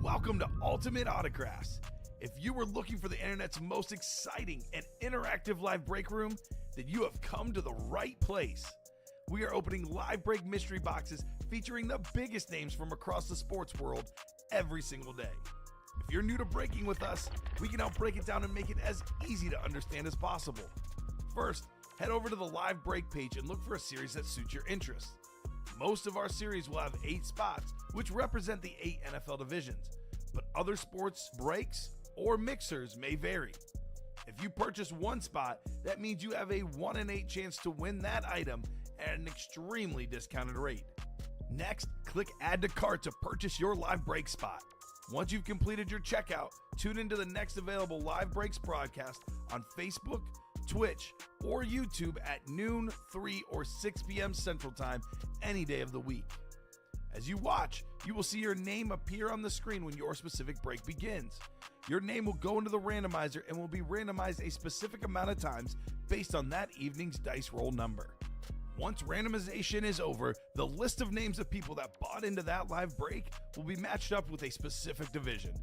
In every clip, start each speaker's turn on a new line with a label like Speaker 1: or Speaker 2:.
Speaker 1: Welcome to Ultimate Autographs. If you were looking for the internet's most exciting and interactive live break room, then you have come to the right place. We are opening live break mystery boxes featuring the biggest names from across the sports world every single day. If you're new to breaking with us, we can help break it down and make it as easy to understand as possible. First, head over to the live break page and look for a series that suits your interests. Most of our series will have 8 spots, which represent the 8 NFL divisions, but other sports breaks or mixers may vary. If you purchase one spot, that means you have a 1 in 8 chance to win that item at an extremely discounted rate. Next, click Add to Cart to purchase your live break spot. Once you've completed your checkout, tune into the next available live breaks broadcast on Facebook, Twitch, or YouTube at noon, 3, or 6 p.m. Central Time any day of the week. As you watch, you will see your name appear on the screen when your specific break begins. Your name will go into the randomizer and will be randomized a specific amount of times based on that evening's dice roll number. Once randomization is over, the list of names of people that bought into that live break will be matched up with a specific division.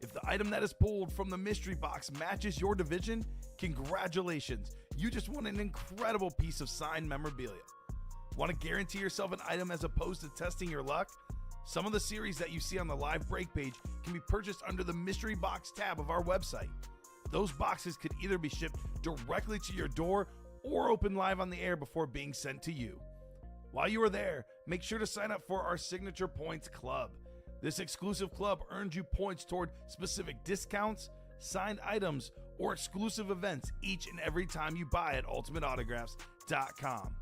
Speaker 1: If the item that is pulled from the mystery box matches your division, congratulations, you just won an incredible piece of signed memorabilia. Want to guarantee yourself an item as opposed to testing your luck? Some of the series that you see on the live break page can be purchased under the mystery box tab of our website. Those boxes could either be shipped directly to your door or open live on the air before being sent to you. While you are there, make sure to sign up for our Signature Points Club. This exclusive club earns you points toward specific discounts, signed items, or exclusive events each and every time you buy at ultimateautographs.com.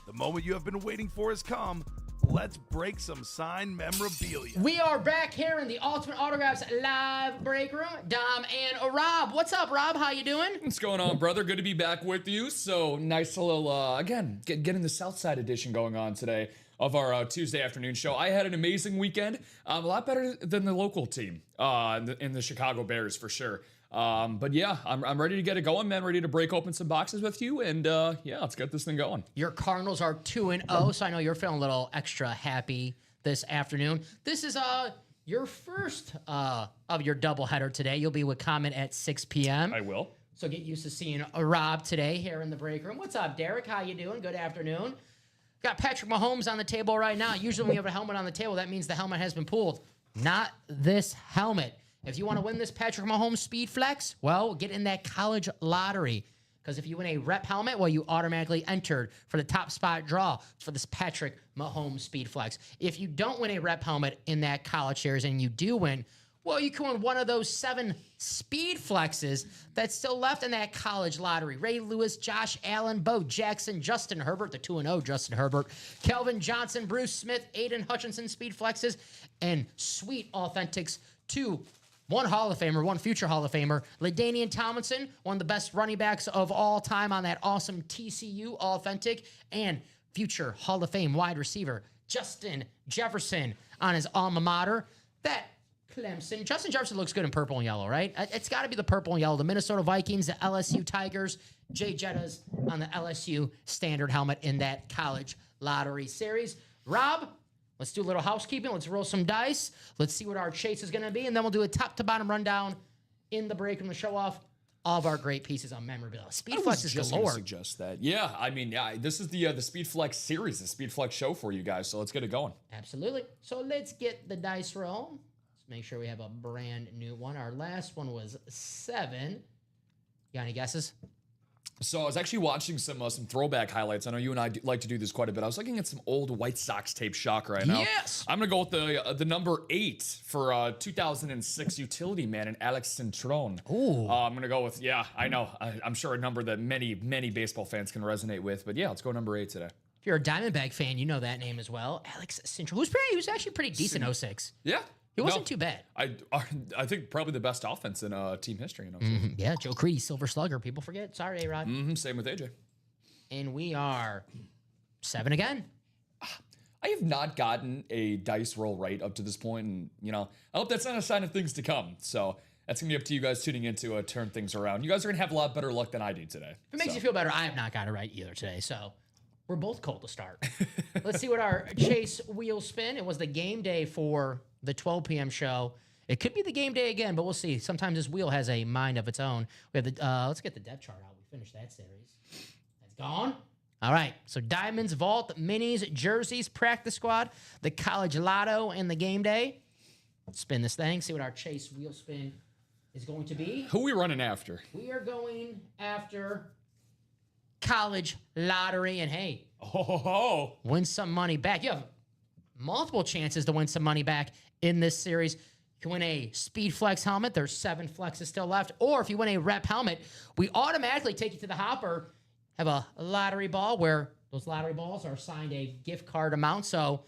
Speaker 1: The moment you have been waiting for has come. Let's break some signed memorabilia.
Speaker 2: We are back here in the Ultimate Autographs live break room. Dom and Rob. What's up, Rob? How you doing?
Speaker 3: What's going on, brother? Good to be back with you. So nice little, again, getting the Southside edition going on today of our Tuesday afternoon show. I had an amazing weekend. A lot better than the local team in the Chicago Bears, for sure. But yeah, I'm ready to get it going, man. Ready to break open some boxes with you, and yeah, let's get this thing going.
Speaker 2: Your Cardinals are 2-0, so I know you're feeling a little extra happy this afternoon. This is your first of your doubleheader today. You'll be with Comment at 6 p.m.
Speaker 3: I will.
Speaker 2: So get used to seeing Rob today here in the break room. What's up, Derek? How you doing? Good afternoon. Got Patrick Mahomes on the table right now. Usually when you have a helmet on the table, that means the helmet has been pulled. Not this helmet. If you want to win this Patrick Mahomes Speed Flex, well, get in that college lottery. Because if you win a rep helmet, well, you automatically entered for the top spot draw for this Patrick Mahomes Speed Flex. If you don't win a rep helmet in that college shares and you do win, well, you can win one of those 7 Speed Flexes that's still left in that college lottery. Ray Lewis, Josh Allen, Bo Jackson, Justin Herbert, the 2-0 Justin Herbert, Kelvin Johnson, Bruce Smith, Aiden Hutchinson Speed Flexes, and sweet authentics to one Hall of Famer, one future Hall of Famer, LaDainian Tomlinson, one of the best running backs of all time on that awesome TCU authentic, and future Hall of Fame wide receiver, Justin Jefferson on his alma mater. That Clemson. Justin Jefferson looks good in purple and yellow, right? It's got to be the purple and yellow. The Minnesota Vikings, the LSU Tigers, Jay Jettas on the LSU standard helmet in that college lottery series. Rob, let's do a little housekeeping. Let's roll some dice. Let's see what our chase is going to be, and then we'll do a top-to-bottom rundown in the break and the show off all of our great pieces on memorabilia. Speed Flex is
Speaker 3: just
Speaker 2: galore.
Speaker 3: Suggest that. Yeah, I mean, yeah, this is the Speed Flex series, the Speed Flex show for you guys. So let's get it going.
Speaker 2: Absolutely. So let's get the dice roll. Let's make sure we have a brand new one. Our last one was 7. You got any guesses?
Speaker 3: So I was actually watching some throwback highlights. I know you and I like to do this quite a bit. I was looking at some old White Sox tape shock right now.
Speaker 2: Yes!
Speaker 3: I'm going to go with the number 8 for 2006 utility man and Alex Cintron.
Speaker 2: Ooh.
Speaker 3: I'm going to go with, yeah, I know. I'm sure a number that many baseball fans can resonate with. But yeah, let's go number 8 today.
Speaker 2: If you're a Diamondback fan, you know that name as well. Alex Cintron. He was actually pretty decent in 06.
Speaker 3: Yeah.
Speaker 2: He wasn't too bad.
Speaker 3: I think probably the best offense in team history.
Speaker 2: Yeah, Joe Cree, Silver Slugger. People forget. Sorry, A-Rod.
Speaker 3: Same with AJ.
Speaker 2: And we are 7 again.
Speaker 3: I have not gotten a dice roll right up to this point, and I hope that's not a sign of things to come. So that's gonna be up to you guys tuning in to turn things around. You guys are gonna have a lot better luck than I do today.
Speaker 2: If it makes you feel better, I have not got it right either today. So we're both cold to start. Let's see what our chase wheel spin. It was the game day for the 12 p.m. show. It could be the game day again, but we'll see. Sometimes this wheel has a mind of its own. We have the let's get the depth chart out. We finished that series. That's gone. All right. So Diamonds, Vault, Minis, Jerseys, Practice Squad, the College Lotto, and the game day. Let's spin this thing. See what our chase wheel spin is going to be.
Speaker 3: Who are we running after?
Speaker 2: We are going after College Lottery, and hey, win some money back. You have multiple chances to win some money back in this series. You can win a Speed Flex helmet. There's 7 flexes still left. Or if you win a rep helmet, we automatically take you to the hopper. Have a lottery ball where those lottery balls are assigned a gift card amount. So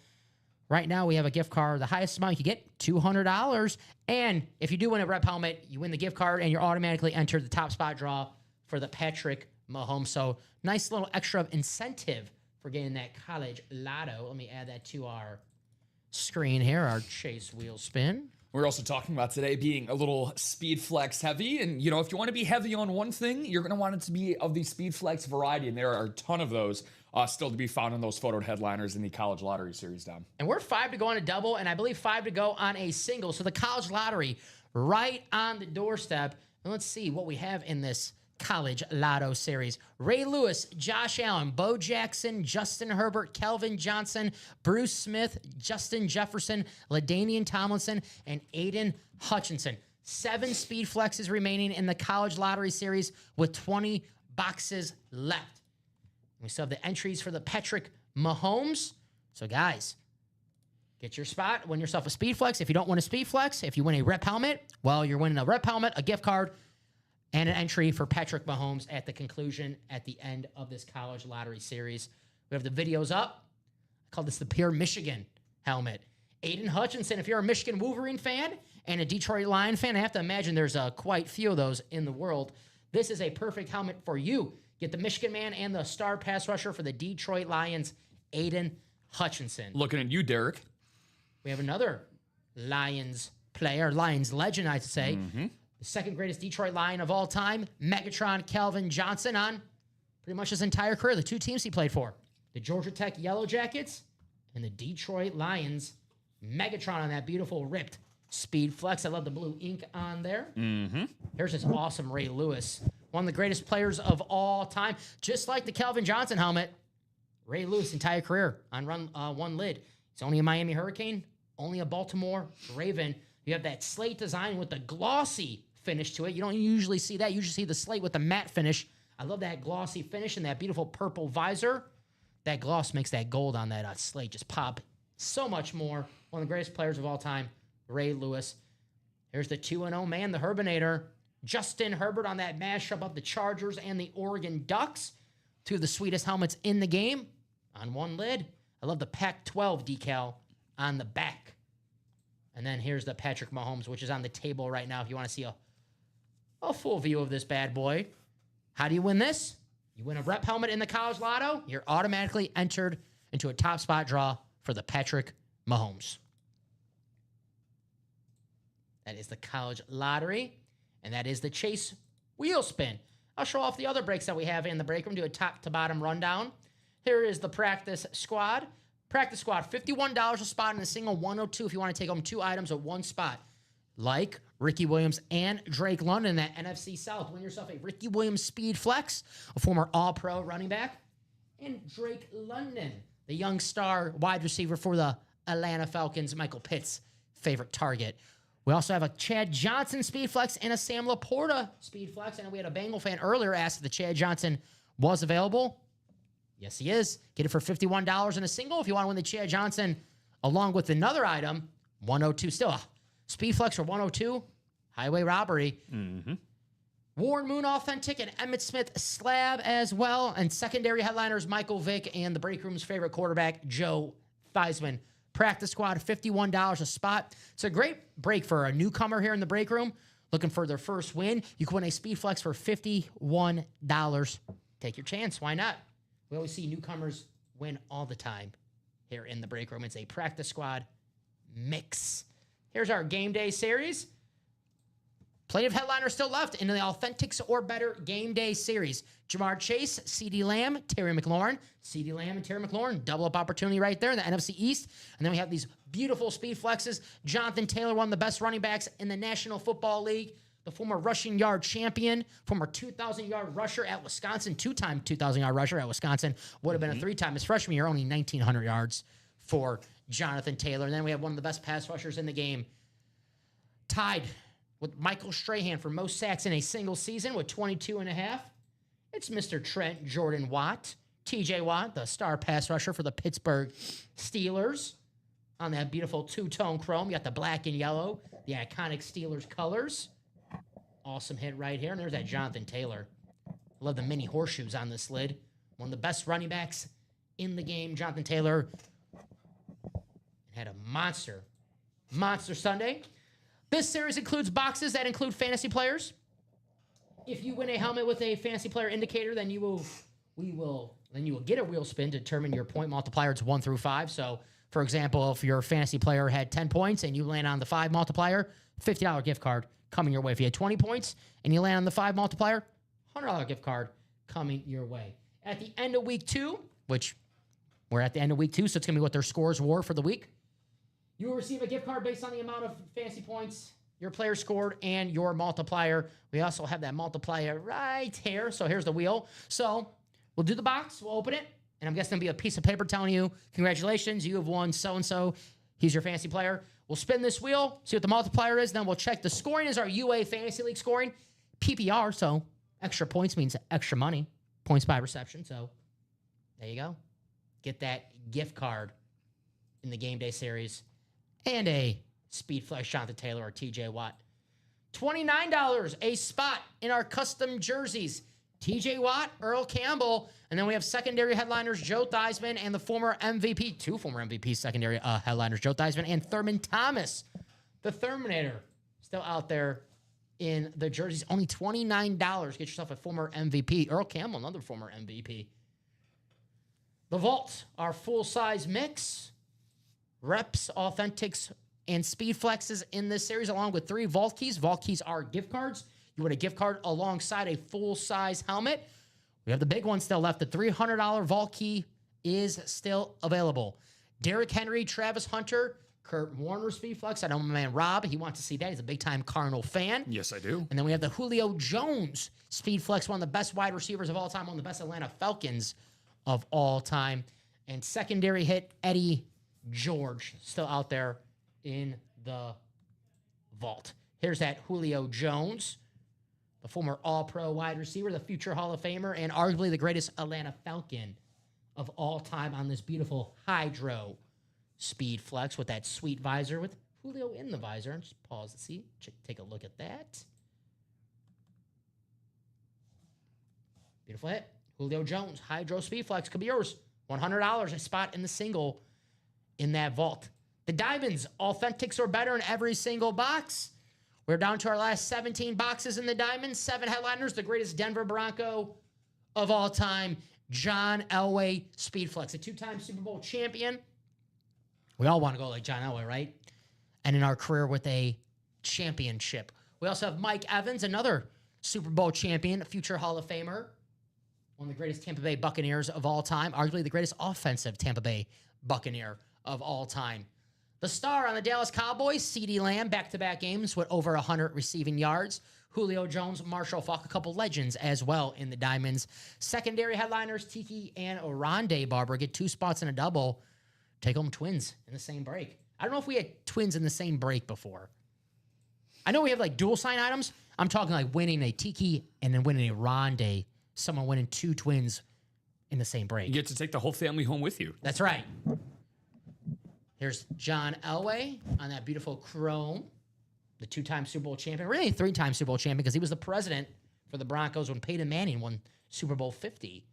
Speaker 2: right now we have a gift card. The highest amount you can get, $200. And if you do win a rep helmet, you win the gift card and you're automatically entered the top spot draw for the Patrick Mahomes. So nice little extra of incentive for getting that College Lotto. Let me add that to our screen here, our chase wheel spin.
Speaker 3: We're also talking about today being a little Speed Flex heavy. And, you know, if you want to be heavy on one thing, you're going to want it to be of the Speed Flex variety. And there are a ton of those still to be found in those photoed headliners in the College Lottery series, Dom.
Speaker 2: And we're 5 to go on a double, and I believe 5 to go on a single. So the College Lottery right on the doorstep. And let's see what we have in this College Lotto series. Ray Lewis, Josh Allen, Bo Jackson, Justin Herbert, Kelvin Johnson, Bruce Smith, Justin Jefferson, LaDainian Tomlinson, and Aiden Hutchinson. 7 speed flexes remaining in the College Lottery series with 20 boxes left. We still have the entries for the Patrick Mahomes. So guys, get your spot, win yourself a speed flex. If you don't win a speed flex, if you win a rep helmet, well, you're winning a rep helmet, a gift card, and an entry for Patrick Mahomes at the conclusion, at the end of this College Lottery series. We have the videos up. I call this the Pure Michigan helmet. Aiden Hutchinson, if you're a Michigan Wolverine fan and a Detroit Lion fan, I have to imagine there's quite few of those in the world. This is a perfect helmet for you. Get the Michigan man and the star pass rusher for the Detroit Lions, Aiden Hutchinson.
Speaker 3: Looking at you, Derek.
Speaker 2: We have another Lions player, Lions legend, I'd say. The second greatest Detroit Lion of all time, Megatron Calvin Johnson, on pretty much his entire career. The 2 teams he played for, the Georgia Tech Yellow Jackets and the Detroit Lions. Megatron on that beautiful ripped speed flex. I love the blue ink on there. Here's this awesome Ray Lewis, one of the greatest players of all time. Just like the Calvin Johnson helmet, Ray Lewis' entire career on one lid. He's only a Miami Hurricane, only a Baltimore Raven. You have that slate design with the glossy finish to it. You don't usually see that. You usually see the slate with the matte finish. I love that glossy finish and that beautiful purple visor. That gloss makes that gold on that slate just pop so much more. One of the greatest players of all time, Ray Lewis. Here's the 2-0 man, the Herbinator. Justin Herbert on that mashup of the Chargers and the Oregon Ducks. 2 of the sweetest helmets in the game on one lid. I love the Pac-12 decal on the back. And then here's the Patrick Mahomes, which is on the table right now if you want to see a full view of this bad boy. How do you win this? You win a rep helmet in the College Lotto, you're automatically entered into a top spot draw for the Patrick Mahomes. That is the College Lottery, and that is the Chase wheel spin. I'll show off the other breaks that we have in the break room, do a top to bottom rundown. Here is the Practice Squad. Practice Squad, $51 a spot in a single, 102 if you want to take home 2 items at one spot. Like Ricky Williams and Drake London, that NFC South. Win yourself a Ricky Williams Speed Flex, a former All-Pro running back. And Drake London, the young star wide receiver for the Atlanta Falcons, Michael Pitt's favorite target. We also have a Chad Johnson Speed Flex and a Sam Laporta Speed Flex. And we had a Bengal fan earlier ask if the Chad Johnson was available. Yes, he is. Get it for $51 in a single. If you want to win the Chad Johnson along with another item, 102 still. Speed Flex for 102, highway robbery. Warren Moon Authentic and Emmitt Smith slab as well. And secondary headliners, Michael Vick and the break room's favorite quarterback, Joe Theismann. Practice Squad, $51 a spot. It's a great break for a newcomer here in the break room looking for their first win. You can win a Speed Flex for $51. Take your chance. Why not? We always see newcomers win all the time here in the break room. It's a Practice Squad mix. Here's our game day series. Plenty of headliners still left in the Authentics or Better Game Day Series. Jamar Chase, CeeDee Lamb, Terry McLaurin. CeeDee Lamb and Terry McLaurin, double up opportunity right there in the NFC East. And then we have these beautiful speed flexes. Jonathan Taylor, one of the best running backs in the National Football League. The former rushing yard champion, former 2,000-yard rusher at Wisconsin, two-time 2,000-yard rusher at Wisconsin. Would have been a three-time his freshman year, only 1,900 yards for Jonathan Taylor. And then we have one of the best pass rushers in the game, tied with Michael Strahan for most sacks in a single season with 22 and a half. It's Mr. Trent Jordan Watt. TJ Watt, the star pass rusher for the Pittsburgh Steelers. On that beautiful two-tone chrome, you got the black and yellow, the iconic Steelers colors. Awesome hit right here. And there's that Jonathan Taylor. Love the mini horseshoes on this lid. One of the best running backs in the game. Jonathan Taylor had a monster Sunday. This series includes boxes that include fantasy players. If you win a helmet with a fantasy player indicator, then you will get a wheel spin to determine your point multiplier. It's 1 through 5. So, for example, if your fantasy player had 10 points and you land on the 5 multiplier, $50 gift card coming your way. If you had 20 points and you land on the 5 multiplier, $100 gift card coming your way. At the end of week 2, which we're at the end of week 2, so it's going to be what their scores were for the week. You will receive a gift card based on the amount of fantasy points your player scored and your multiplier. We also have that multiplier right here. So here's the wheel. So we'll do the box. We'll open it. And I'm guessing it'll be a piece of paper telling you, congratulations, you have won so-and-so. He's your fantasy player. We'll spin this wheel, see what the multiplier is. Then we'll check the scoring is our UA Fantasy League scoring. PPR, so extra points means extra money. Points by reception. So there you go. Get that gift card in the game day series. And a Speed Flex Jonathan Taylor or TJ Watt. $29 a spot in our custom jerseys. TJ Watt, Earl Campbell, and then we have secondary headliners Joe Theismann and the former MVP, 2 former MVP secondary headliners, Joe Theismann and Thurman Thomas. The Terminator still out there in the jerseys. Only $29. Get yourself a former MVP. Earl Campbell, another former MVP. The Vault, our full-size mix. Reps, Authentics, and Speed Flexes in this series, along with 3 Vault Keys. Vault Keys are gift cards. You want a gift card alongside a full-size helmet. We have the big one still left. The $300 Vault Key is still available. Derrick Henry, Travis Hunter, Kurt Warner Speed Flex. I know my man Rob, he wants to see that. He's a big-time Cardinal fan.
Speaker 3: Yes, I do.
Speaker 2: And then we have the Julio Jones Speed Flex, one of the best wide receivers of all time, one of the best Atlanta Falcons of all time. And secondary hit, Eddie George, still out there in the vault. Here's that Julio Jones, the former All-Pro wide receiver, the future Hall of Famer, and arguably the greatest Atlanta Falcon of all time on this beautiful Hydro Speed Flex with that sweet visor with Julio in the visor. Just pause to see. Take a look at that. Beautiful hit. Julio Jones, Hydro Speed Flex could be yours. $100 a spot in the single in that vault. The Diamonds, Authentics or better in every single box. We're down to our last 17 boxes in the Diamonds. 7 headliners, the greatest Denver Bronco of all time, John Elway Speed Flex, a 2-time Super Bowl champion. We all want to go like John Elway, right? And in our career with a championship. We also have Mike Evans, another Super Bowl champion, a future Hall of Famer. One of the greatest Tampa Bay Buccaneers of all time, arguably the greatest offensive Tampa Bay Buccaneer of all time. The star on the Dallas Cowboys, CeeDee Lamb, back-to-back games with over 100 receiving yards. Julio Jones, Marshall Faulk, a couple legends as well in the Diamonds. Secondary headliners, Tiki and Rondé Barber get 2 spots in a double. Take home twins in the same break. I don't know if we had twins in the same break before. I know we have like dual sign items. I'm talking like winning a Tiki and then winning a Rondé. Someone winning 2 twins in the same break.
Speaker 3: You get to take the whole family home with you.
Speaker 2: That's right. Here's John Elway on that beautiful chrome, the 2-time Super Bowl champion, really 3-time Super Bowl champion because he was the president for the Broncos when Peyton Manning won Super Bowl 50.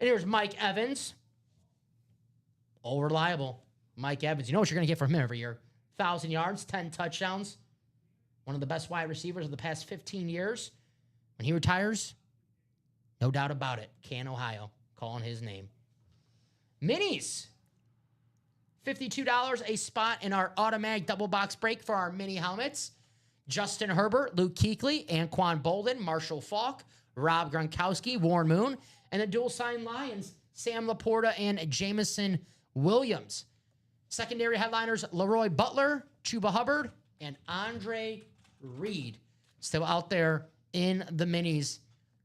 Speaker 2: And here's Mike Evans. All reliable. Mike Evans. You know what you're going to get from him every year. 1,000 yards, 10 touchdowns. One of the best wide receivers of the past 15 years. When he retires, no doubt about it, Canton, Ohio, calling his name. Minis. $52 a spot in our automatic double box break for our mini helmets. Justin Herbert, Luke Kuechly, Anquan Bolden, Marshall Faulk, Rob Gronkowski, Warren Moon, and the dual-sign Lions, Sam Laporta and Jamison Williams. Secondary headliners, Leroy Butler, Chuba Hubbard, and Andre Reed. Still out there in the minis.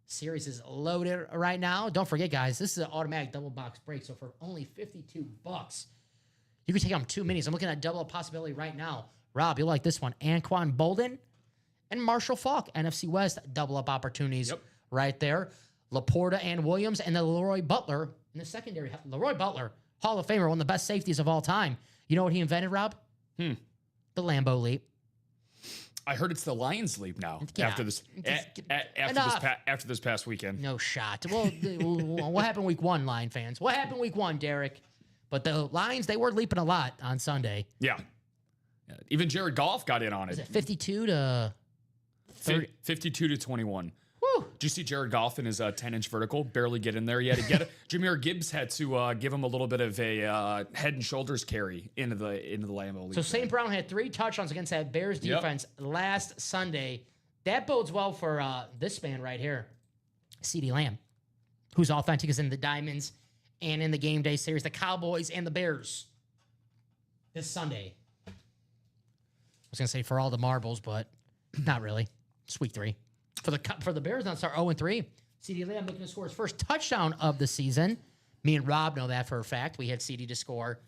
Speaker 2: Series is loaded right now. Don't forget, guys, this is an automatic double box break. So for only $52, you can take on 2 minis. I'm looking at double possibility right now. Rob, you'll like this one. Anquan Bolden and Marshall Faulk. NFC West double up opportunities right there. Laporta and Williams and the Leroy Butler in the secondary. Leroy Butler, Hall of Famer, one of the best safeties of all time. You know what he invented, Rob? The Lambeau leap.
Speaker 3: I heard it's the Lions leap now after this past weekend.
Speaker 2: No shot. Well, what happened week 1, Lion fans? What happened week 1, Derek? But the Lions, they were leaping a lot on Sunday.
Speaker 3: Yeah. Even Jared Goff got in on it.
Speaker 2: Is it 52 to 30?
Speaker 3: 52 to 21.
Speaker 2: Woo.
Speaker 3: Did you see Jared Goff in his 10-inch vertical barely get in there? He had to get it. Jahmyr Gibbs had to give him a little bit of a head and shoulders carry into the Lambeau leap.
Speaker 2: So St. Brown had 3 touchdowns against that Bears defense last Sunday. That bodes well for this man right here, CeeDee Lamb, who's authentic is in the Diamonds and in the game day series, the Cowboys and the Bears this Sunday. I was gonna say for all the marbles, but not really. It's week 3 for the Bears. Now start 0-3. CeeDee Lamb looking to score his first touchdown of the season. Me and Rob know that for a fact. We had CeeDee to score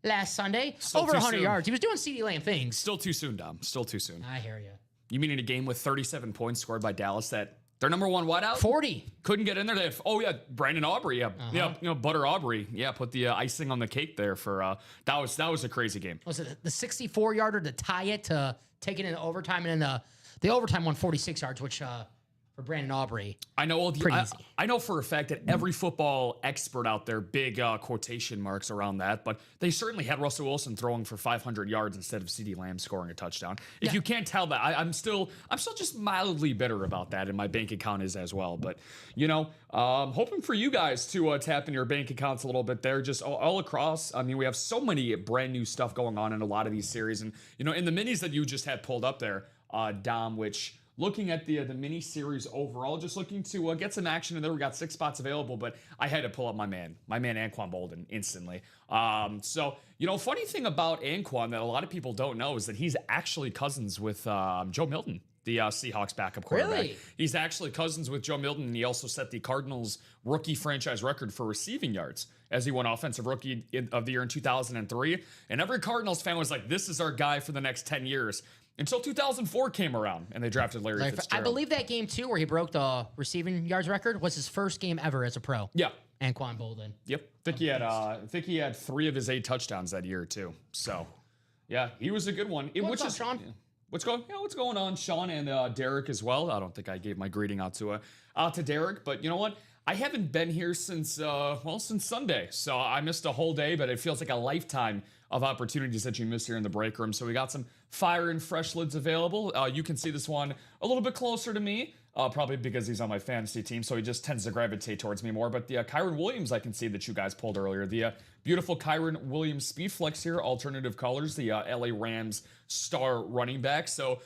Speaker 2: last Sunday.
Speaker 3: Still
Speaker 2: over
Speaker 3: too
Speaker 2: 100
Speaker 3: soon.
Speaker 2: yards. He was doing CeeDee Lamb things.
Speaker 3: Still too soon, Dom. Still too soon.
Speaker 2: I hear you.
Speaker 3: You mean in a game with 37 points scored by Dallas that their number 1 wideout
Speaker 2: 40.
Speaker 3: couldn't get in there? They have, Brandon Aubrey. Yeah, Butter Aubrey. Yeah, put the icing on the cake there for that was a crazy game.
Speaker 2: Was it the 64-yarder to tie it to take it into overtime, and then the overtime won 46 yards, which for Brandon Aubrey.
Speaker 3: I know.
Speaker 2: Pretty easy.
Speaker 3: I know for a fact that every football expert out there, big quotation marks around that, but they certainly had Russell Wilson throwing for 500 yards instead of CeeDee Lamb scoring a touchdown. If you can't tell that, I'm still just mildly bitter about that, and my bank account is as well. But hoping for you guys to tap in your bank accounts a little bit there, just all across. I mean, we have so many brand new stuff going on in a lot of these series, and in the minis that you just had pulled up there, Dom, which. Looking at the mini series overall, just looking to get some action in there. We got 6 spots available, but I had to pull up my man Anquan Bolden instantly. Funny thing about Anquan that a lot of people don't know is that he's actually cousins with Joe Milton, the Seahawks backup quarterback.
Speaker 2: Really?
Speaker 3: He's actually cousins with Joe Milton, and he also set the Cardinals rookie franchise record for receiving yards as he won offensive rookie of the year in 2003. And every Cardinals fan was like, this is our guy for the next 10 years. Until 2004 came around, and they drafted Larry Fitzgerald.
Speaker 2: I believe that game, too, where he broke the receiving yards record, was his first game ever as a pro.
Speaker 3: Yeah.
Speaker 2: Anquan Bolden.
Speaker 3: Yep. I think he had 3 of his 8 touchdowns that year, too. So, yeah, he was a good one.
Speaker 2: What's up, Sean?
Speaker 3: Yeah. What's going on, Sean, and Derek as well? I don't think I gave my greeting out to Derek, but you know what? I haven't been here since Sunday, so I missed a whole day, but it feels like a lifetime of opportunities that you missed here in the break room. So we got some fire and fresh lids available. You can see this one a little bit closer to me, probably because he's on my fantasy team, so he just tends to gravitate towards me more. But the Kyren Williams I can see that you guys pulled earlier. The beautiful Kyren Williams Speed Flex here, alternative colors, the LA Rams star running back. So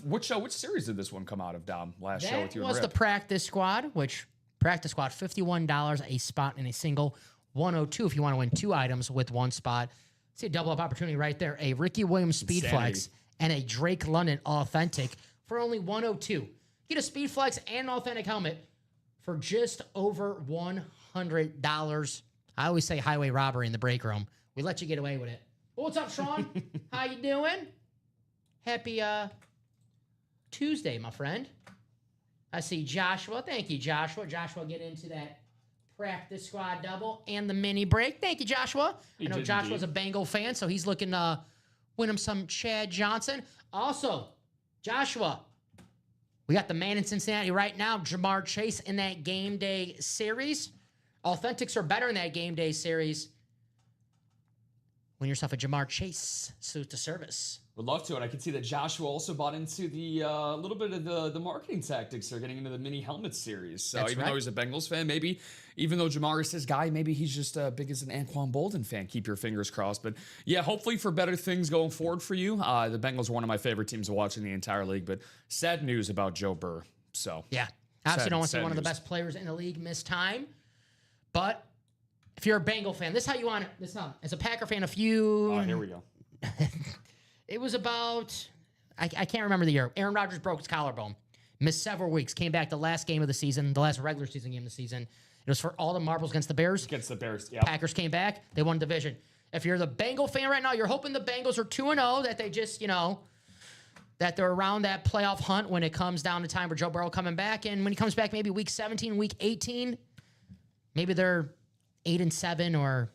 Speaker 3: which series did this one come out of, Dom, last show with you and
Speaker 2: That was
Speaker 3: Rip?
Speaker 2: the practice squad, which practice squad, $51 a spot in a single, $102 if you want to win 2 items with 1 spot. See a double up opportunity right there. A Ricky Williams Speed Flex and a Drake London Authentic for only $102. Get a Speed Flex and an authentic helmet for just over $100. I always say highway robbery in the break room. We let you get away with it. Well, what's up, Sean? How you doing? Happy Tuesday, my friend. I see Joshua. Thank you, Joshua. Joshua, get into that practice squad double and the mini break. Thank you, Joshua. I know Joshua's a Bengal fan, so he's looking to win him some Chad Johnson. Also, Joshua, we got the man in Cincinnati right now, Jamar Chase, in that game day series. Authentics are better in that game day series. Win yourself a Jamar Chase suit to service.
Speaker 3: Would love to, and I can see that Joshua also bought into the little bit of the marketing tactics. They're getting into the mini helmet series. So
Speaker 2: That's
Speaker 3: even
Speaker 2: right.
Speaker 3: though he's a Bengals fan, maybe even though Jamar is his guy, maybe he's just big as an Anquan Bolden fan. Keep your fingers crossed. But yeah, hopefully for better things going forward for you. The Bengals are one of my favorite teams to watch in the entire league. But sad news about Joe Burr. So
Speaker 2: Yeah. Obviously, don't want to see
Speaker 3: sad
Speaker 2: one of the
Speaker 3: news.
Speaker 2: best players in the league miss time. But if you're a Bengal fan, this is how you want it. This is how, as a Packer fan,
Speaker 3: here we go.
Speaker 2: it was about, I can't remember the year. Aaron Rodgers broke his collarbone, missed several weeks, came back the last game of the season, the last regular season game of the season. It was for all the marbles against the Bears.
Speaker 3: Against the Bears, yeah.
Speaker 2: Packers came back. They won the division. If you're the Bengal fan right now, you're hoping the Bengals are 2-0, that they just, that they're around that playoff hunt when it comes down to time for Joe Burrow coming back. And when he comes back, maybe week 17, week 18, maybe they're 8-7 or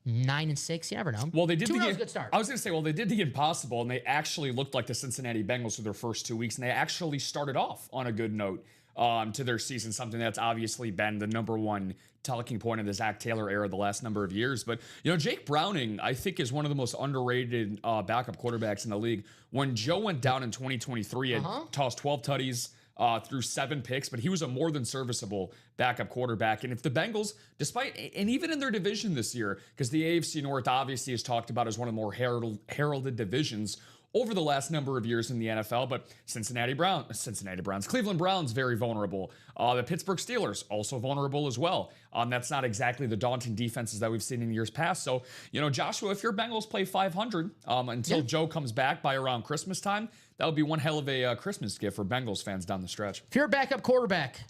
Speaker 2: 9-6. You never know.
Speaker 3: Well, they did
Speaker 2: 2-0
Speaker 3: the
Speaker 2: is a good start.
Speaker 3: I was going to say, well, they did the impossible, and they actually looked like the Cincinnati Bengals for their first 2 weeks, and they actually started off on a good note to their season, something that's obviously been the number one talking point of the Zach Taylor era the last number of years. But, Jake Browning, I think, is one of the most underrated backup quarterbacks in the league. When Joe went down in 2023, he had tossed 12 tutties, through 7 picks, but he was a more than serviceable backup quarterback. And if the Bengals, despite, and even in their division this year, because the AFC North obviously is talked about as one of the more heralded divisions over the last number of years in the NFL, but Cleveland Browns, very vulnerable. The Pittsburgh Steelers, also vulnerable as well. That's not exactly the daunting defenses that we've seen in years past. So, Joshua, if your Bengals play 500 until Joe comes back by around Christmas time, that would be one hell of a Christmas gift for Bengals fans down the stretch.
Speaker 2: If you're a backup quarterback,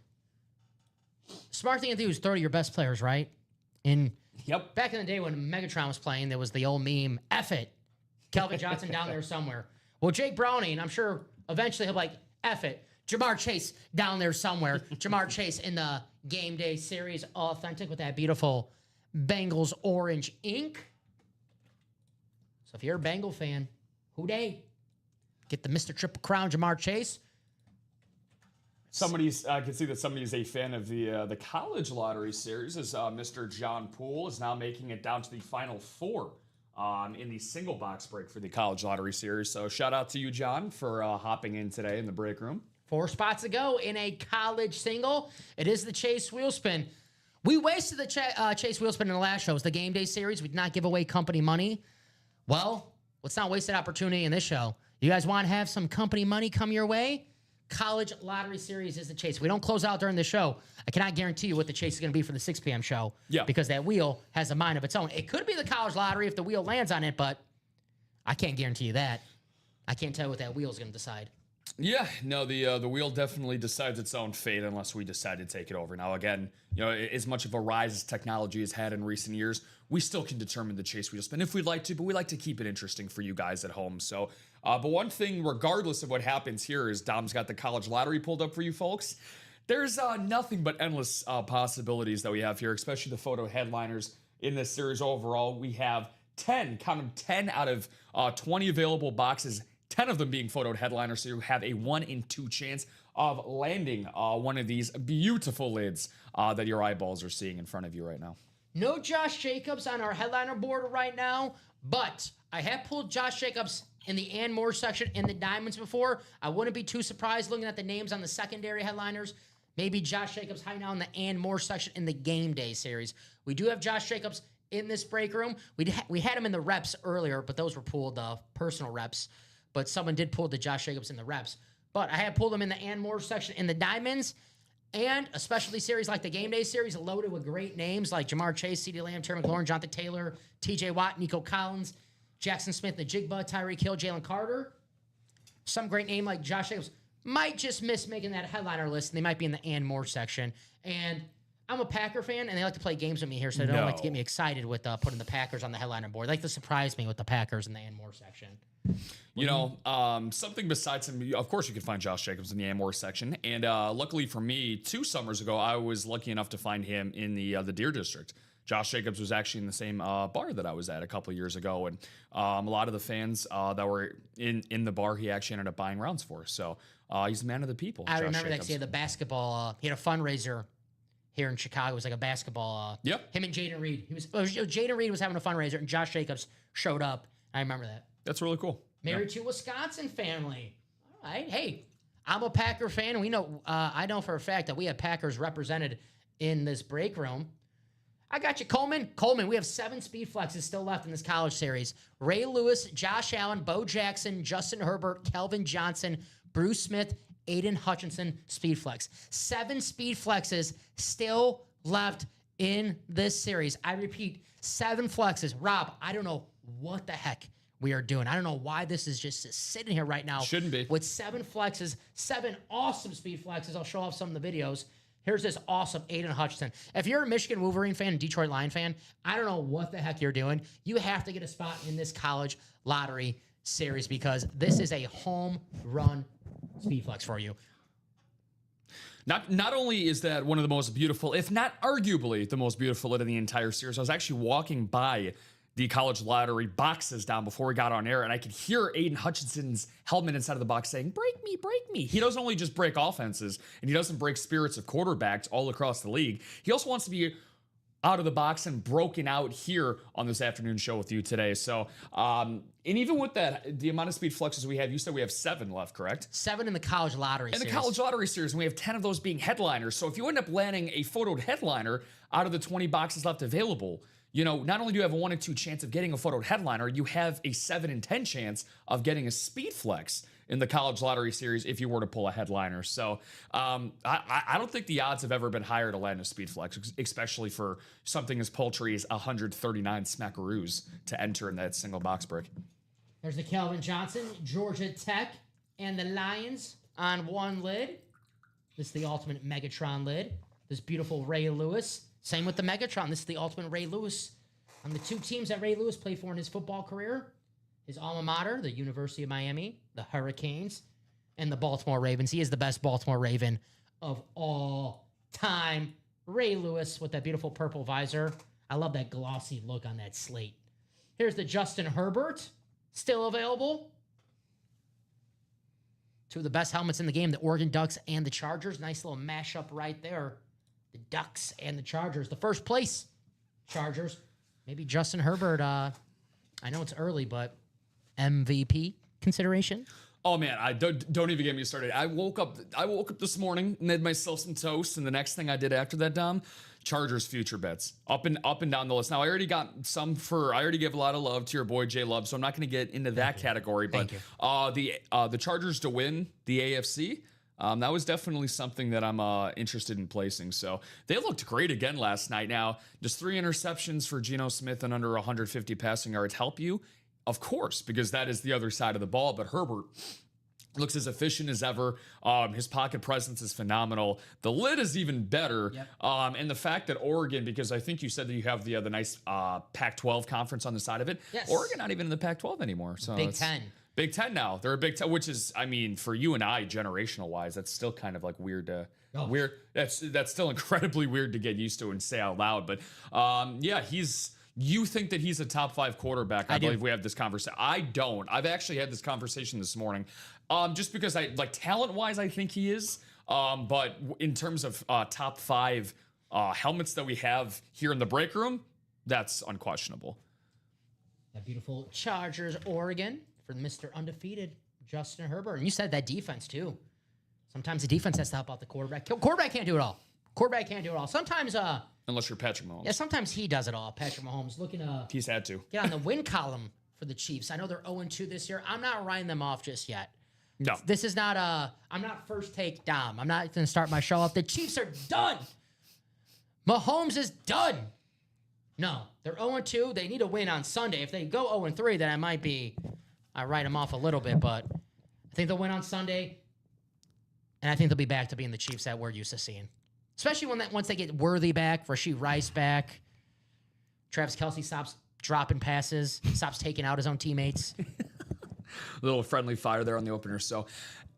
Speaker 2: smart thing to do is throw to your best players, right?
Speaker 3: Yep.
Speaker 2: Back in the day when Megatron was playing, there was the old meme, F it. Kelvin Johnson down there somewhere. Well, Jake Browning, I'm sure eventually he'll be like, F it. Jamar Chase down there somewhere. Jamar Chase in the game day series, authentic with that beautiful Bengals orange ink. So if you're a Bengal fan, who dey? Get the Mr. Triple Crown, Jamar Chase.
Speaker 3: I can see that somebody's a fan of the college lottery series, as Mr. John Poole is now making it down to the final 4 in the single box break for the college lottery series. So shout out to you, John, for hopping in today in the break room.
Speaker 2: 4 spots to go in a college single. It is the Chase Wheelspin. We wasted the Chase Wheelspin in the last show. It was the game day series. We did not give away company money. Well, let's not waste that opportunity in this show. You guys want to have some company money come your way? College lottery series is the Chase. We don't close out during the show. I cannot guarantee you what the Chase is going to be for the 6 p.m. show.
Speaker 3: Yeah.
Speaker 2: Because that wheel has a mind of its own. It could be the college lottery if the wheel lands on it, but I can't guarantee you that. I can't tell you what that wheel is going to decide.
Speaker 3: Yeah, no, the wheel definitely decides its own fate unless we decide to take it over. Now, again, as much of a rise as technology has had in recent years, we still can determine the Chase Wheelspin if we'd like to, but we like to keep it interesting for you guys at home. So, but one thing, regardless of what happens here, is Dom's got the college lottery pulled up for you folks. There's nothing but endless possibilities that we have here, especially the photo headliners in this series overall. We have 10, count them, 10 out of 20 available boxes, 10 of them being photoed headliners, so you have a 1 in 2 chance of landing one of these beautiful lids that your eyeballs are seeing in front of you right now.
Speaker 2: No Josh Jacobs on our headliner board right now, but I have pulled Josh Jacobs in the Ann Moore section in the Diamonds before. I wouldn't be too surprised looking at the names on the secondary headliners. Maybe Josh Jacobs hiding out in the Ann Moore section in the Game Day series. We do have Josh Jacobs in this break room. We had him in the reps earlier, but those were pulled personal reps. But someone did pull the Josh Jacobs in the reps. But I have pulled him in the Ann Moore section in the Diamonds. And a specialty series like the Game Day series, loaded with great names like Jamar Chase, CeeDee Lamb, Terry McLaurin, Jonathan Taylor, TJ Watt, Nico Collins, Jackson Smith, Najigba, Tyreek Hill, Jalen Carter. Some great name like Josh Jacobs might just miss making that headliner list, and they might be in the Ann Moore section. And I'm a Packer fan, and they like to play games with me here, so they don't like to get me excited with putting the Packers on the headliner board. They like to surprise me with the Packers in the Ann Moore section.
Speaker 3: Something besides him, of course you can find Josh Jacobs in the Amore section. And luckily for me, 2 summers ago, I was lucky enough to find him in the Deer District. Josh Jacobs was actually in the same bar that I was at a couple of years ago. And a lot of the fans that were in the bar, he actually ended up buying rounds for. So he's a man of the people.
Speaker 2: I
Speaker 3: Josh
Speaker 2: remember that
Speaker 3: Jacobs.
Speaker 2: 'cause he had the basketball, he had a fundraiser here in Chicago. It was like a basketball.
Speaker 3: Yep.
Speaker 2: Him and Jaden Reed. Jaden Reed was having a fundraiser, and Josh Jacobs showed up. I remember that.
Speaker 3: That's really cool.
Speaker 2: Married to a Wisconsin family. All right. Hey, I'm a Packer fan. We know. I know for a fact that we have Packers represented in this break room. I got you, Coleman. Coleman, we have 7 speed flexes still left in this college series. Ray Lewis, Josh Allen, Bo Jackson, Justin Herbert, Kelvin Johnson, Bruce Smith, Aiden Hutchinson, speed flex. 7 speed flexes still left in this series. I repeat, 7 flexes. Rob, I don't know what the heck we are doing. I don't know why this is just sitting here right now.
Speaker 3: Shouldn't be.
Speaker 2: With 7 flexes, 7 awesome speed flexes. I'll show off some of the videos. Here's this awesome Aiden Hutchinson. If you're a Michigan Wolverine fan and Detroit Lion fan, I don't know what the heck you're doing. You have to get a spot in this college lottery series because this is a home run speed flex for you.
Speaker 3: Not only is that one of the most beautiful, if not arguably the most beautiful in the entire series, I was actually walking by the college lottery boxes down before we got on air, and I could hear Aiden Hutchinson's helmet inside of the box saying, break me, break me. He doesn't only just break offenses, and he doesn't break spirits of quarterbacks all across the league. He also wants to be out of the box and broken out here on this afternoon show with you today. So, and even with that, the amount of speed flexes we have, you said we have 7 left, correct?
Speaker 2: 7 in the college lottery series.
Speaker 3: In the college lottery series, and we have 10 of those being headliners. So if you end up landing a photoed headliner out of the 20 boxes left available, you know, not only do you have a 1 in 2 chance of getting a photoed headliner, you have a 7 in 10 chance of getting a speed flex in the college lottery series if you were to pull a headliner. So I don't think the odds have ever been higher to land a speed flex, especially for something as paltry as 139 smackaroos to enter in that single box break.
Speaker 2: There's the Kelvin Johnson, Georgia Tech, and the Lions on one lid. This is the ultimate Megatron lid. This beautiful Ray Lewis. Same with the Megatron. This is the ultimate Ray Lewis. On the 2 teams that Ray Lewis played for in his football career, his alma mater, the University of Miami, the Hurricanes, and the Baltimore Ravens. He is the best Baltimore Raven of all time. Ray Lewis with that beautiful purple visor. I love that glossy look on that slate. Here's the Justin Herbert, still available. 2 of the best helmets in the game, the Oregon Ducks and the Chargers. Nice little mashup right there. The Ducks and the Chargers. The first place Chargers. Maybe Justin Herbert, I know it's early, but MVP consideration?
Speaker 3: Oh man, I don't even get me started. I woke up this morning, made myself some toast, and the next thing I did after that, Dom, Chargers future bets up and down the list. Now I already got some I already gave a lot of love to your boy Jay Love, so I'm not going to get into that category. But the Chargers to win the AFC. That was definitely something that I'm interested in placing. So they looked great again last night. Now, does 3 interceptions for Geno Smith and under 150 passing yards help you? Of course, because that is the other side of the ball. But Herbert looks as efficient as ever. His pocket presence is phenomenal. The lid is even better.
Speaker 2: Yep.
Speaker 3: And the fact that Oregon, because I think you said that you have the nice Pac-12 conference on the side of it.
Speaker 2: Yes.
Speaker 3: Oregon not even in the Pac-12 anymore. So
Speaker 2: Big Ten.
Speaker 3: Big Ten now. They're a Big Ten, which is, I mean, for you and I, generational wise, that's still kind of like weird to weird. That's still incredibly weird to get used to and say out loud. But yeah, you think that he's a top 5 quarterback. I believe we have this conversation. I don't. I've actually had this conversation this morning. Just because I like talent wise, I think he is. But in terms of top 5 helmets that we have here in the break room, that's unquestionable.
Speaker 2: That beautiful Chargers, Oregon, for Mr. Undefeated, Justin Herbert. And you said that defense, too. Sometimes the defense has to help out the quarterback. Quarterback can't do it all. Quarterback can't do it all. Sometimes,
Speaker 3: unless you're Patrick Mahomes.
Speaker 2: yeah, sometimes he does it all. Patrick Mahomes looking to
Speaker 3: He's had to.
Speaker 2: get on the win column for the Chiefs. I know they're 0-2 this year. I'm not writing them off just yet.
Speaker 3: No.
Speaker 2: This is not I'm not first take Dom. I'm not going to start my show off. The Chiefs are done. Mahomes is done. No, they're 0-2. They need a win on Sunday. If they go 0-3, then I write them off a little bit, but I think they'll win on Sunday. And I think they'll be back to being the Chiefs that we're used to seeing. Especially once they get Worthy back, Rashee Rice back, Travis Kelce stops dropping passes, stops taking out his own teammates.
Speaker 3: A little friendly fire there on the opener. So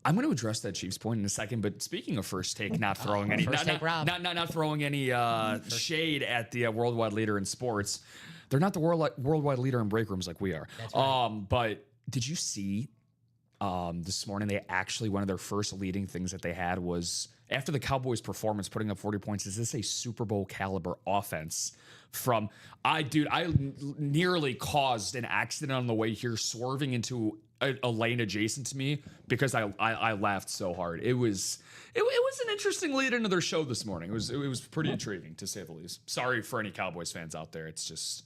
Speaker 3: I'm going to address that Chiefs point in a second. But speaking of first take, not throwing any not throwing any shade at the worldwide leader in sports. They're not the worldwide leader in break rooms like we are.
Speaker 2: That's right.
Speaker 3: But did you see this morning? They actually, one of their first leading things that they had was after the Cowboys' performance, putting up 40 points, is this a Super Bowl caliber offense? I nearly caused an accident on the way here, swerving into a lane adjacent to me because I laughed so hard. It was an interesting lead into their show this morning. It was pretty intriguing, to say the least. Sorry for any Cowboys fans out there. It's just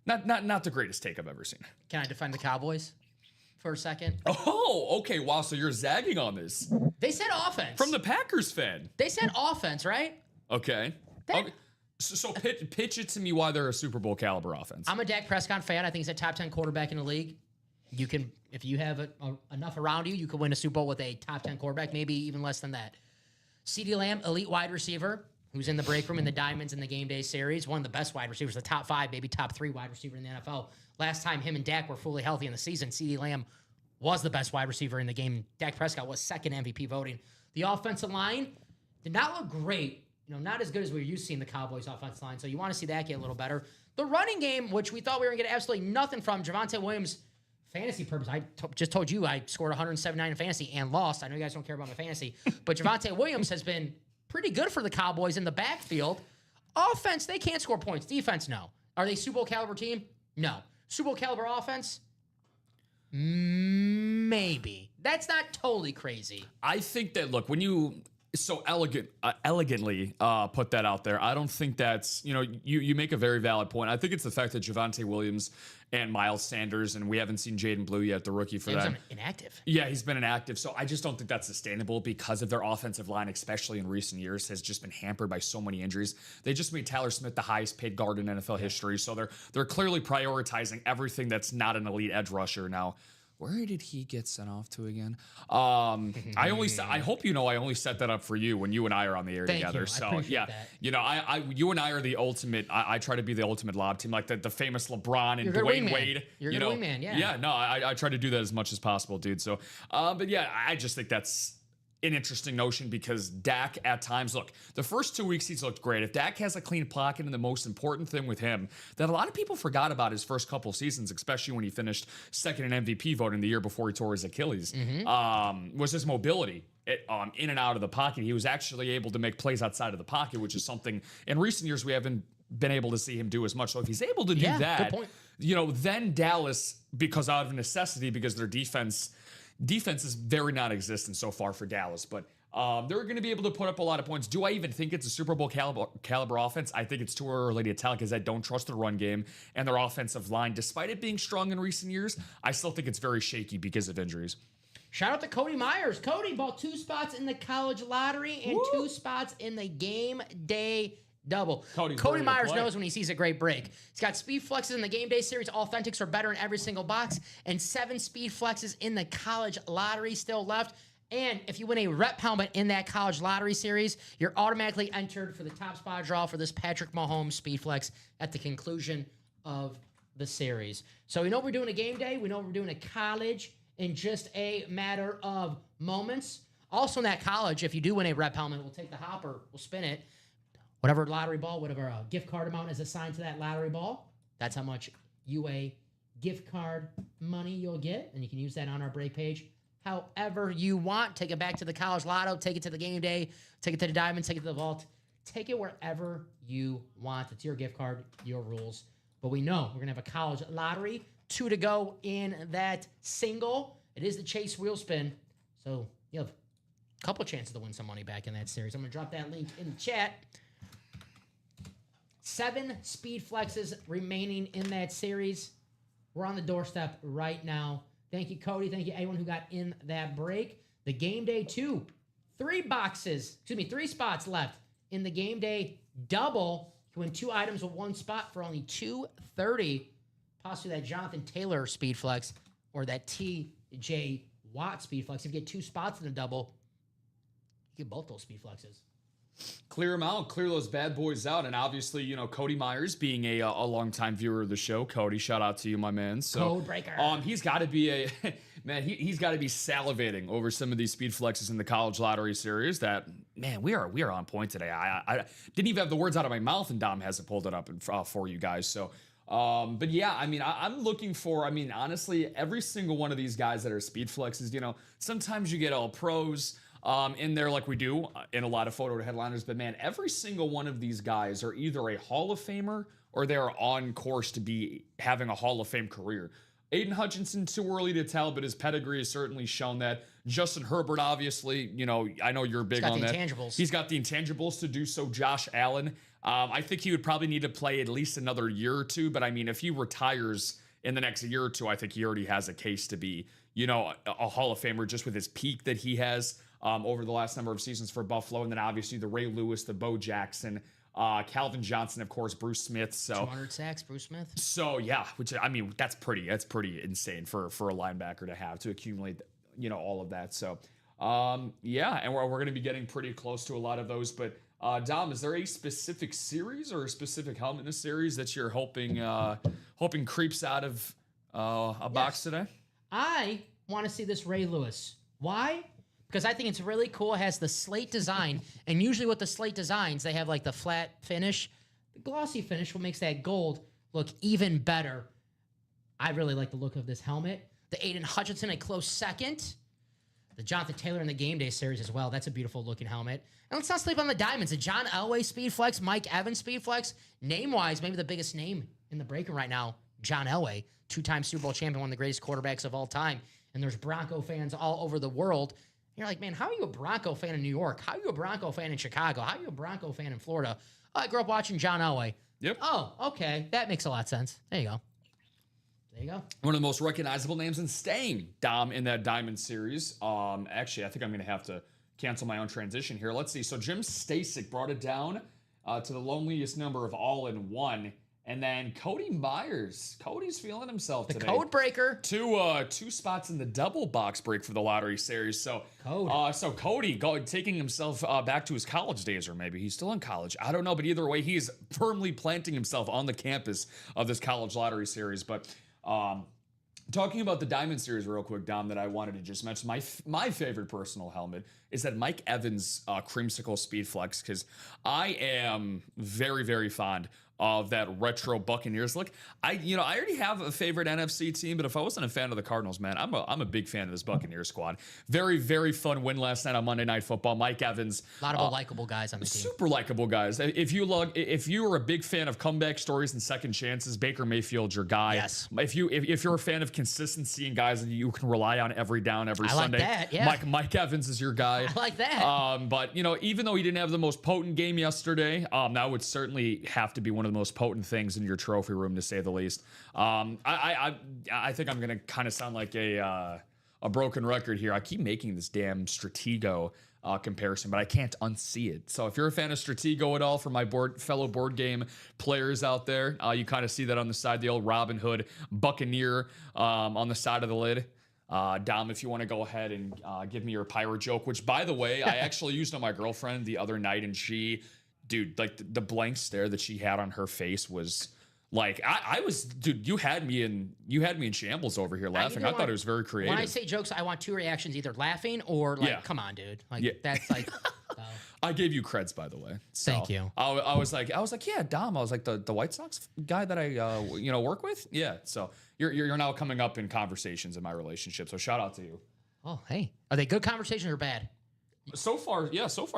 Speaker 3: not the greatest take I've ever seen.
Speaker 2: Can I defend the Cowboys for a second?
Speaker 3: Oh, okay. Wow. So you're zagging on this
Speaker 2: They said offense.
Speaker 3: from the Packers fan.
Speaker 2: They said offense, right?
Speaker 3: Okay. Okay. So pitch it to me why they're a Super Bowl caliber offense.
Speaker 2: I'm a Dak Prescott fan. I think he's a top 10 quarterback in the league. You can, if you have enough around you, you could win a Super Bowl with a top 10 quarterback, maybe even less than that. CeeDee Lamb, elite wide receiver, who's in the break room in the Diamonds in the Game Day series, one of the best wide receivers, the top 5, maybe top 3 wide receiver in the NFL. Last time him and Dak were fully healthy in the season, CeeDee Lamb was the best wide receiver in the game. Dak Prescott was second MVP voting. The offensive line did not look great. Not as good as we were used to seeing the Cowboys offensive line. So you want to see that get a little better. The running game, which we thought we were going to get absolutely nothing from, Javonte Williams, fantasy purpose. Just told you I scored 179 in fantasy and lost. I know you guys don't care about my fantasy, but Javonte Williams has been pretty good for the Cowboys in the backfield. Offense, they can't score points. Defense, no. Are they Super Bowl caliber team? No. Super Bowl caliber offense? Maybe. That's not totally crazy.
Speaker 3: I think that, look, when you so elegantly put that out there, I don't think that's, you make a very valid point. I think it's the fact that Javonte Williams and Miles Sanders, and we haven't seen Jaden Blue yet, the rookie for that.
Speaker 2: He's inactive.
Speaker 3: Yeah, he's been inactive. So I just don't think that's sustainable because of their offensive line, especially in recent years, has just been hampered by so many injuries. They just made Tyler Smith the highest paid guard in NFL history. So they're clearly prioritizing everything that's not an elite edge rusher now. Where did he get sent off to again? I hope I only set that up for you when you and I are on the air together.
Speaker 2: You.
Speaker 3: So yeah,
Speaker 2: that.
Speaker 3: You and I are the ultimate. I try to be the ultimate lob team, like the famous LeBron and Dwayne Wade.
Speaker 2: You're a good wingman, yeah.
Speaker 3: Yeah, no, I try to do that as much as possible, dude. So, but yeah, I just think that's an interesting notion because Dak at times, look, the first 2 weeks he's looked great. If Dak has a clean pocket, and the most important thing with him that a lot of people forgot about his first couple seasons, especially when he finished second in MVP voting the year before he tore his Achilles, was his mobility. In and out of the pocket. He was actually able to make plays outside of the pocket, which is something in recent years we haven't been able to see him do as much. So if he's able to do that,
Speaker 2: good point.
Speaker 3: Then Dallas, because out of necessity, because their defense is very non-existent so far for Dallas, but they're going to be able to put up a lot of points. Do I even think it's a Super Bowl caliber offense? I think it's too early to tell because I don't trust their run game and their offensive line. Despite it being strong in recent years, I still think it's very shaky because of injuries.
Speaker 2: Shout out to Cody Myers. Cody bought 2 spots in the college lottery and 2 spots in the game day double. Cody Myers knows when he sees a great break. He's got speed flexes in the game day series. Authentics are better in every single box. And 7 speed flexes in the college lottery still left. And if you win a rep helmet in that college lottery series, you're automatically entered for the top spot draw for this Patrick Mahomes speed flex at the conclusion of the series. So we know we're doing a game day. We know we're doing a college in just a matter of moments. Also in that college, if you do win a rep helmet, we'll take the hopper, we'll spin it. Whatever lottery ball, whatever gift card amount is assigned to that lottery ball, that's how much UA gift card money you'll get. And you can use that on our break page however you want. Take it back to the college lotto, take it to the game day, take it to the diamond, take it to the vault. Take it wherever you want. It's your gift card, your rules. But we know we're going to have a college lottery. 2 to go in that single. It is the Chase wheel spin. So you have a couple chances to win some money back in that series. I'm going to drop that link in the chat. 7 speed flexes remaining in that series. We're on the doorstep right now. Thank you, Cody. Thank you, everyone who got in that break. The game day 2. 3 spots left in the game day double. You can win 2 items with 1 spot for only $230. Possibly that Jonathan Taylor speed flex or that TJ Watt speed flex. If you get 2 spots in a double, you get both those speed flexes.
Speaker 3: Clear them out, clear those bad boys out. And obviously, Cody Myers being a longtime viewer of the show. Cody, shout out to you, my man. So,
Speaker 2: Code breaker.
Speaker 3: He's got to be he's got to be salivating over some of these speed flexes in the college lottery series that, man, we are on point today. I didn't even have the words out of my mouth and Dom hasn't pulled it up for you guys. So, but yeah, I'm looking for, honestly, every single one of these guys that are speed flexes, sometimes you get all pros. in there like we do in a lot of photo headliners. But man, every single one of these guys are either a Hall of Famer or they're on course to be having a Hall of Fame career. Aiden Hutchinson, too early to tell, but his pedigree has certainly shown that. Justin Herbert, obviously, I know you're big on that.
Speaker 2: Intangibles.
Speaker 3: He's got the intangibles to do so. Josh Allen, I think he would probably need to play at least another year or two, but I mean, if he retires in the next year or two, I think he already has a case to be, a Hall of Famer just with his peak that he has over the last number of seasons for Buffalo. And then obviously the Ray Lewis, the Bo Jackson, Calvin Johnson, of course, Bruce Smith. So
Speaker 2: 200 sacks, Bruce Smith.
Speaker 3: So yeah, which I mean, that's pretty insane for a linebacker to have to accumulate, all of that. So yeah, and we're going to be getting pretty close to a lot of those. But Dom, is there a specific series or a specific helmet in a series that you're hoping creeps out of a box today?
Speaker 2: I want to see this Ray Lewis. Why? Because I think it's really cool. It has the slate design. And usually with the slate designs, they have like the flat finish. The glossy finish, what makes that gold look even better. I really like the look of this helmet. The Aiden Hutchinson, a close second. The Jonathan Taylor in the Game Day series as well. That's a beautiful looking helmet. And let's not sleep on the diamonds. The John Elway Speed Flex, Mike Evans Speed Flex. Name-wise, maybe the biggest name in the breaker right now, John Elway. 2-time Super Bowl champion, one of the greatest quarterbacks of all time. And there's Bronco fans all over the world. You're like, man, how are you a Bronco fan in New York? How are you a Bronco fan in Chicago? How are you a Bronco fan in Florida? Oh, I grew up watching John Elway.
Speaker 3: Yep.
Speaker 2: Oh, okay. That makes a lot of sense. There you go. There you go.
Speaker 3: One of the most recognizable names in staying, Dom, in that Diamond series. Actually, I think I'm going to have to cancel my own transition here. Let's see. So Jim Stasic brought it down to the loneliest number of all in one. And then Cody Myers. Cody's feeling himself today.
Speaker 2: The code breaker.
Speaker 3: Two spots in the double box break for the lottery series. So Cody taking himself back to his college days, or maybe he's still in college. I don't know, but either way, he's firmly planting himself on the campus of this college lottery series. But talking about the Diamond Series real quick, Dom, that I wanted to just mention, my favorite personal helmet is that Mike Evans Creamsicle Speed Flex, because I am very, very fond of that retro Buccaneers look. I already have a favorite NFC team, but if I wasn't a fan of the Cardinals, man, I'm a big fan of this Buccaneers squad. Very, very fun win last night on Monday Night Football. Mike Evans.
Speaker 2: A lot of likable guys on the team.
Speaker 3: Super likable guys. If you are a big fan of comeback stories and second chances, Baker Mayfield's your guy.
Speaker 2: Yes.
Speaker 3: If you're a fan of consistency and guys that you can rely on every down, every Sunday,
Speaker 2: like that, yeah.
Speaker 3: Mike Evans is your guy.
Speaker 2: I like that.
Speaker 3: But even though he didn't have the most potent game yesterday, that would certainly have to be one of the most potent things in your trophy room, to say the least. I think I'm gonna kind of sound like a broken record here. I keep making this damn Stratego comparison, but I can't unsee it. So if you're a fan of Stratego at all, for my fellow board game players out there, you kind of see that on the side, the old Robin Hood Buccaneer on the side of the lid. Dom, if you want to go ahead and give me your pirate joke, which, by the way, I actually used on my girlfriend the other night, and dude, like the blank stare that she had on her face was like, dude, you had me in shambles over here laughing. I thought it was very creative.
Speaker 2: When I say jokes, I want two reactions, either laughing or like, come on, dude. Like that's like.
Speaker 3: I gave you creds, by the way. So
Speaker 2: thank you.
Speaker 3: I was like, yeah, Dom. I was like the White Sox guy that I work with. Yeah. So you're now coming up in conversations in my relationship. So shout out to you.
Speaker 2: Oh, hey, are they good conversations or bad?
Speaker 3: So far,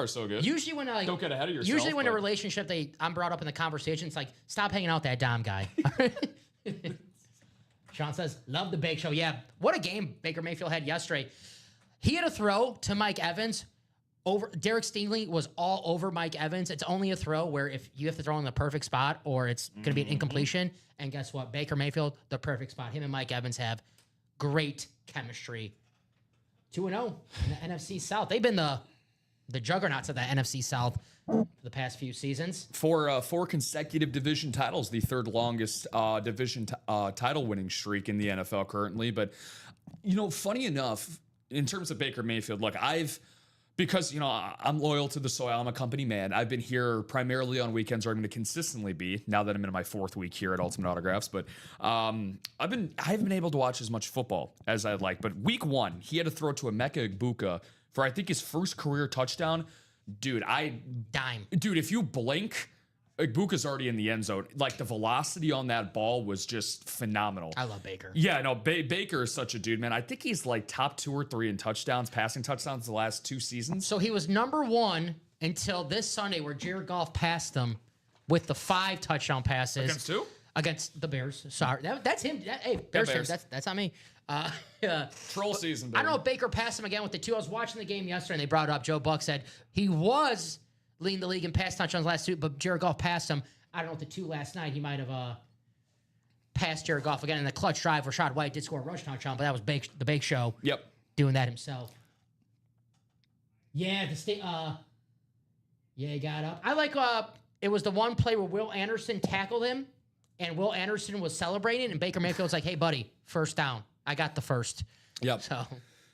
Speaker 3: so good.
Speaker 2: Usually when
Speaker 3: don't get ahead of yourself.
Speaker 2: Usually when a relationship I'm brought up in the conversation, it's like, stop hanging out with that Dom guy. Sean says, love the Bake Show. Yeah, what a game Baker Mayfield had yesterday. He had a throw to Mike Evans. Derek Stingley was all over Mike Evans. It's only a throw where if you have to throw in the perfect spot or it's going to be an incompletion. And guess what? Baker Mayfield, the perfect spot. Him and Mike Evans have great chemistry. 2-0 in the NFC South. They've been the juggernauts of the NFC South for the past few seasons.
Speaker 3: Four consecutive division titles, the third longest division title winning streak in the NFL currently. But, funny enough, in terms of Baker Mayfield, look, because I'm loyal to the soil. I'm a company man. I've been here primarily on weekends, or I'm going to consistently be now that I'm in my fourth week here at Ultimate Autographs. But I haven't been able to watch as much football as I'd like. But week one, he had to throw to Emeka Egbuka for I think his first career touchdown. Dude,
Speaker 2: dime.
Speaker 3: Dude, if you blink, Buka's already in the end zone. Like the velocity on that ball was just phenomenal.
Speaker 2: I love Baker.
Speaker 3: Yeah, no, Baker is such a dude, man. I think he's like top 2 or 3 in touchdowns, passing touchdowns the last 2 seasons.
Speaker 2: So he was number 1 until this Sunday, where Jared Goff passed him with the 5 touchdown passes.
Speaker 3: Against who?
Speaker 2: Against the Bears. Sorry, that's him. Hey, Bears.
Speaker 3: Bears.
Speaker 2: That's not me.
Speaker 3: Troll season, baby.
Speaker 2: I don't know if Baker passed him again with the 2. I was watching the game yesterday, and they brought it up. Joe Buck said he was leading the league in pass touchdowns last 2, but Jared Goff passed him. I don't know, with the 2 last night, he might have passed Jared Goff again in the clutch drive. Rashad White did score a rush touchdown, but that was the Bake Show.
Speaker 3: Yep.
Speaker 2: Doing that himself. Yeah, the state. Yeah, he got up. I like. It was the one play where Will Anderson tackled him, and Will Anderson was celebrating, and Baker Mayfield's like, "Hey, buddy, first down. I got the first."
Speaker 3: Yep.
Speaker 2: So.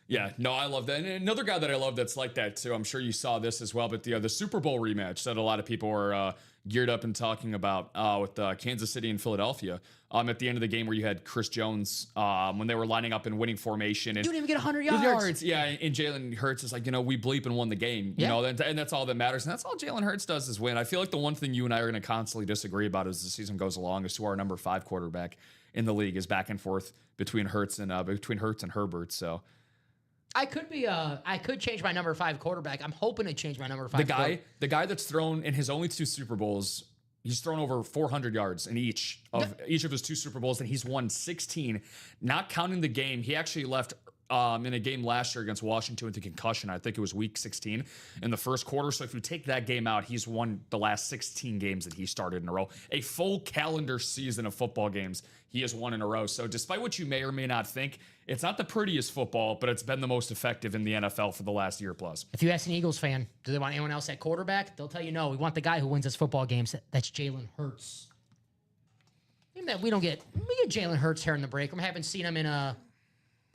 Speaker 3: Yeah, no, I love that. And another guy that I love that's like that too. I'm sure you saw this as well, but the Super Bowl rematch that a lot of people were geared up and talking about with Kansas City and Philadelphia. At the end of the game where you had Chris Jones when they were lining up in winning formation, and
Speaker 2: You didn't even get 100 yards.
Speaker 3: Yeah, and Jalen Hurts is like, we bleep and won the game, you know, and that's all that matters, and that's all Jalen Hurts does is win. I feel like the one thing you and I are going to constantly disagree about as the season goes along is who our number 5 quarterback in the league is, back and forth between Hurts and Herbert. So.
Speaker 2: I could change my number 5 quarterback. I'm hoping to change my number 5.
Speaker 3: The guy that's thrown in his only 2 Super Bowls, he's thrown over 400 yards in each of his 2 Super Bowls, and he's won 16. Not counting the game, he actually left in a game last year against Washington with a concussion. I think it was week 16 in the first quarter. So if you take that game out, he's won the last 16 games that he started in a row. A full calendar season of football games he has won in a row. So despite what you may or may not think, it's not the prettiest football, but it's been the most effective in the NFL for the last year plus.
Speaker 2: If you ask an Eagles fan, do they want anyone else at quarterback? They'll tell you no. We want the guy who wins us football games. That's Jalen Hurts. Maybe that we get Jalen Hurts here in the break room. I haven't seen him in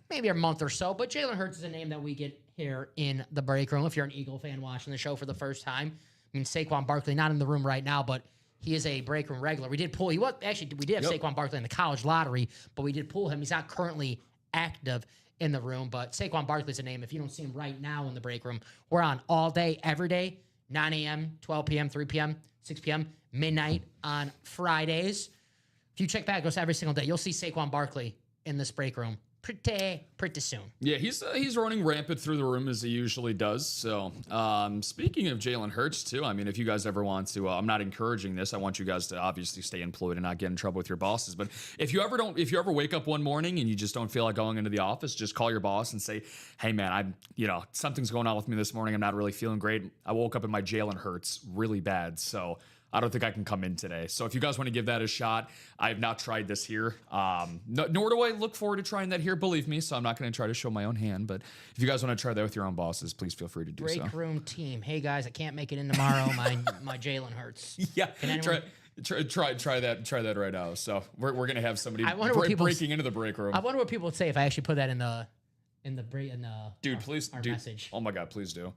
Speaker 2: maybe a month or so, but Jalen Hurts is a name that we get here in the break room. If you're an Eagle fan watching the show for the first time, I mean, Saquon Barkley, not in the room right now, but he is a break room regular. We did have Saquon Barkley in the college lottery, but we did pull him. He's not currently active in the room, but Saquon Barkley's a name. If you don't see him right now in the break room, we're on all day, every day, 9 a.m., 12 p.m., 3 p.m., 6 p.m., midnight on Fridays. If you check back us every single day, you'll see Saquon Barkley in this break room pretty soon.
Speaker 3: Yeah, he's running rampant through the room as he usually does. So speaking of Jalen Hurts too, I mean, if you guys ever want to, I'm not encouraging this. I want you guys to obviously stay employed and not get in trouble with your bosses. But if you ever wake up one morning and you just don't feel like going into the office, just call your boss and say, "Hey man, something's going on with me this morning. I'm not really feeling great. I woke up in my Jalen Hurts really bad. So I don't think I can come in today." So if you guys want to give that a shot, I have not tried this here. Nor do I look forward to trying that here, believe me. So I'm not going to try to show my own hand. But if you guys want to try that with your own bosses, please feel free to do so.
Speaker 2: Break room team. Hey guys, I can't make it in tomorrow. My Jalen Hurts.
Speaker 3: Yeah, try that right now. So we're gonna have somebody breaking into the break room.
Speaker 2: I wonder what people would say if I actually put that in the
Speaker 3: Dude, please,
Speaker 2: message.
Speaker 3: Oh my God, please do.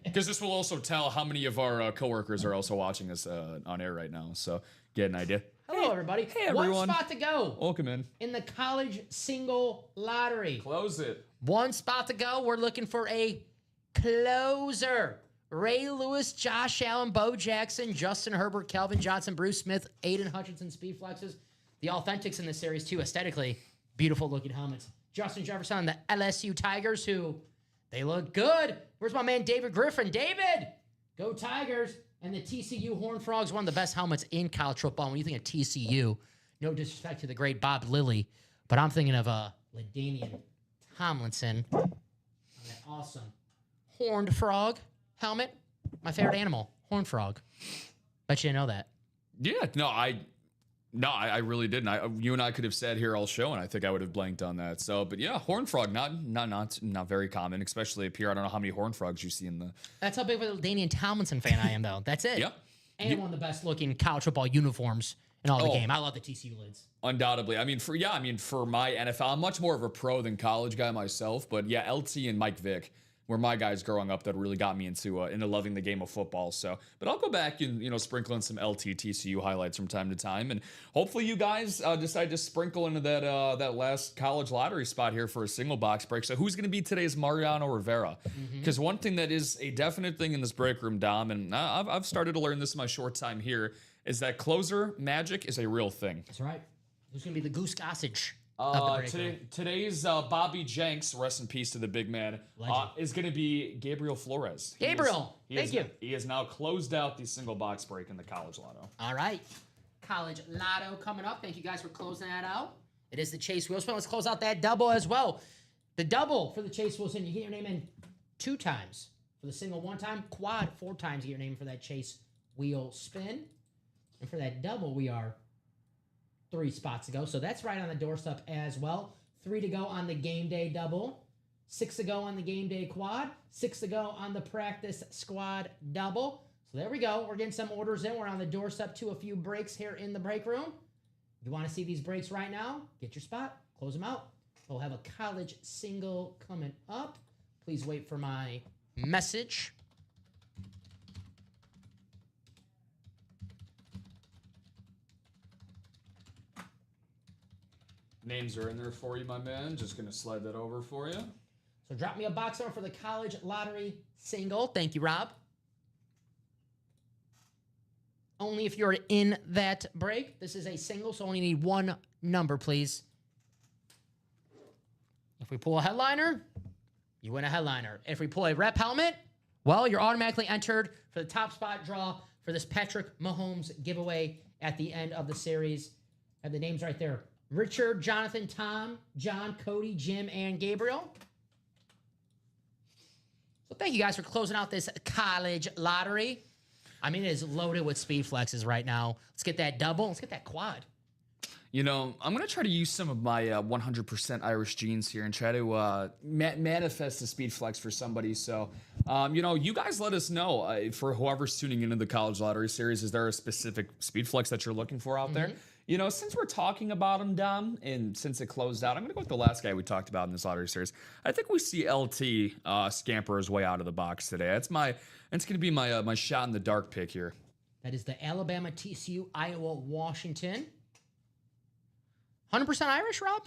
Speaker 3: Because this will also tell how many of our coworkers are also watching us on air right now. So get an idea.
Speaker 2: Hello, everybody.
Speaker 3: Hey, everyone.
Speaker 2: One spot to go.
Speaker 3: Welcome in
Speaker 2: the college single lottery.
Speaker 3: Close it.
Speaker 2: One spot to go. We're looking for a closer. Ray Lewis, Josh Allen, Bo Jackson, Justin Herbert, Calvin Johnson, Bruce Smith, Aiden Hutchinson, speed flexes. The authentics in this series, too, aesthetically, beautiful looking helmets. Justin Jefferson and the LSU Tigers, who they look good. Where's my man David Griffin? David, go Tigers. And the TCU Horned Frogs, one of the best helmets in college football. When you think of TCU, no disrespect to the great Bob Lilly, but I'm thinking of LaDainian Tomlinson. That awesome Horned Frog helmet. My favorite animal, Horned Frog. Bet you didn't know that.
Speaker 3: Yeah, I really didn't. You and I could have sat here all show, and I think I would have blanked on that. So, but yeah, horned frog, not very common, especially up here. I don't know how many horned frogs you see in the. That's
Speaker 2: how big of a Danian Tomlinson fan I am, though. That's it.
Speaker 3: Yep.
Speaker 2: And one of the best looking college football uniforms in all the game. I love the TCU lids.
Speaker 3: Undoubtedly. For my NFL, I'm much more of a pro than college guy myself. But yeah, LT and Mike Vick were my guys growing up that really got me into loving the game of football. So, but I'll go back and sprinkle in some LT TCU highlights from time to time, and hopefully you guys decide to sprinkle into that last college lottery spot here for a single box break. So, who's going to be today's Mariano Rivera? Because one thing that is a definite thing in this break room, Dom, and I've started to learn this in my short time here, is that closer magic is a real thing.
Speaker 2: That's right. Who's going to be the Goose Gossage of the break room?
Speaker 3: Today's Bobby Jenks, rest in peace to the big man, is going to be Gabriel Flores.
Speaker 2: Gabriel, thank you.
Speaker 3: He has now closed out the single box break in the college lotto.
Speaker 2: All right. College Lotto coming up. Thank you guys for closing that out. It is the Chase Wheel Spin. Let's close out that double as well. The double for the Chase Wheel Spin, you get your name in 2 times. For the single 1 time, quad 4 times, you get your name for that Chase Wheel Spin. And for that double, we are 3 spots to go. So that's right on the doorstep as well. 3 to go on the game day double. 6 to go on the game day quad. 6 to go on the practice squad double. So there we go. We're getting some orders in. We're on the doorstep to a few breaks here in the break room. If you want to see these breaks right now, get your spot. Close them out. We'll have a college single coming up. Please wait for my message.
Speaker 3: Names are in there for you, my man. Just going to slide that over for you.
Speaker 2: So drop me a box number for the college lottery single. Thank you, Rob. Only if you're in that break. This is a single, so only need 1 number, please. If we pull a headliner, you win a headliner. If we pull a rep helmet, well, you're automatically entered for the top spot draw for this Patrick Mahomes giveaway at the end of the series. Have the names right there. Richard, Jonathan, Tom, John, Cody, Jim, and Gabriel. So thank you guys for closing out this college lottery. I mean, it is loaded with speed flexes right now. Let's get that double. Let's get that quad.
Speaker 3: You know, I'm going to try to use some of my 100% Irish genes here and try to manifest a speed flex for somebody. So, you know, you guys let us know for whoever's tuning into the college lottery series, is there a specific speed flex that you're looking for out there? You know, since we're talking about him, Dom, and since it closed out, I'm going to go with the last guy we talked about in this lottery series. I think we see LT scamper his way out of the box today. It's going to be my shot in the dark pick here.
Speaker 2: That is the Alabama, TCU, Iowa, Washington. 100% Irish, Rob?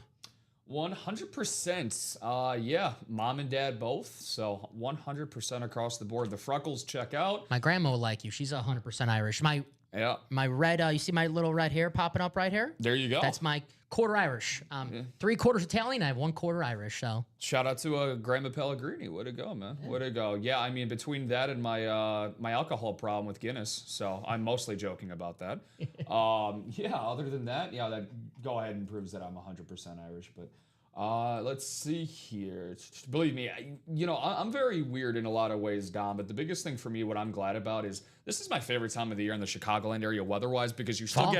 Speaker 3: 100%. Yeah, mom and dad both. So 100% across the board. The freckles check out.
Speaker 2: My grandma will like you. She's 100% Irish. My red, you see my little red hair popping up right here?
Speaker 3: There you go.
Speaker 2: That's my quarter Irish. 3/4 Italian. I have 1/4 Irish. So
Speaker 3: shout out to Grandma Pellegrini. Way to go, man. Way to go. Yeah, I mean, between that and my my alcohol problem with Guinness, so I'm mostly joking about that. Yeah, other than that, yeah, that go ahead and proves that I'm 100% Irish. But let's see here. Believe me, I'm very weird in a lot of ways, Dom. But the biggest thing for me, what I'm glad about, is this is my favorite time of the year in the Chicagoland area weather-wise, because you still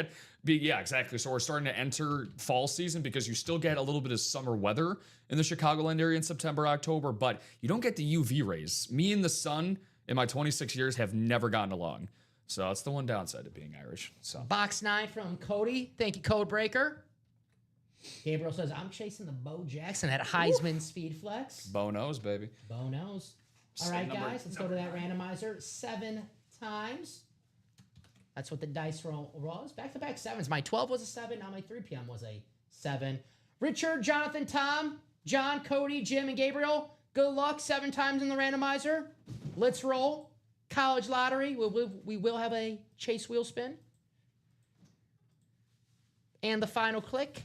Speaker 3: yeah, exactly. So we're starting to enter fall season because you still get a little bit of summer weather in the Chicagoland area in September, October, but you don't get the UV rays. Me and the sun in my 26 years have never gotten along. So that's the one downside of being Irish. So
Speaker 2: box 9 from Cody. Thank you, Code Breaker. Gabriel says, I'm chasing the Bo Jackson at Heisman Speed Flex.
Speaker 3: Bo knows, baby.
Speaker 2: Bo knows. All right, guys, let's go to that randomizer 7 times. That's what the dice roll was. Back-to-back 7s. My 12 was a 7. Now my 3 p.m. was a 7. Richard, Jonathan, Tom, John, Cody, Jim, and Gabriel. Good luck 7 times in the randomizer. Let's roll. College lottery. We will have a chase wheel spin. And the final click.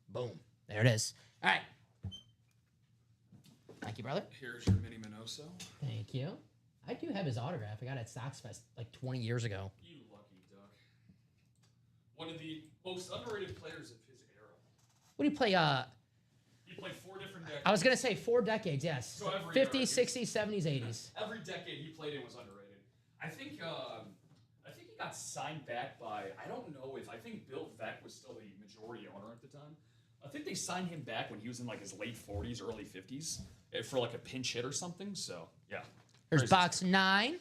Speaker 2: Boom. There it is. All right. Thank you, brother.
Speaker 3: Here's your mini Minoso.
Speaker 2: Thank you. I do have his autograph. I got it at Sox Fest like 20 years ago.
Speaker 3: You lucky duck. One of the most underrated players of his era.
Speaker 2: What do you play?
Speaker 3: He played 4 different decades.
Speaker 2: I was going to say 4 decades, yes.
Speaker 3: So every
Speaker 2: 50s,
Speaker 3: era,
Speaker 2: 60s, 70s, 80s.
Speaker 3: Every decade he played in was underrated. I think he got signed back by, I think Bill Veeck was still the majority owner at the time. I think they signed him back when he was in like his late 40s, early 50s for like a pinch hit or something. So, yeah.
Speaker 2: There's box 9.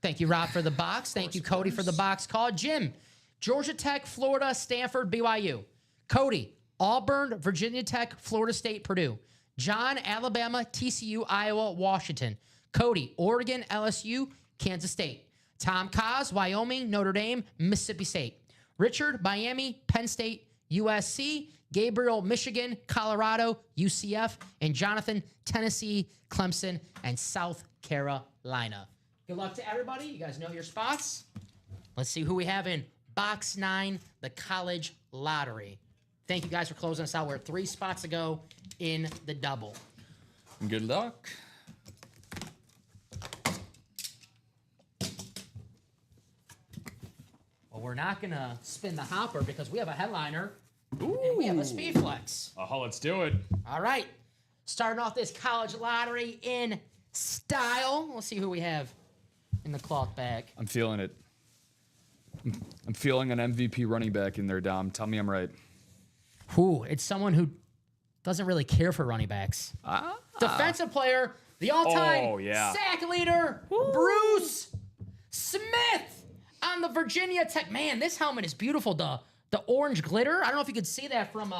Speaker 2: Thank you, Rob, for the box. Thank you, Cody, for the box call. Jim, Georgia Tech, Florida, Stanford, BYU. Cody, Auburn, Virginia Tech, Florida State, Purdue. John, Alabama, TCU, Iowa, Washington. Cody, Oregon, LSU, Kansas State. Tom Kaz, Wyoming, Notre Dame, Mississippi State. Richard, Miami, Penn State, USC. Gabriel, Michigan, Colorado, UCF. And Jonathan, Tennessee, Clemson, and South Carolina. Good luck to everybody. You guys know your spots. Let's see who we have in Box 9, the college lottery. Thank you guys for closing us out. We're 3 spots to go in the double.
Speaker 3: Good luck.
Speaker 2: Well, we're not going to spin the hopper because we have a headliner. Ooh. And we have a speed flex.
Speaker 3: Oh, let's do it.
Speaker 2: All right. Starting off this college lottery in style. Let's see who we have in the cloth bag.
Speaker 3: I'm feeling it. I'm feeling an MVP running back in there, Dom. Tell me I'm right.
Speaker 2: Ooh, it's someone who doesn't really care for running backs. Defensive player, the all-time sack leader, Bruce Smith on the Virginia Tech. Man, this helmet is beautiful. The orange glitter. I don't know if you could see that from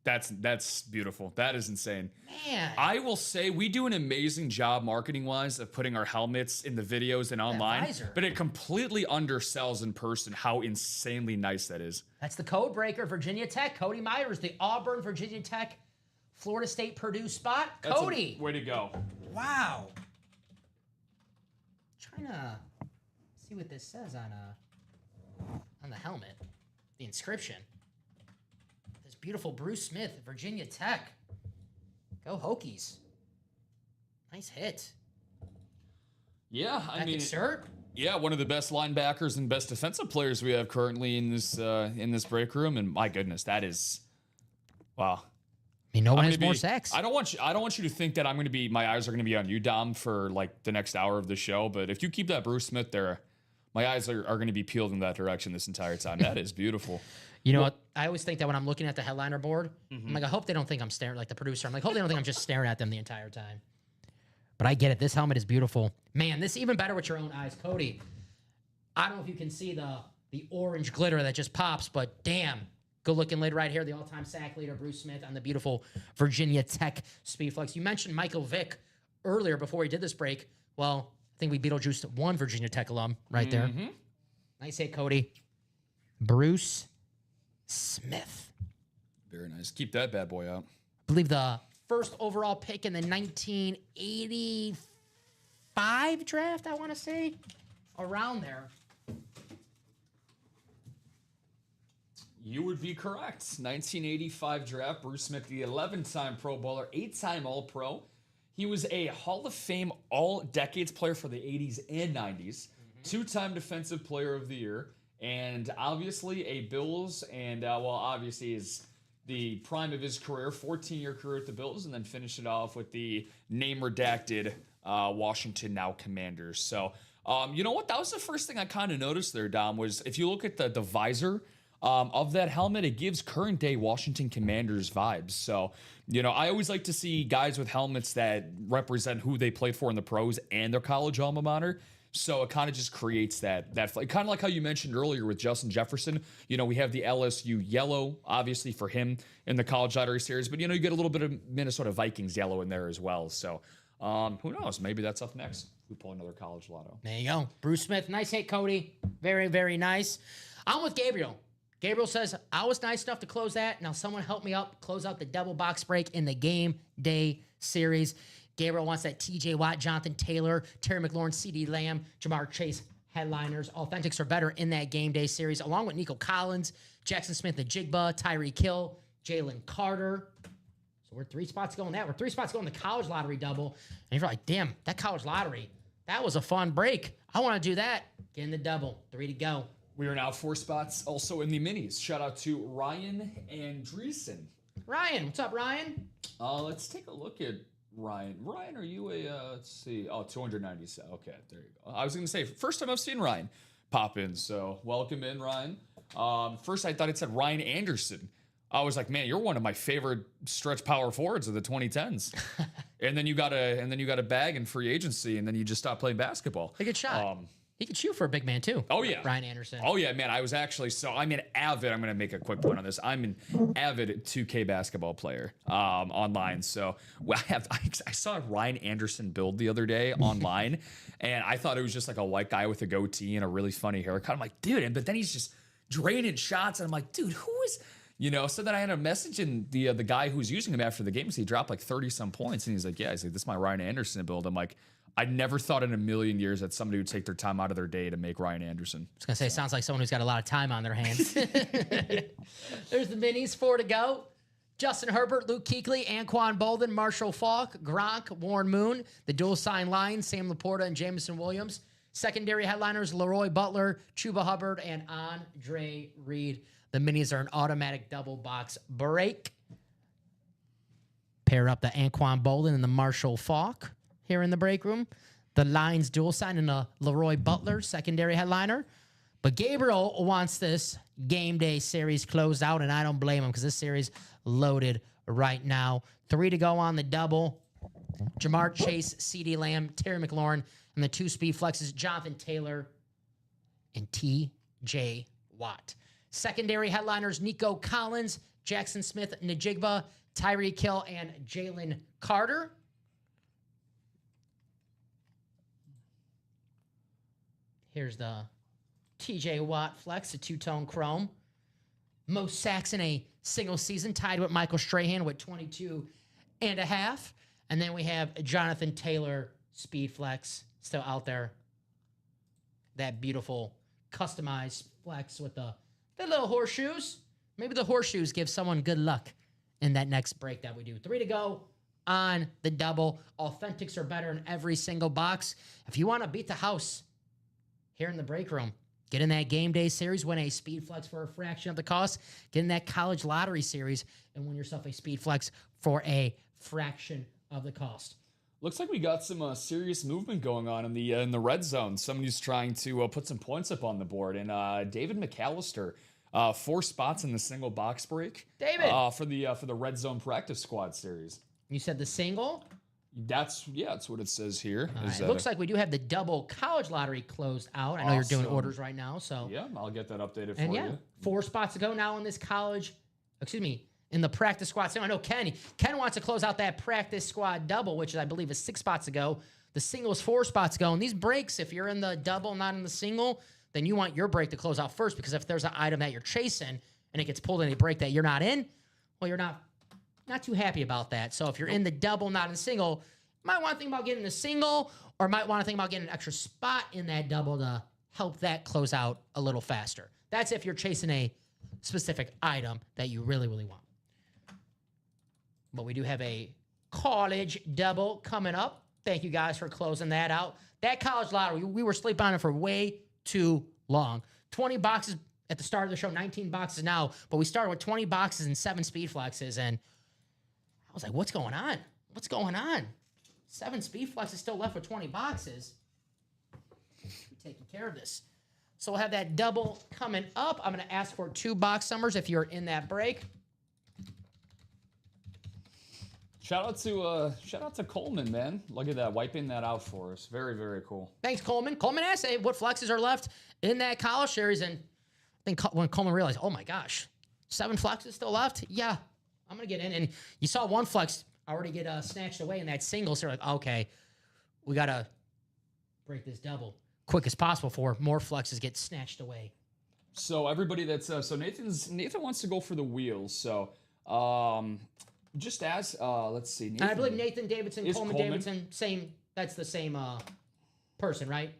Speaker 3: That's beautiful. That is insane.
Speaker 2: Man.
Speaker 3: I will say we do an amazing job marketing-wise of putting our helmets in the videos and online, but it completely undersells in person how insanely nice that is.
Speaker 2: That's the code breaker, Virginia Tech. Cody Myers, the Auburn, Virginia Tech, Florida State, Purdue spot. Cody.
Speaker 3: Way to go.
Speaker 2: Wow. Trying to see what this says on the helmet. The inscription. Beautiful Bruce Smith, Virginia Tech. Go Hokies. Nice hit.
Speaker 3: Yeah, I mean,
Speaker 2: insert.
Speaker 3: Yeah, one of the best linebackers and best defensive players we have currently in this break room, and my goodness, that is, wow.
Speaker 2: I mean, no one has more sacks.
Speaker 3: I don't want you to think that my eyes are gonna be on you, Dom, for like the next hour of the show. But if you keep that Bruce Smith there, my eyes are gonna be peeled in that direction this entire time. That is beautiful.
Speaker 2: You know what? I always think that when I'm looking at the headliner board, I'm like, I hope they don't think I'm staring, like the producer. I'm like, hope they don't think I'm just staring at them the entire time. But I get it. This helmet is beautiful. Man, this is even better with your own eyes. Cody, I don't know if you can see the orange glitter that just pops, but damn, good looking lid right here. The all-time sack leader, Bruce Smith, on the beautiful Virginia Tech Speedflex. You mentioned Michael Vick earlier before we did this break. Well, I think we Beetlejuiced one Virginia Tech alum right there. Nice hit, Cody. Bruce Smith.
Speaker 3: Very nice. Keep that bad boy out.
Speaker 2: I believe the first overall pick in the 1985 draft, I want to say. Around there.
Speaker 3: You would be correct. 1985 draft. Bruce Smith, the 11-time Pro Bowler, 8-time All-Pro. He was a Hall of Fame All-Decades player for the 80s and 90s. 2-time Defensive Player of the Year. And obviously a Bills, and obviously is the prime of his career, 14-year career at the Bills, and then finished it off with the name-redacted Washington now Commanders. So, you know what? That was the first thing I kind of noticed there, Dom, was if you look at the visor of that helmet, it gives current-day Washington Commanders vibes. So, you know, I always like to see guys with helmets that represent who they played for in the pros and their college alma mater. So it kind of just creates that kind of like how you mentioned earlier with Justin Jefferson. You know, we have the LSU yellow, obviously, for him in the college lottery series. But, you know, you get a little bit of Minnesota Vikings yellow in there as well. So who knows? Maybe that's up next. We pull another college lotto.
Speaker 2: There you go. Bruce Smith. Nice hit, Cody. Very, very nice. I'm with Gabriel. Gabriel says, I was nice enough to close that. Now someone help me up, close out the double box break in the game day series. Gabriel wants that TJ Watt, Jonathan Taylor, Terry McLaurin, CeeDee Lamb, Jamar Chase headliners. Authentics are better in that game day series, along with Nico Collins, Jackson Smith, the Jigba, Tyreek Hill, Jalen Carter. So we're 3 spots going that. We're 3 spots going the college lottery double. And you're like, damn, that college lottery, that was a fun break. I want to do that. Get in the double. 3 to go.
Speaker 3: We are now 4 spots also in the minis. Shout out to Ryan Andreessen.
Speaker 2: Ryan, what's up, Ryan?
Speaker 3: Let's take a look at Ryan. Ryan, are you let's see. Oh, 297. Okay, there you go. I was going to say, first time I've seen Ryan pop in, so welcome in, Ryan. First, I thought it said Ryan Anderson. I was like, man, you're one of my favorite stretch power forwards of the 2010s. and then you got a bag in free agency, and then you just stopped playing basketball.
Speaker 2: A good shot. He could shoot for a big man, too.
Speaker 3: Oh, yeah.
Speaker 2: Ryan Anderson.
Speaker 3: Oh, yeah, man. I'm going to make a quick point on this. I'm an avid 2K basketball player online. So I saw Ryan Anderson build the other day online, and I thought it was just like a white guy with a goatee and a really funny haircut. I'm like, dude, but then he's just draining shots, and I'm like, dude, who is... You know, so then I had a message in the guy who's using him after the game, so he dropped like 30-some points, and he's like, this is my Ryan Anderson build. I'm like, I never thought in a million years that somebody would take their time out of their day to make Ryan Anderson.
Speaker 2: I was going to say, it sounds like someone who's got a lot of time on their hands. There's the minis, 4 to go. Justin Herbert, Luke Kuechly, Anquan Bolden, Marshall Faulk, Gronk, Warren Moon. The dual sign line, Sam Laporta and Jameson Williams. Secondary headliners, Leroy Butler, Chuba Hubbard, and Andre Reed. The minis are an automatic double box break. Pair up the Anquan Bolden and the Marshall Faulk here in the break room. The Lions dual sign and the Leroy Butler secondary headliner. But Gabriel wants this game day series closed out, and I don't blame him because this series loaded right now. 3 to go on the double. Jamar Chase, CeeDee Lamb, Terry McLaurin, and the 2 speed flexes, Jonathan Taylor and T.J. Watt. Secondary headliners, Nico Collins, Jackson Smith, Najigba, Tyreek Hill, and Jalen Carter. Here's the T.J. Watt flex, a 2-tone chrome. Most sacks in a single season, tied with Michael Strahan with 22 and a half. And then we have Jonathan Taylor speed flex still out there. That beautiful customized flex with the little horseshoes. Maybe the horseshoes give someone good luck in that next break that we do. 3 to go on the double. Authentics are better in every single box. If you want to beat the house here in the break room, get in that game day series, win a speed flex for a fraction of the cost. Get in that college lottery series and win yourself a speed flex for a fraction of the cost.
Speaker 3: Looks like we got some serious movement going on in the red zone. Somebody's trying to put some points up on the board, and David McAllister, 4 spots in the single box break.
Speaker 2: David,
Speaker 3: for the red zone practice squad series.
Speaker 2: You said the single.
Speaker 3: That's what it says here.
Speaker 2: Right. It looks like we do have the double college lottery closed out. I know you're doing orders right now, so
Speaker 3: yeah, I'll get that updated for you.
Speaker 2: 4 spots to go now in this in the practice squad. So I know Ken wants to close out that practice squad double, which I believe is 6 spots to go. The single is 4 spots to go. And these breaks, if you're in the double, not in the single, then you want your break to close out first, because if there's an item that you're chasing and it gets pulled in a break that you're not in, well, you're not too happy about that. So if you're in the double, not in the single, you might want to think about getting the single, or might want to think about getting an extra spot in that double to help that close out a little faster. That's if you're chasing a specific item that you really, really want. But we do have a college double coming up. Thank you guys for closing that out. That college lottery, we were sleeping on it for way too long. 20 boxes at the start of the show, 19 boxes now, but we started with 20 boxes and 7 speed flexes, and I was like, what's going on? What's going on? 7 speed flexes still left with 20 boxes. We're taking care of this. So we'll have that double coming up. I'm going to ask for 2 box numbers if you're in that break.
Speaker 3: Shout out to Coleman, man. Look at that, wiping that out for us. Very, very cool.
Speaker 2: Thanks, Coleman. Coleman asked what flexes are left in that college series, and I think when Coleman realized, oh my gosh, 7 flexes still left? Yeah, I'm going to get in. And you saw 1 flex already get snatched away in that single, so you're like, okay, we got to break this double quick as possible before more flexes get snatched away.
Speaker 3: So everybody so Nathan wants to go for the wheels, so just as let's see.
Speaker 2: Nathan, I believe Nathan Davidson, Coleman Davidson, same. That's the same person, right?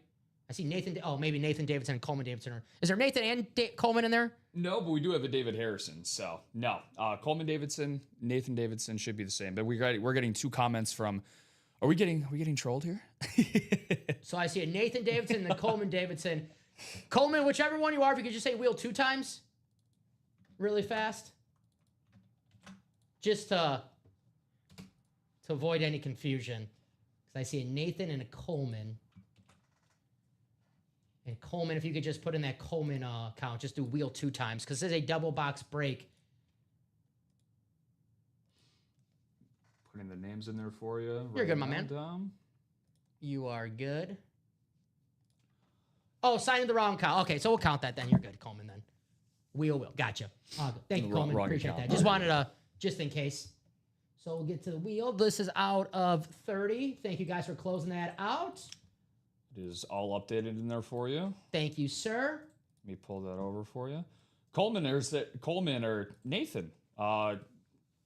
Speaker 2: I see Nathan. Oh, maybe Nathan Davidson and Coleman Davidson. Is there Nathan and Coleman in there?
Speaker 3: No, but we do have a David Harrison. So no, Coleman Davidson, Nathan Davidson should be the same. But we're getting 2 comments from. Are we getting trolled here?
Speaker 2: So I see a Nathan Davidson and a Coleman Davidson. Coleman, whichever one you are, if you could just say wheel 2 times, really fast. Just to avoid any confusion. Because I see a Nathan and a Coleman. And Coleman, if you could just put in that Coleman count, just do wheel 2 times. Because this is a double box break.
Speaker 3: Putting the names in there for you.
Speaker 2: You're good, my man. You are good. Oh, signing the wrong count. Okay, so we'll count that then. You're good, Coleman, then. Wheel. Gotcha. Thank you, Coleman. Appreciate that. Just wanted to... just in case. So we'll get to the wheel. This is out of 30. Thank you guys for closing that out.
Speaker 3: It is all updated in there for you.
Speaker 2: Thank you, sir.
Speaker 3: Let me pull that over for you. Coleman or Nathan.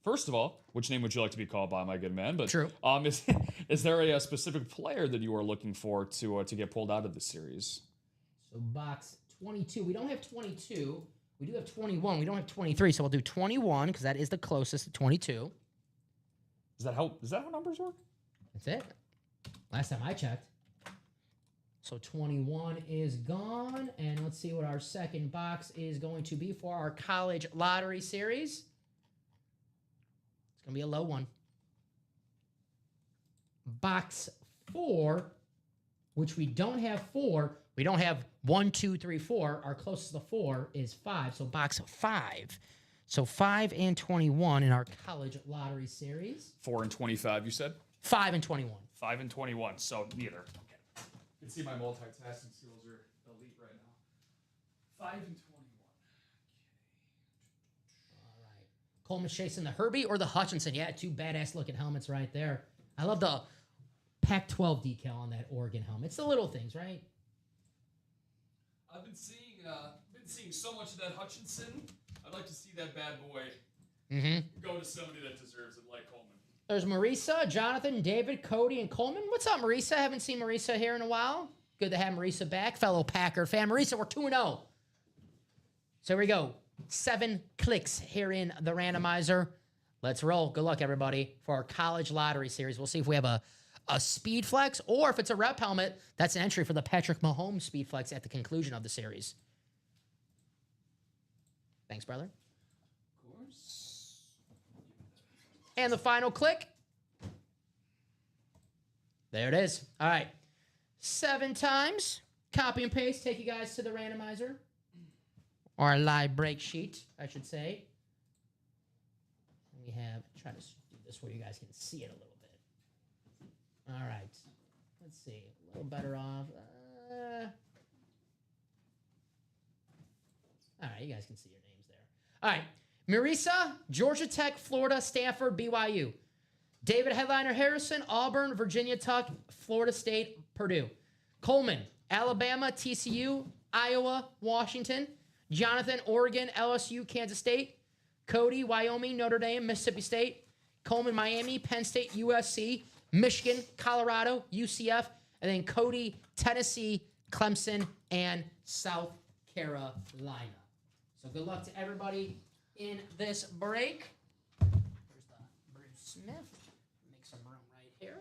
Speaker 3: First of all, which name would you like to be called by, my good man? But
Speaker 2: True.
Speaker 3: Is there a specific player that you are looking for to get pulled out of this series?
Speaker 2: So box 22. We don't have 22. We do have 21. We don't have 23. So we'll do 21 because that is the closest to 22.
Speaker 3: Is that how numbers work?
Speaker 2: That's it. Last time I checked. So 21 is gone. And let's see what our second box is going to be for our college lottery series. It's going to be a low one. Box 4, which we don't have 4. We don't have 1, 2, 3, 4. Our closest to 4 is 5. So box 5. So 5 and 21 in our college lottery series.
Speaker 3: 4 and 25, you said?
Speaker 2: 5 and 21.
Speaker 3: 5 and 21, so neither. Okay. You can see my multitasking skills are elite right now. 5 and 21.
Speaker 2: All right. Coleman chasing the Herbie or the Hutchinson. Yeah, 2 badass looking helmets right there. I love the Pac-12 decal on that Oregon helmet. It's the little things, right?
Speaker 3: I've been seeing so much of that Hutchinson. I'd like to see that bad boy go to somebody that deserves it, like Coleman.
Speaker 2: There's Marisa, Jonathan, David, Cody, and Coleman. What's up, Marisa? Haven't seen Marisa here in a while. Good to have Marisa back, fellow Packer fan. Marisa, we're 2-0. So here we go. 7 clicks here in the randomizer. Let's roll. Good luck, everybody, for our college lottery series. We'll see if we have a Speed Flex, or if it's a rep helmet, that's an entry for the Patrick Mahomes Speed Flex at the conclusion of the series. Thanks, brother.
Speaker 3: Of course.
Speaker 2: And the final click. There it is. All right. 7 times. Copy and paste. Take you guys to the randomizer. Or a live break sheet, I should say. We have, try to do this where you guys can see it a little bit. All right. Let's see. A little better off. All right. You guys can see your names there. All right. Marisa, Georgia Tech, Florida, Stanford, BYU. David Headliner Harrison, Auburn, Virginia Tech, Florida State, Purdue. Coleman, Alabama, TCU, Iowa, Washington. Jonathan, Oregon, LSU, Kansas State. Cody, Wyoming, Notre Dame, Mississippi State. Coleman, Miami, Penn State, USC. Michigan, Colorado, UCF. And then Cody, Tennessee, Clemson, and South Carolina. So good luck to everybody in this break. Here's the Bruce Smith. Make some room right here.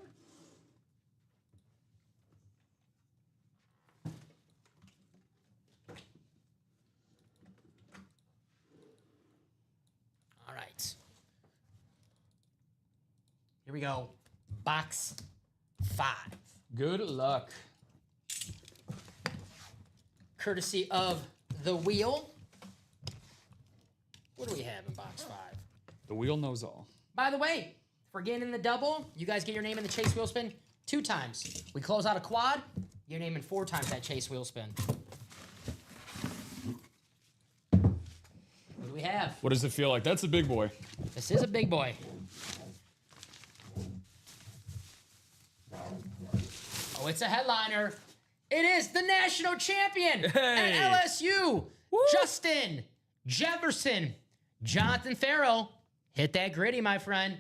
Speaker 2: All right. Here we go. Box 5.
Speaker 3: Good luck.
Speaker 2: Courtesy of the wheel. What do we have in box 5?
Speaker 3: The wheel knows all.
Speaker 2: By the way, for getting in the double, you guys get your name in the chase wheel spin 2 times. We close out a quad, your name in 4 times that chase wheel spin. What do we have?
Speaker 3: What does it feel like? That's a big boy.
Speaker 2: This is a big boy. Oh, it's a headliner. It is the national champion at LSU, Justin Jefferson. Jonathan Farrell, hit that gritty, my friend.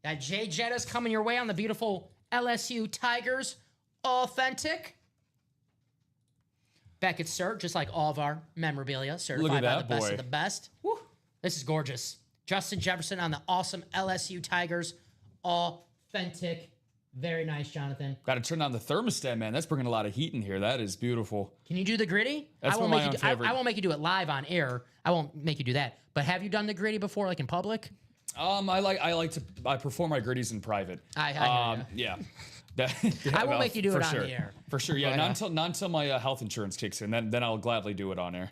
Speaker 2: That Jay Jetta's coming your way on the beautiful LSU Tigers Authentic. Beckett cert, just like all of our memorabilia, certified by the best of the best. Woo. This is gorgeous. Justin Jefferson on the awesome LSU Tigers Authentic. Very nice, Jonathan.
Speaker 3: Got to turn on the thermostat, man. That's bringing a lot of heat in here. That is beautiful.
Speaker 2: Can you do the gritty?
Speaker 3: That's one of my own favorite.
Speaker 2: I won't make you do it live on air. I won't make you do that. But have you done the gritty before, like in public?
Speaker 3: I perform my gritties in private.
Speaker 2: Yeah.
Speaker 3: I
Speaker 2: won't make you do it on
Speaker 3: sure.
Speaker 2: the air.
Speaker 3: For sure, yeah. Not until my health insurance kicks in. Then I'll gladly do it on air.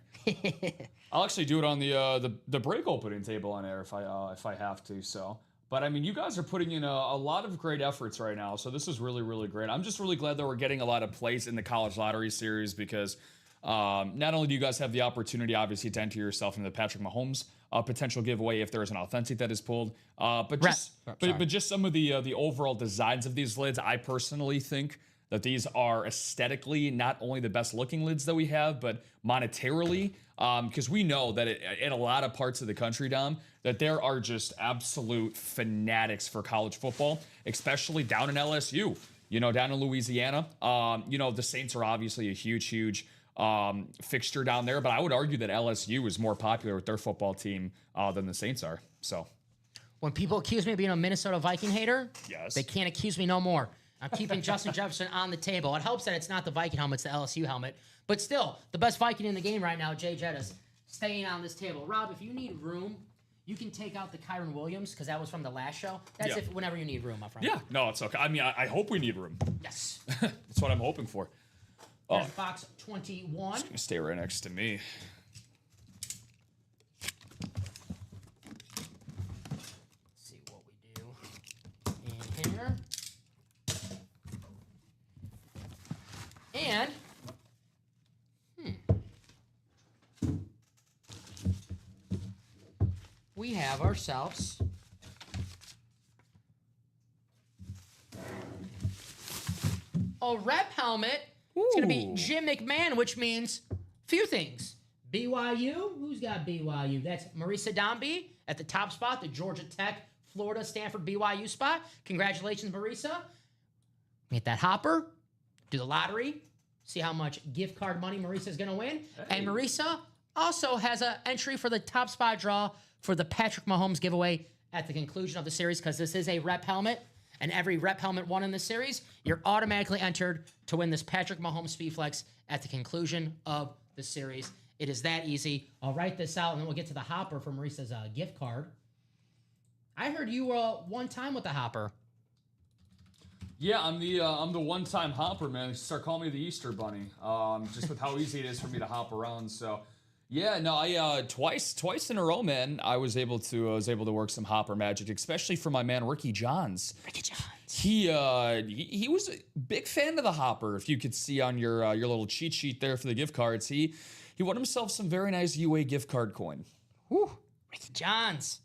Speaker 3: I'll actually do it on the break opening table on air if I have to. So, but I mean, you guys are putting in a lot of great efforts right now. So this is really, really great. I'm just really glad that we're getting a lot of plays in the college lottery series because not only do you guys have the opportunity, obviously, to enter yourself into the Patrick Mahomes potential giveaway if there is an authentic that is pulled, but just some of the overall designs of these lids, I personally think that these are aesthetically not only the best looking lids that we have, but monetarily, because we know that in a lot of parts of the country, Dom, that there are just absolute fanatics for college football, especially down in LSU, down in Louisiana. The Saints are obviously a huge fixture down there, but I would argue that LSU is more popular with their football team than the Saints are. So
Speaker 2: when people accuse me of being a Minnesota Viking hater,
Speaker 3: yes,
Speaker 2: they can't accuse me no more. I'm keeping Justin Jefferson on the table. It helps that it's not the Viking helmet, it's the LSU helmet. But still, the best Viking in the game right now, Jay Jettis, staying on this table. Rob, if you need room, you can take out the Kyron Williams, because that was from the last show. That's whenever you need room, my friend.
Speaker 3: Yeah, no, it's okay. I mean, I hope we need room.
Speaker 2: Yes.
Speaker 3: That's what I'm hoping for.
Speaker 2: There's box 21.
Speaker 3: It's gonna stay right next to me.
Speaker 2: Let's see what we do in here. And we have ourselves a rep helmet. It's going to be Jim McMahon, which means a few things. BYU. Who's got BYU? That's Marisa Dombey at the top spot, the Georgia Tech, Florida, Stanford, BYU spot. Congratulations, Marisa. Get that hopper. Do the lottery. See how much gift card money Marisa's going to win. Hey. And Marisa also has an entry for the top spot draw for the Patrick Mahomes giveaway at the conclusion of the series, because this is a rep helmet. And every rep helmet won in this series, you're automatically entered to win this Patrick Mahomes SpeedFlex at the conclusion of the series. It is that easy. I'll write this out, and then we'll get to the hopper for Marisa's gift card. I heard you one time with the hopper.
Speaker 3: Yeah, I'm the one-time hopper, man. Start calling me the Easter Bunny. Just with how easy it is for me to hop around. So, yeah, no, I twice in a row, man. I was able to work some hopper magic, especially for my man Ricky Johns.
Speaker 2: Ricky Johns.
Speaker 3: He was a big fan of the hopper. If you could see on your little cheat sheet there for the gift cards, he won himself some very nice UA gift card coin.
Speaker 2: Whew, Ricky Johns.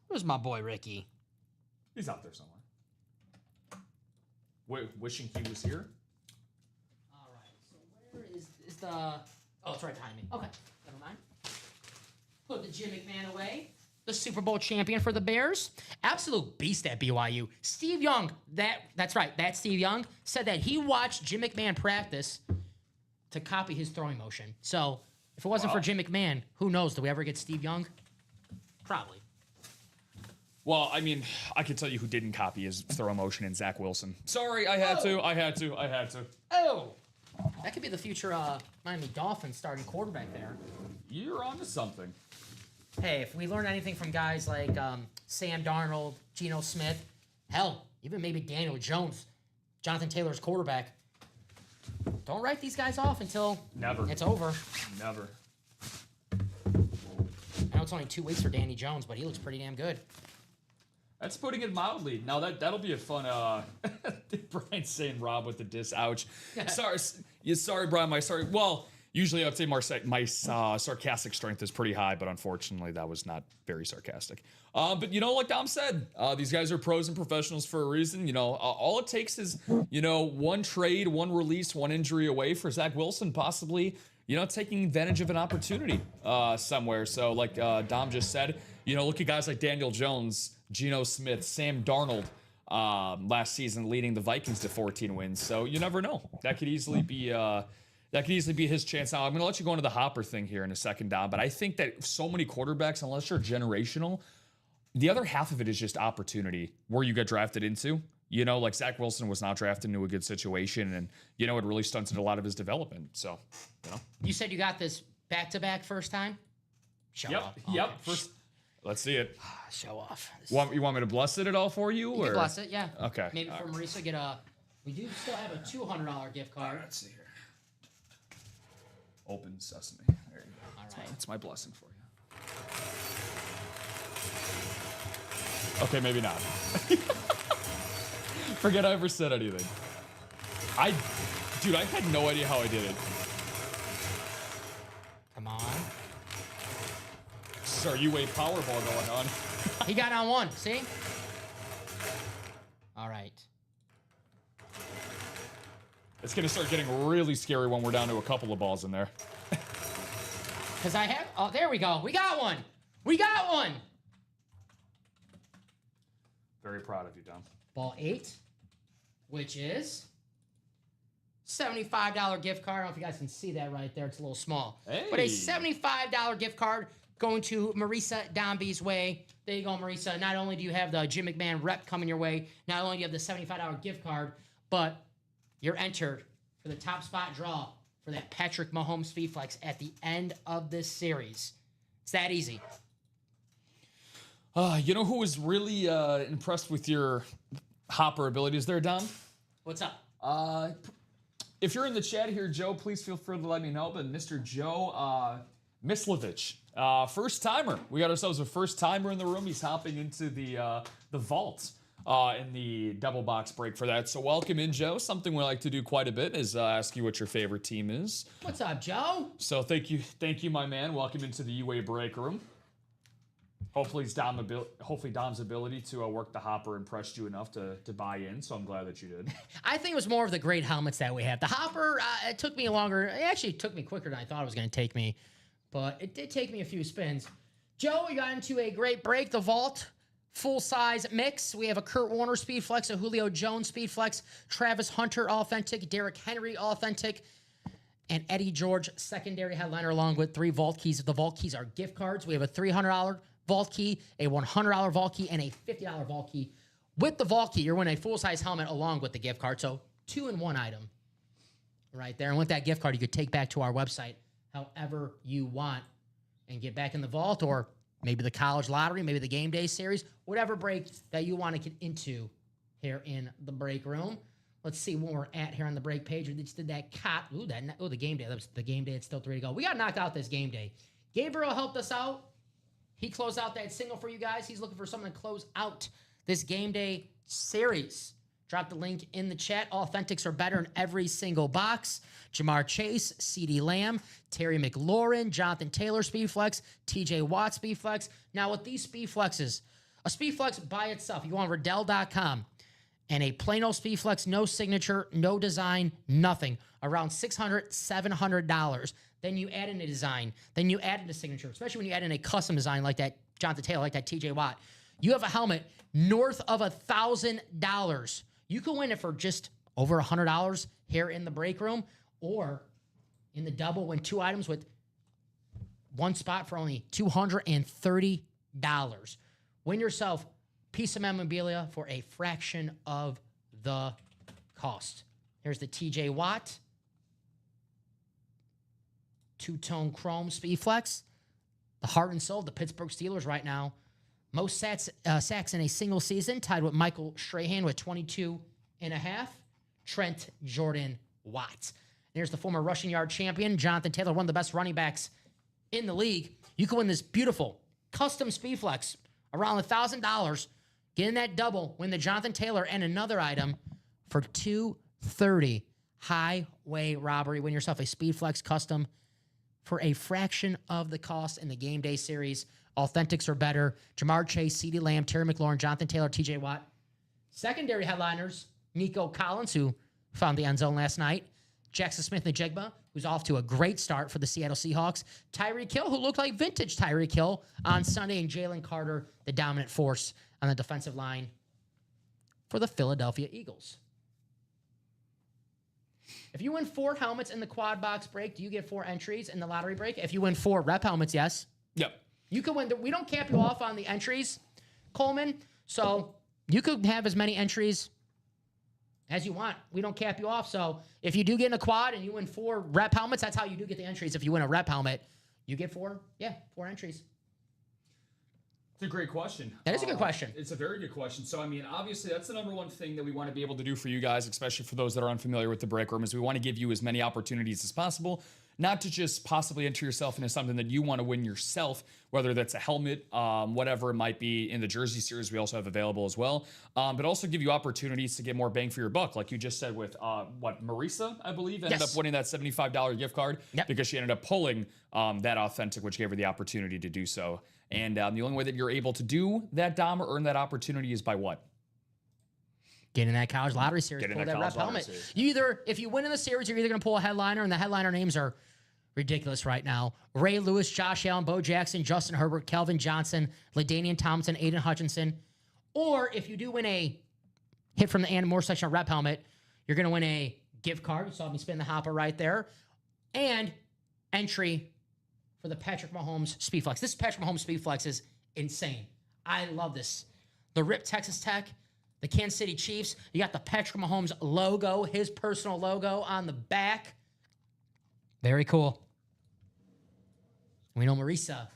Speaker 2: Where's my boy Ricky?
Speaker 3: He's out there somewhere. Wishing he was here.
Speaker 2: All right. So where is the? Oh, it's right behind me. Okay, never mind. Put the Jim McMahon away. The Super Bowl champion for the Bears. Absolute beast at BYU. Steve Young. That's right. That Steve Young said that he watched Jim McMahon practice to copy his throwing motion. So if it wasn't for Jim McMahon, who knows? Do we ever get Steve Young? Probably.
Speaker 3: Well, I mean, I could tell you who didn't copy his throw motion in Zach Wilson. Sorry, I had to.
Speaker 2: Oh, that could be the future Miami Dolphins starting quarterback there.
Speaker 3: You're onto something.
Speaker 2: Hey, if we learn anything from guys like Sam Darnold, Geno Smith, hell, even maybe Daniel Jones, Jonathan Taylor's quarterback, don't write these guys off until it's over.
Speaker 3: Never.
Speaker 2: I know it's only 2 weeks for Danny Jones, but he looks pretty damn good.
Speaker 3: That's putting it mildly. Now that'll be a fun. Brian's saying Rob with the diss. Ouch. Sorry, Brian. Well, usually I'd say my sarcastic strength is pretty high, but unfortunately that was not very sarcastic. But like Dom said, these guys are pros and professionals for a reason. All it takes is one trade, one release, one injury away for Zach Wilson possibly taking advantage of an opportunity somewhere. So like Dom just said, look at guys like Daniel Jones, Geno Smith, Sam Darnold last season leading the Vikings to 14 wins. So you never know. That could easily be his chance. Now, I'm going to let you go into the hopper thing here in a second, Dom, but I think that so many quarterbacks, unless you're generational, the other half of it is just opportunity where you get drafted into. Like Zach Wilson was not drafted into a good situation, and, it really stunted a lot of his development. So,
Speaker 2: You said you got this back-to-back first time? Show off.
Speaker 3: Yep. First, let's see it.
Speaker 2: Show off.
Speaker 3: You want me to bless it at all for you?
Speaker 2: You can bless it, yeah.
Speaker 3: Okay.
Speaker 2: Maybe for Marisa, we do still have a $200 gift card.
Speaker 3: All right, let's see here. Open sesame. There you go.
Speaker 2: All right.
Speaker 3: That's my blessing for you. Okay, maybe not. Forget I ever said anything. I had no idea how I did it.
Speaker 2: Come on.
Speaker 3: Sir, UA Powerball going on.
Speaker 2: He got on one, see? All right.
Speaker 3: It's going to start getting really scary when we're down to a couple of balls in there.
Speaker 2: Because I have, oh, there we go. We got one. We got one.
Speaker 3: Very proud of you, Dom.
Speaker 2: Ball 8, which is $75 gift card. I don't know if you guys can see that right there. It's a little small.
Speaker 3: Hey.
Speaker 2: But a $75 gift card going to Marisa Dombey's way. There you go, Marisa. Not only do you have the Jim McMahon rep coming your way, not only do you have the $75 gift card, but you're entered for the top spot draw for that Patrick Mahomes SpeedFlex at the end of this series. It's that easy.
Speaker 3: You know who was really impressed with your hopper abilities there, Dom?
Speaker 2: What's up?
Speaker 3: If you're in the chat here, Joe, please feel free to let me know. But Mr. Joe Mislovich, first timer. We got ourselves a first timer in the room. He's hopping into the vault in the double box break for that. So welcome in, Joe. Something we like to do quite a bit is ask you what your favorite team is.
Speaker 2: What's up, Joe?
Speaker 3: So thank you, my man. Welcome into the UA break room. Hopefully Dom's ability to work the hopper impressed you enough to buy in, so I'm glad that you did.
Speaker 2: I think it was more of the great helmets that we have. The hopper, it took me longer. It actually took me quicker than I thought it was going to take me, but it did take me a few spins. Joe, we got into a great break. The vault, full-size mix. We have a Kurt Warner SpeedFlex, a Julio Jones SpeedFlex, Travis Hunter Authentic, Derrick Henry Authentic, and Eddie George secondary headliner along with 3 vault keys. The vault keys are gift cards. We have a $300 vault key, a $100 vault key, and a $50 vault key. With the vault key, you're winning a full-size helmet along with the gift card. So 2-in-1 item right there. And with that gift card, you could take back to our website however you want and get back in the vault, or maybe the college lottery, maybe the game day series, whatever break that you want to get into here in the break room. Let's see where we're at here on the break page. We just did that the game day. That was the game day. It's still 3 to go. We got knocked out this game day. Gabriel helped us out. He closed out that single for you guys. He's looking for someone to close out this game day series. Drop the link in the chat. Authentics are better in every single box. Jamar Chase, CeeDee Lamb, Terry McLaurin, Jonathan Taylor SpeedFlex, TJ Watt SpeedFlex. Now with these SpeedFlexes, a SpeedFlex by itself, you go on Riddell.com, and a plain old SpeedFlex, no signature, no design, nothing, around $600, $700. Then you add in a design. Then you add in a signature, especially when you add in a custom design like that Jonathan Taylor, like that TJ Watt. You have a helmet north of $1,000. You can win it for just over $100 here in the break room, or in the double, win 2 items with 1 spot for only $230. Win yourself piece of memorabilia for a fraction of the cost. Here's the TJ Watt two-tone chrome SpeedFlex. The heart and soul of the Pittsburgh Steelers right now. Most sacks in a single season, tied with Michael Strahan with 22 and a half. Trent Jordan Watt. And here's the former rushing yard champion, Jonathan Taylor, one of the best running backs in the league. You can win this beautiful custom SpeedFlex around $1,000. Get in that double, win the Jonathan Taylor and another item for $230. Highway robbery. Win yourself a SpeedFlex custom for a fraction of the cost in the game day series. Authentics are better. Jamar Chase, CeeDee Lamb, Terry McLaurin, Jonathan Taylor, TJ Watt. Secondary headliners, Nico Collins, who found the end zone last night. Jackson Smith-Njigba, who's off to a great start for the Seattle Seahawks. Tyreek Hill, who looked like vintage Tyreek Hill on Sunday. And Jalen Carter, the dominant force on the defensive line for the Philadelphia Eagles. If you win 4 helmets in the quad box break, do you get 4 entries in the lottery break? If you win 4 rep helmets, yes.
Speaker 3: Yep.
Speaker 2: You could win. We don't cap you off on the entries, Coleman. So you could have as many entries as you want. We don't cap you off. So if you do get in a quad and you win 4 rep helmets, that's how you do get the entries. If you win a rep helmet, you get 4 entries.
Speaker 3: It's a great question.
Speaker 2: That is a good question.
Speaker 3: It's a very good question. So, I mean, obviously, that's the number one thing that we want to be able to do for you guys, especially for those that are unfamiliar with the break room, is we want to give you as many opportunities as possible, not to just possibly enter yourself into something that you want to win yourself, whether that's a helmet, whatever it might be. In the jersey series, we also have available as well, but also give you opportunities to get more bang for your buck, like you just said with Marisa, I believe, ended up winning that $75 gift card because she ended up pulling that authentic, which gave her the opportunity to do so. And the only way that you're able to do that, Dom, or earn that opportunity is by what?
Speaker 2: Get in that college lottery series.
Speaker 3: Get in
Speaker 2: Pull
Speaker 3: that
Speaker 2: that
Speaker 3: college
Speaker 2: rep
Speaker 3: lottery
Speaker 2: helmet.
Speaker 3: series.
Speaker 2: You either, if you win in the series, you're either going to pull a headliner, and the headliner names are ridiculous right now. Ray Lewis, Josh Allen, Bo Jackson, Justin Herbert, Kelvin Johnson, LaDainian Tomlinson, Aiden Hutchinson. Or if you do win a hit from the and more section rep helmet, you're going to win a gift card. You saw me spin the hopper right there. And entry for the Patrick Mahomes Speedflex. This Patrick Mahomes Speedflex is insane. I love this. The RIP Texas Tech, the Kansas City Chiefs. You got the Patrick Mahomes logo, his personal logo on the back. Very cool. We know Marisa.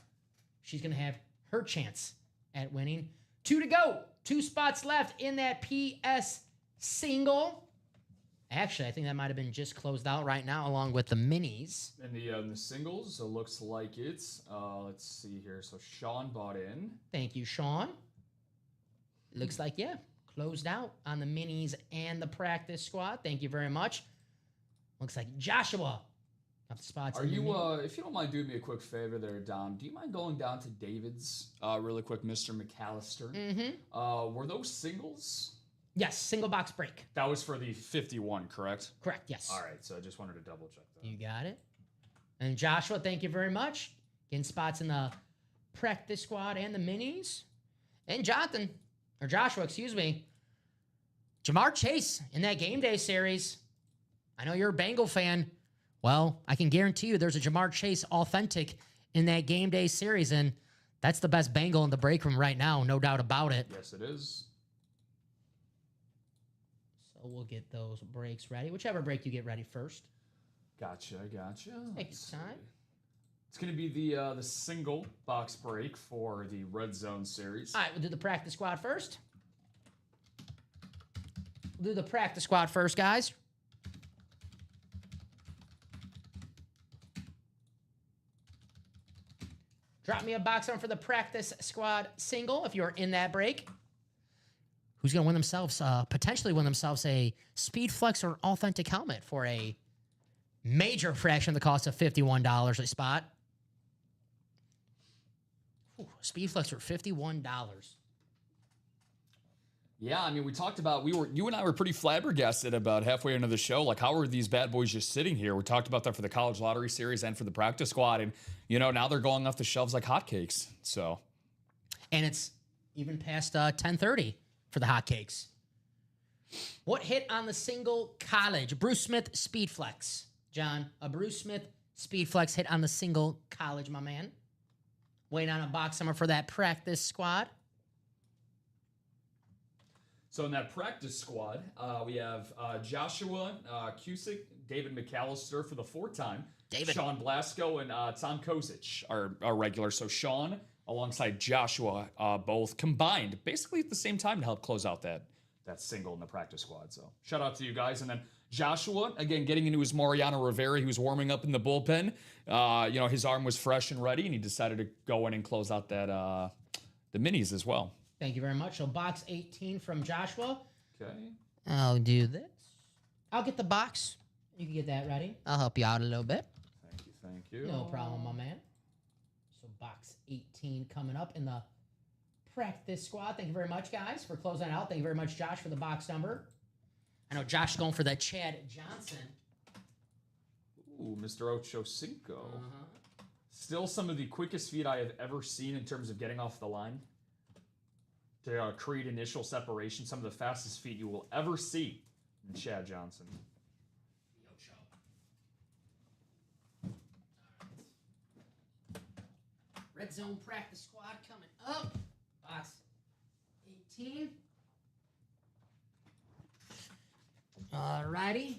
Speaker 2: She's going to have her chance at winning. 2 to go. 2 spots left in that PS single. Actually, I think that might have been just closed out right now along with the minis.
Speaker 3: And the singles, it looks like it's, let's see here. So Sean bought in.
Speaker 2: Thank you, Sean. Looks like, yeah, closed out on the minis and the practice squad. Thank you very much. Looks like Joshua got the spots.
Speaker 3: Are
Speaker 2: in the
Speaker 3: you,
Speaker 2: mini.
Speaker 3: if you don't mind doing me a quick favor there, Dom, do you mind going down to David's really quick, Mr. McAllister?
Speaker 2: Mm-hmm.
Speaker 3: Were those singles?
Speaker 2: Yes, single box break.
Speaker 3: That was for the 51, correct?
Speaker 2: Correct, yes.
Speaker 3: All right, so I just wanted to double check that.
Speaker 2: You got it. And Joshua, thank you very much. Getting spots in the practice squad and the minis. And Joshua, excuse me. Jamar Chase in that game day series. I know you're a Bengal fan. Well, I can guarantee you there's a Jamar Chase authentic in that game day series, and that's the best Bengal in the break room right now, no doubt about it.
Speaker 3: Yes, it is.
Speaker 2: So we'll get those breaks ready. Whichever break you get ready first.
Speaker 3: Gotcha.
Speaker 2: Take your
Speaker 3: Let's
Speaker 2: time.
Speaker 3: see. It's going to be the single box break for the Red Zone series.
Speaker 2: All right, we'll do the practice squad first. We'll do the practice squad first, guys. Drop me a box on for the practice squad single if you're in that break. Who's going to win themselves, potentially win themselves a Speedflex or authentic helmet for a major fraction of the cost of $51 a spot. Ooh, Speedflex for $51.
Speaker 3: Yeah, I mean, we talked about, you and I were pretty flabbergasted about halfway into the show. Like, how are these bad boys just sitting here? We talked about that for the college lottery series and for the practice squad. And, now they're going off the shelves like hotcakes. So.
Speaker 2: And it's even past 10:30 for the hotcakes. What hit on the single college? Bruce Smith Speedflex. John, a Bruce Smith Speedflex hit on the single college, my man. Waiting on a box number for that practice squad.
Speaker 3: So in that practice squad, we have Joshua Cusick, David McAllister for the 4th time,
Speaker 2: David.
Speaker 3: Sean Blasco, and Tom Kozic are regular. So Sean alongside Joshua, both combined basically at the same time to help close out that single in the practice squad. So shout out to you guys. And then Joshua, again, getting into his Mariano Rivera. He was warming up in the bullpen. His arm was fresh and ready, and he decided to go in and close out that the minis as well.
Speaker 2: Thank you very much. So box 18 from Joshua.
Speaker 3: Okay.
Speaker 2: I'll do this. I'll get the box. You can get that ready. I'll help you out a little bit.
Speaker 3: Thank you.
Speaker 2: No problem, my man. So box 18 coming up in the practice squad. Thank you very much, guys, for closing it out. Thank you very much, Josh, for the box number. I know Josh is going for that Chad Johnson.
Speaker 3: Ooh, Mr. Ocho Cinco. Still some of the quickest feet I have ever seen in terms of getting off the line to create initial separation. Some of the fastest feet you will ever see in Chad Johnson.
Speaker 2: Red Zone practice squad coming up. Box 18. Alrighty.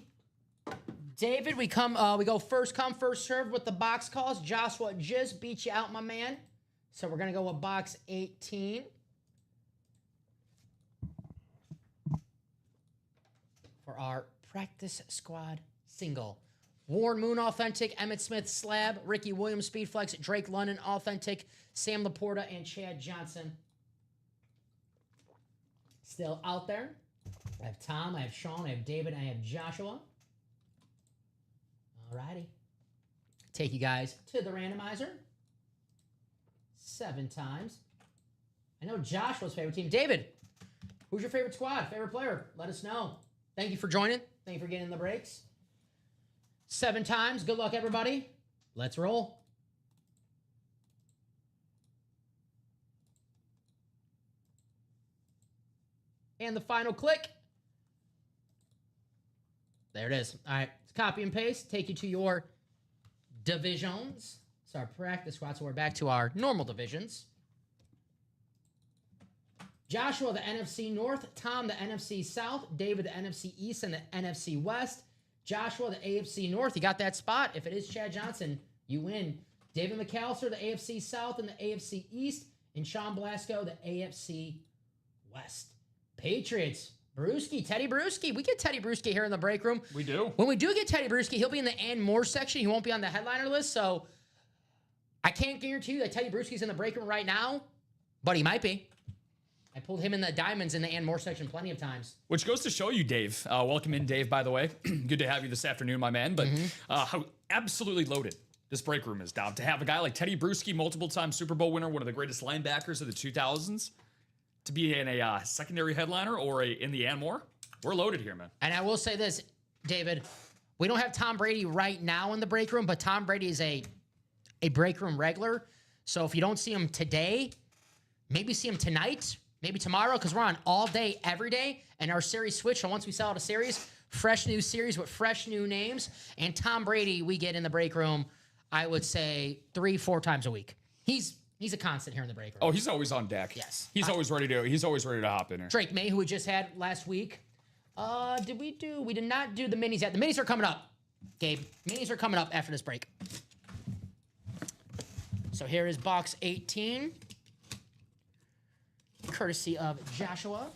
Speaker 2: David, we go first come, first served with the box calls. Joshua just beat you out, my man. So we're gonna go with box 18. For our practice squad single. Warren Moon Authentic, Emmitt Smith Slab, Ricky Williams Speedflex, Drake London Authentic, Sam Laporta, and Chad Johnson. Still out there. I have Tom, I have Sean, I have David, I have Joshua. Alrighty. Take you guys to the randomizer. 7 times. I know Joshua's favorite team. David, Who's your favorite squad, favorite player? Let us know. Thank you for joining. Thank you for getting in the breaks. 7 times. Good luck, everybody. Let's roll. And the final click. There it is. All right. Let's copy and paste. Take you to your divisions. It's our practice squad, so we're back to our normal divisions. Joshua, the NFC North. Tom, the NFC South. David, the NFC East and the NFC West. Joshua, the AFC North. You got that spot. If it is Chad Johnson, you win. David McAllister, the AFC South and the AFC East. And Sean Blasco, the AFC West. Patriots. Brewski, Teddy Brewski. We get Teddy Brewski here in the break room.
Speaker 3: We do.
Speaker 2: When we do get Teddy Brewski, he'll be in the and more section. He won't be on the headliner list, so I can't guarantee you that Teddy Brewski's in the break room right now, but he might be. I pulled him in the diamonds in the and more section plenty of times.
Speaker 3: Which goes to show you, Dave. Welcome in, Dave, by the way. Good to have you this afternoon, my man. But how absolutely loaded this break room is, Dom. To have a guy like Teddy Brewski, multiple-time Super Bowl winner, one of the greatest linebackers of the 2000s, to be in a secondary headliner or in the and more. We're loaded here, man.
Speaker 2: And I will say this, David. We don't have Tom Brady right now in the break room, but Tom Brady is a break room regular. So if you don't see him today, maybe see him tonight, maybe tomorrow, because we're on all day, every day. And our series switch. So once we sell out a series, fresh new series with fresh new names. And Tom Brady, we get in the break room, I would say 3-4 times a week. He's a constant here in the break room.
Speaker 3: Oh, he's always on deck.
Speaker 2: Yes.
Speaker 3: He's always ready to hop in there.
Speaker 2: Drake May, who we just had last week. We did not do the minis yet. The minis are coming up, Gabe. Minis are coming up after this break. So here is box 18. Courtesy of Joshua.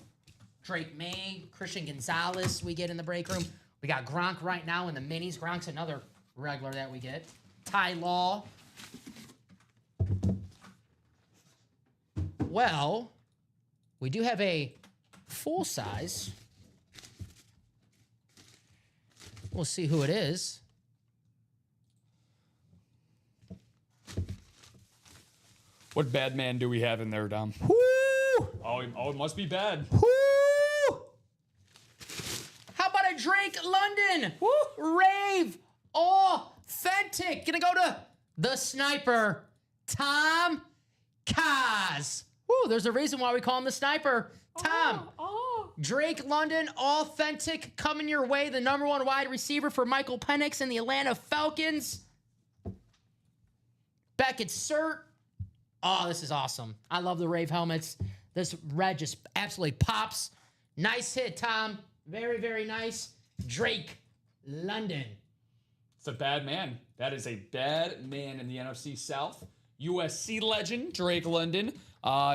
Speaker 2: Drake May, Christian Gonzalez we get in the break room. We got Gronk right now in the minis. Gronk's another regular that we get. Ty Law. Well, we do have a full size. We'll see who it is.
Speaker 3: What bad man do we have in there, Dom?
Speaker 2: Woo!
Speaker 3: Oh, it must be bad.
Speaker 2: Woo! How about a Drake London? Woo! Rave authentic. Gonna go to the sniper, Tom Kaz. Woo, there's a reason why we call him the sniper. Tom. Drake London, authentic, coming your way. The #1 wide receiver for Michael Penix and the Atlanta Falcons. Beckett Cert. Oh, this is awesome. I love the Rave helmets. This red just absolutely pops. Nice hit, Tom. Very, very nice. Drake London.
Speaker 3: It's a bad man. That is a bad man in the NFC South. USC legend, Drake London.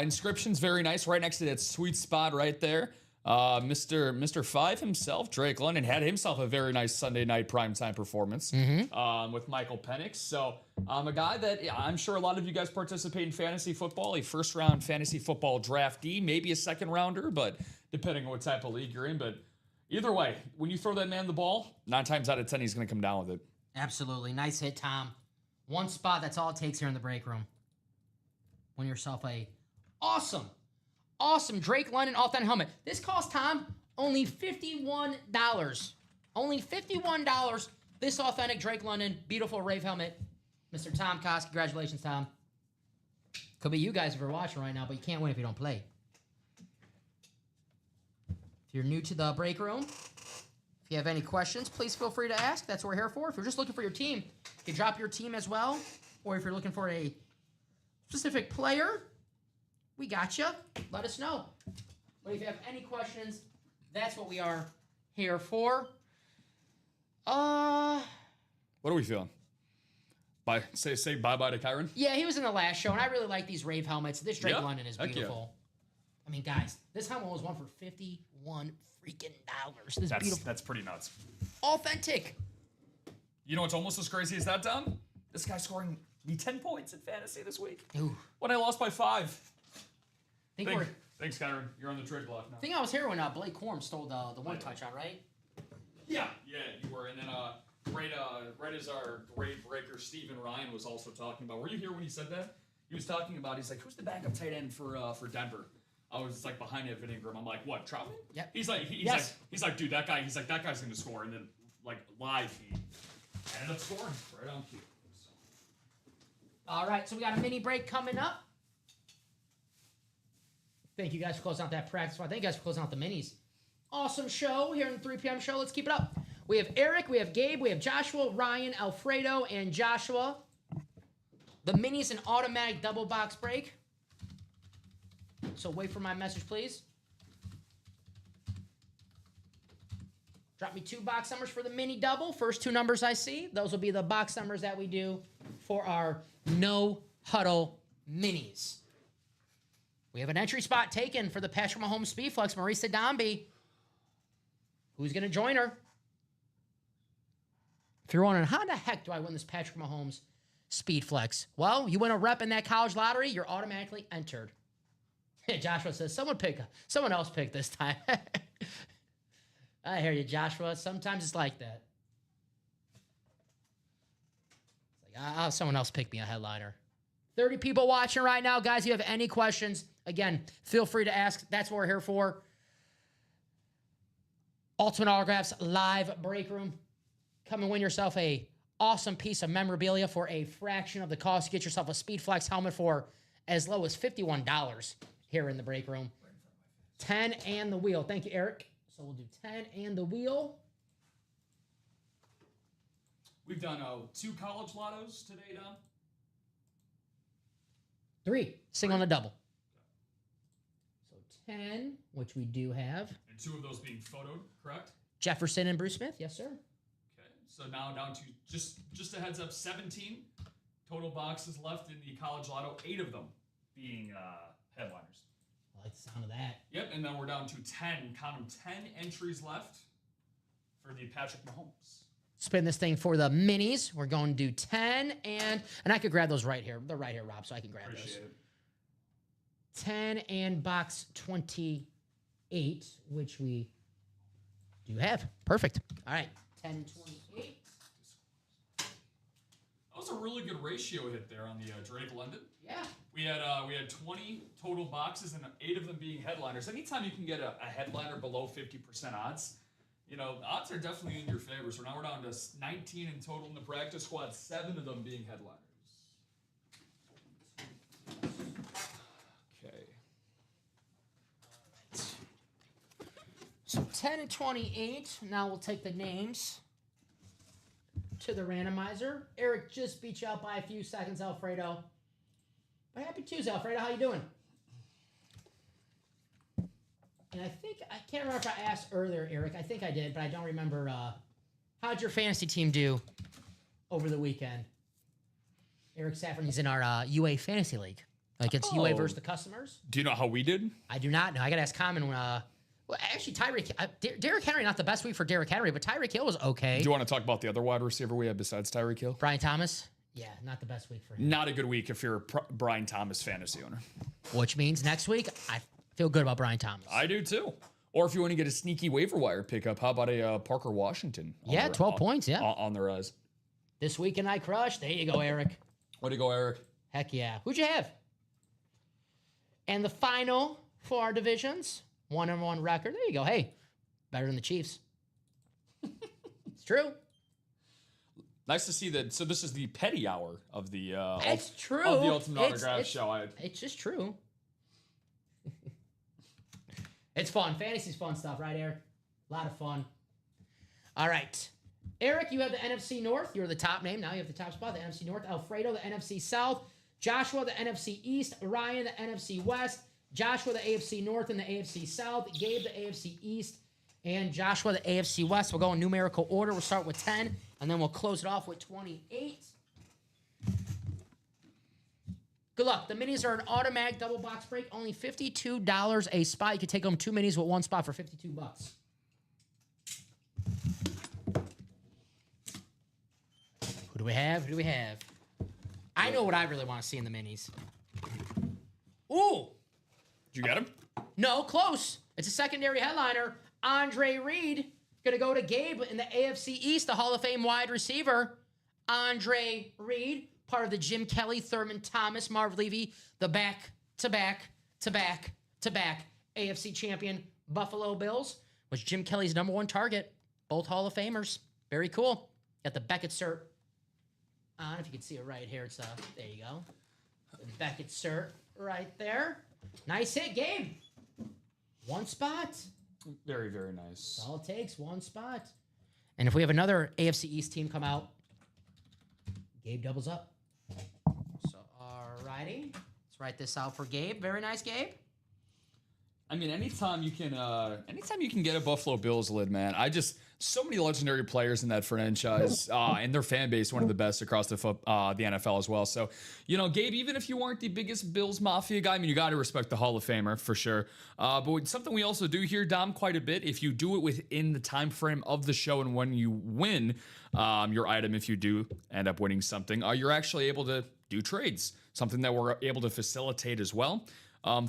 Speaker 3: Inscription's very nice, right next to that sweet spot right there. Mr. Five himself, Drake London, had himself a very nice Sunday night primetime performance with Michael Penix. So a guy that I'm sure a lot of you guys participate in fantasy football, a first-round fantasy football draftee, maybe a second-rounder, but depending on what type of league you're in. But either way, when you throw that man the ball, 9 times out of 10, he's going to come down with it.
Speaker 2: Absolutely. Nice hit, Tom. One spot, that's all it takes here in the break room. Win yourself a awesome Drake London authentic helmet. This cost Tom only $51. Only $51. This authentic Drake London, beautiful Rave helmet. Mr. Tom Kos, congratulations, Tom. Could be you guys if you're watching right now, but you can't win if you don't play. If you're new to the break room, if you have any questions, please feel free to ask. That's what we're here for. If you're just looking for your team, you can drop your team as well. Or if you're looking for a specific player, we got you. Let us know. But if you have any questions, that's what we are here for.
Speaker 3: What are we feeling? Bye. Say bye-bye to Kyron?
Speaker 2: Yeah, he was in the last show, and I really like these Rave helmets. This Drake London is beautiful. Yeah. I mean, guys, this helmet was one for $51 freaking dollars. This is beautiful.
Speaker 3: That's pretty nuts.
Speaker 2: Authentic.
Speaker 3: You know what's almost as crazy as that, Tom? This guy scoring me 10 points in fantasy this week.
Speaker 2: Ooh.
Speaker 3: When I lost by 5.
Speaker 2: Thanks,
Speaker 3: Kyron. You're on the trade block now.
Speaker 2: I think I was here when Blake Corum stole the one touchdown, right?
Speaker 3: Yeah, you were. And then right as our grade breaker Stephen Ryan was also talking about. Were you here when he said that? He was talking about. He's like, who's the backup tight end for Denver? I was like behind Evan Ingram. I'm like, what, Troutman?
Speaker 2: Yep.
Speaker 3: He's like, he's like, dude, that guy's gonna score. And then like live, he ended up scoring right on cue. So.
Speaker 2: All right, so we got a mini break coming up. Thank you guys for closing out that practice. Thank you guys for closing out the minis. Awesome show here in the 3 p.m. show. Let's keep it up. We have Eric, we have Gabe, we have Joshua, Ryan, Alfredo, and Joshua. The minis an automatic double box break. So wait for my message, please. Drop me 2 box numbers for the mini double. First 2 numbers I see, those will be the box numbers that we do for our no huddle minis. We have an entry spot taken for the Patrick Mahomes Speedflex, Marisa Dombey. Who's going to join her? If you're wondering, how the heck do I win this Patrick Mahomes Speedflex? Well, you win a rep in that college lottery, you're automatically entered. Joshua says, someone else picked this time. I hear you, Joshua. Sometimes it's like that. It's like, I'll have someone else pick me a headliner. 30 people watching right now. Guys, if you have any questions, again, feel free to ask. That's what we're here for. Ultimate Autographs live break room. Come and win yourself a awesome piece of memorabilia for a fraction of the cost. Get yourself a Speedflex helmet for as low as $51 here in the break room. 10 and the wheel. Thank you, Eric. So we'll do 10 and the wheel.
Speaker 3: We've done 2 college lottos today, Dom.
Speaker 2: 3, single and a double. So 10, which we do have.
Speaker 3: And 2 of those being photoed, correct?
Speaker 2: Jefferson and Bruce Smith, yes, sir.
Speaker 3: Okay, so now down to just a heads up, 17 total boxes left in the college lotto, 8 of them being headliners.
Speaker 2: I like the sound of that.
Speaker 3: Yep, and then we're down to 10, count them, 10 entries left for the Patrick Mahomes.
Speaker 2: Spin this thing for the minis. We're going to do 10 and I could grab those right here. They're right here, Rob, so I can grab
Speaker 3: Appreciate
Speaker 2: those.
Speaker 3: it.
Speaker 2: 10 and box 28, which we do have. Perfect. All right, 10 and 28.
Speaker 3: That was a really good ratio hit there on the Drake London.
Speaker 2: Yeah.
Speaker 3: We had 20 total boxes and 8 of them being headliners. Anytime you can get a headliner below 50% odds, you know, the odds are definitely in your favor. So now we're down to 19 in total in the practice squad, 7 of them being headliners. Okay.
Speaker 2: So 10 and 28. Now we'll take the names to the randomizer. Eric just beat you out by a few seconds, Alfredo. But happy Tuesday, Alfredo. How you doing? And I can't remember if I asked earlier, Eric. I think I did, but I don't remember. How'd your fantasy team do over the weekend? Eric Saffron, he's in our UA Fantasy League. Like it's UA versus the customers.
Speaker 3: Do you know how we did?
Speaker 2: I do not know. I got to ask Common. Well, actually, Derrick Henry, not the best week for Derrick Henry, but Tyreek Hill was okay.
Speaker 3: Do you want to talk about the other wide receiver we had besides Tyreek Hill?
Speaker 2: Brian Thomas? Yeah, not the best week for him.
Speaker 3: Not a good week if you're a Brian Thomas fantasy owner.
Speaker 2: Which means next week, I feel good about Brian Thomas.
Speaker 3: I do too. Or if you want to get a sneaky waiver wire pickup, how about a Parker Washington?
Speaker 2: Yeah, 12 points, yeah.
Speaker 3: On the rise.
Speaker 2: This weekend I crushed. There you go, Eric.
Speaker 3: Way to go, Eric.
Speaker 2: Heck yeah. Who'd you have? And the final for our divisions, 1-1 record. There you go. Hey, better than the Chiefs. It's true.
Speaker 3: Nice to see that. So this is the petty hour of the
Speaker 2: It's true.
Speaker 3: of the Ultimate Autograph show.
Speaker 2: It's just true. It's fun. Fantasy's fun stuff, right, Eric? A lot of fun. All right. Eric, you have the NFC North. You're the top name. Now you have the top spot, the NFC North. Alfredo, the NFC South. Joshua, the NFC East. Ryan, the NFC West. Joshua, the AFC North and the AFC South. Gabe, the AFC East. And Joshua, the AFC West. We'll go in numerical order. We'll start with 10, and then we'll close it off with 28. Good luck. The minis are an automatic double box break. Only $52 a spot. You can take home 2 minis with 1 spot for $52. Who do we have? Who do we have? I know what I really want to see in the minis. Ooh.
Speaker 3: Did you get him?
Speaker 2: No, close. It's a secondary headliner. Andre Reed. Going to go to Gabe in the AFC East, the Hall of Fame wide receiver. Andre Reed, part of the Jim Kelly, Thurman Thomas, Marv Levy, the back-to-back back-to-back AFC champion Buffalo Bills, was Jim Kelly's number one target. Both Hall of Famers. Very cool. Got the Beckett cert on. If you can see it right here, it's there you go. The Beckett cert right there. Nice hit, Gabe. One spot.
Speaker 3: Very, very nice.
Speaker 2: That's all it takes, one spot. And if we have another AFC East team come out, Gabe doubles up. So, all righty. Let's write this out for Gabe. Very nice, Gabe.
Speaker 3: I mean, anytime you can get a Buffalo Bills lid, man. So many legendary players in that franchise, and their fan base, one of the best across the NFL as well. So, Gabe, even if you weren't the biggest Bills Mafia guy, I mean, you got to respect the Hall of Famer for sure. But something we also do here, Dom, quite a bit, if you do it within the time frame of the show and when you win your item, if you do end up winning something, you're actually able to do trades, something that we're able to facilitate as well.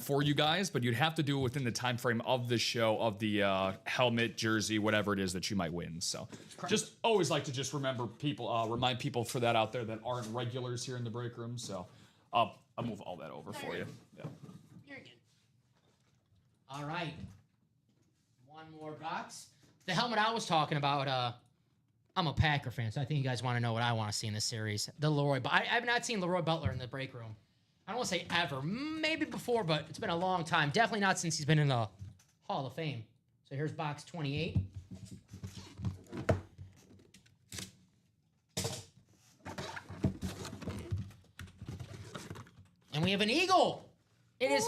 Speaker 3: For you guys, but you'd have to do it within the time frame of the show, of the helmet, jersey, whatever it is that you might win. So just always like to just remind people for that out there that aren't regulars here in the break room. So I'll move all that over for you. Yeah.
Speaker 2: You're good. All right. One more box. The helmet I was talking about, I'm a Packer fan, so I think you guys want to know what I want to see in this series. The Leroy, but I've not seen Leroy Butler in the break room. I don't want to say ever, maybe before, but it's been a long time. Definitely not since he's been in the Hall of Fame. So here's box 28. And we have an Eagle. It is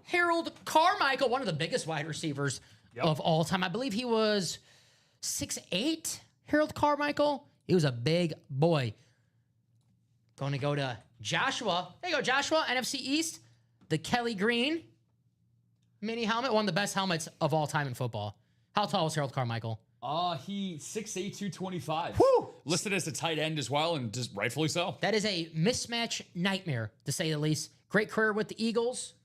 Speaker 2: Harold Carmichael, one of the biggest wide receivers of all time. I believe he was 6'8", Harold Carmichael. He was a big boy. Going to go to Joshua. There you go, Joshua. NFC East. The Kelly Green mini helmet. One of the best helmets of all time in football. How tall was Harold Carmichael?
Speaker 3: He 6'8", 225.
Speaker 2: Woo!
Speaker 3: Listed as a tight end as well, and just rightfully so.
Speaker 2: That is a mismatch nightmare, to say the least. Great career with the Eagles.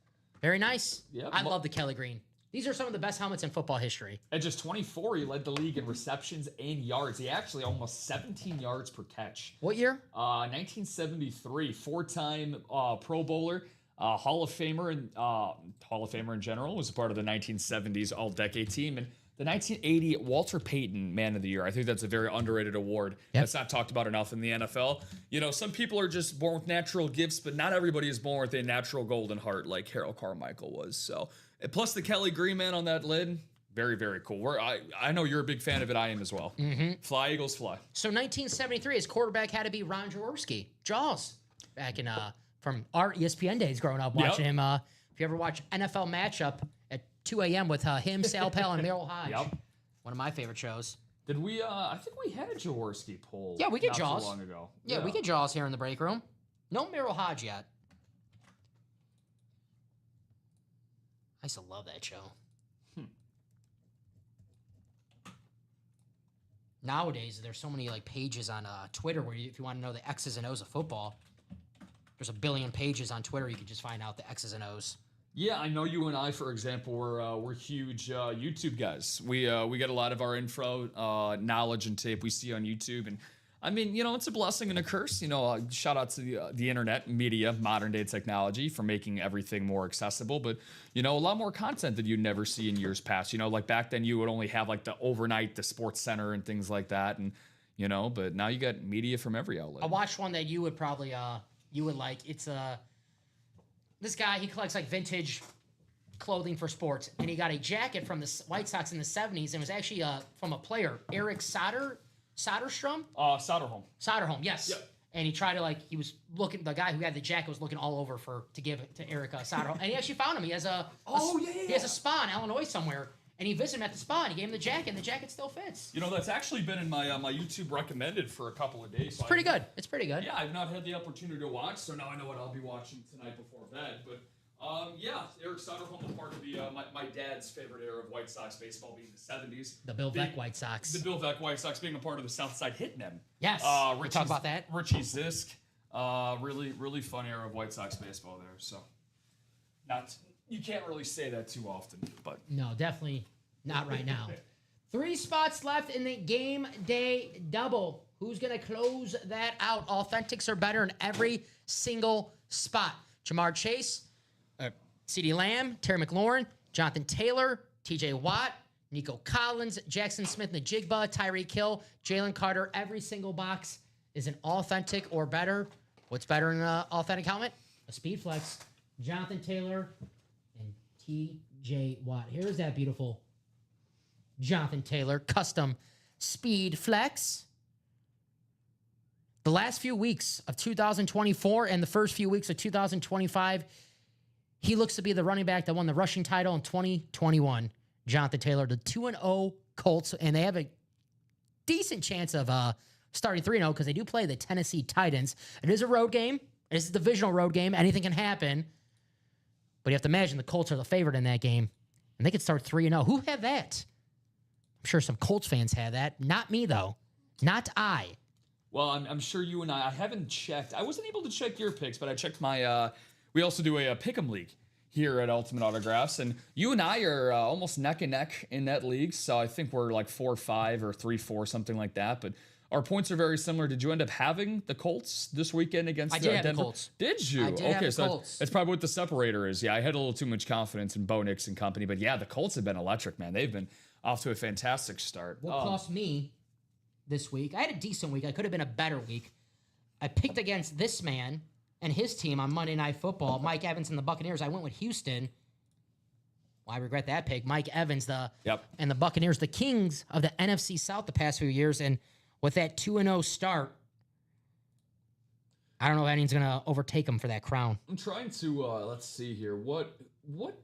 Speaker 2: Very nice.
Speaker 3: Yep.
Speaker 2: I love the Kelly Green. These are some of the best helmets in football history.
Speaker 3: At just 24, he led the league in receptions and yards. He actually almost 17 yards per catch.
Speaker 2: What year?
Speaker 3: 1973, four-time Pro Bowler, Hall of Famer, and Hall of Famer in general. Was a part of the 1970s All-Decade team, and the 1980 Walter Payton Man of the Year. I think that's a very underrated award. That's not talked about enough in the NFL. Some people are just born with natural gifts, but not everybody is born with a natural golden heart like Harold Carmichael was. So. Plus the Kelly Green man on that lid, very, very cool. I know you're a big fan of it. I am as well. Mm-hmm. Fly, Eagles, fly.
Speaker 2: So 1973, his quarterback had to be Ron Jaworski. Jaws. Back in from our ESPN days growing up, watching him. If you ever watch NFL Matchup at 2 a.m. with him, Sal Pell, and Merrill Hodge.
Speaker 3: Yep.
Speaker 2: One of my favorite shows.
Speaker 3: Did we, I think we had a Jaworski poll.
Speaker 2: Yeah, we get Jaws.
Speaker 3: Not too long ago.
Speaker 2: Yeah, we get Jaws here in the break room. No Merrill Hodge yet. I used to love that show. Nowadays, there's so many pages on Twitter where if you want to know the X's and O's of football, there's a billion pages on Twitter. You can just find out the X's and O's.
Speaker 3: Yeah, I know you and I, for example, we're huge YouTube guys. We get a lot of our info, knowledge, and tape we see on YouTube, and I mean, it's a blessing and a curse. Shout out to the internet, media, modern day technology for making everything more accessible. But, a lot more content that you'd never see in years past. Like back then you would only have the overnight, the Sports Center and things like that. And, but now you got media from every outlet.
Speaker 2: I watched one that you would probably, you would like. It's this guy, he collects vintage clothing for sports. And he got a jacket from the White Sox in the 70s. And it was actually from a player, Eric Soderstrom?
Speaker 3: Soderholm.
Speaker 2: Soderholm, yes.
Speaker 3: Yep.
Speaker 2: And he tried to he was looking. The guy who had the jacket was looking all over to give it to Eric Soderholm, and he actually found him. He has he has a spa in Illinois somewhere, and he visited him at the spa. And he gave him the jacket, and the jacket still fits.
Speaker 3: That's actually been in my my YouTube recommended for a couple of days. So
Speaker 2: it's pretty good. It's pretty good.
Speaker 3: Yeah, I've not had the opportunity to watch, so now I know what I'll be watching tonight before bed. But Eric Soderholm was part of the my dad's favorite era of White Sox baseball, being the 70s.
Speaker 2: The Bill Veeck White Sox.
Speaker 3: The Bill Veeck White Sox being a part of the Southside Hitmen.
Speaker 2: Yes. We'll talk about that.
Speaker 3: Richie Zisk. Really, really fun era of White Sox baseball there. So, you can't really say that too often, but
Speaker 2: no, definitely not right now. 3 spots left in the game day double. Who's gonna close that out? Authentics are better in every single spot. Jamar Chase. CeeDee Lamb, Terry McLaurin, Jonathan Taylor, TJ Watt, Nico Collins, Jackson Smith-Njigba, Tyreek Hill, Jalen Carter. Every single box is an authentic or better. What's better than an authentic helmet? A Speed Flex. Jonathan Taylor and TJ Watt. Here's that beautiful Jonathan Taylor custom Speed Flex. The last few weeks of 2024 and the first few weeks of 2025, he looks to be the running back that won the rushing title in 2021. Jonathan Taylor, the 2-0 Colts, and they have a decent chance of starting 3-0 because they do play the Tennessee Titans. It is a road game. It is a divisional road game. Anything can happen. But you have to imagine the Colts are the favorite in that game, and they could start 3-0. Who had that? I'm sure some Colts fans had that. Not me, though. Not I.
Speaker 3: Well, I'm sure you and I haven't checked. I wasn't able to check your picks, but I checked my, we also do a pick'em league here at Ultimate Autographs, and you and I are almost neck and neck in that league, so I think we're like 4-5 or 3-4, something like that, but our points are very similar. Did you end up having the Colts this weekend against
Speaker 2: I did have
Speaker 3: Denver?
Speaker 2: the Colts.
Speaker 3: Did you?
Speaker 2: I did have the Colts.
Speaker 3: That's probably what the separator is. Yeah, I had a little too much confidence in Bo Nix and company, but yeah, the Colts have been electric, man. They've been off to a fantastic start.
Speaker 2: What cost me this week? I had a decent week. I could have been a better week. I picked against this man and his team on Monday Night Football, Mike Evans and the Buccaneers. I went with Houston. Well, I regret that pick. Mike Evans, and the Buccaneers, the kings of the NFC South the past few years, and with that 2-0 start, I don't know if anyone's going to overtake them for that crown.
Speaker 3: I'm trying to, let's see here. What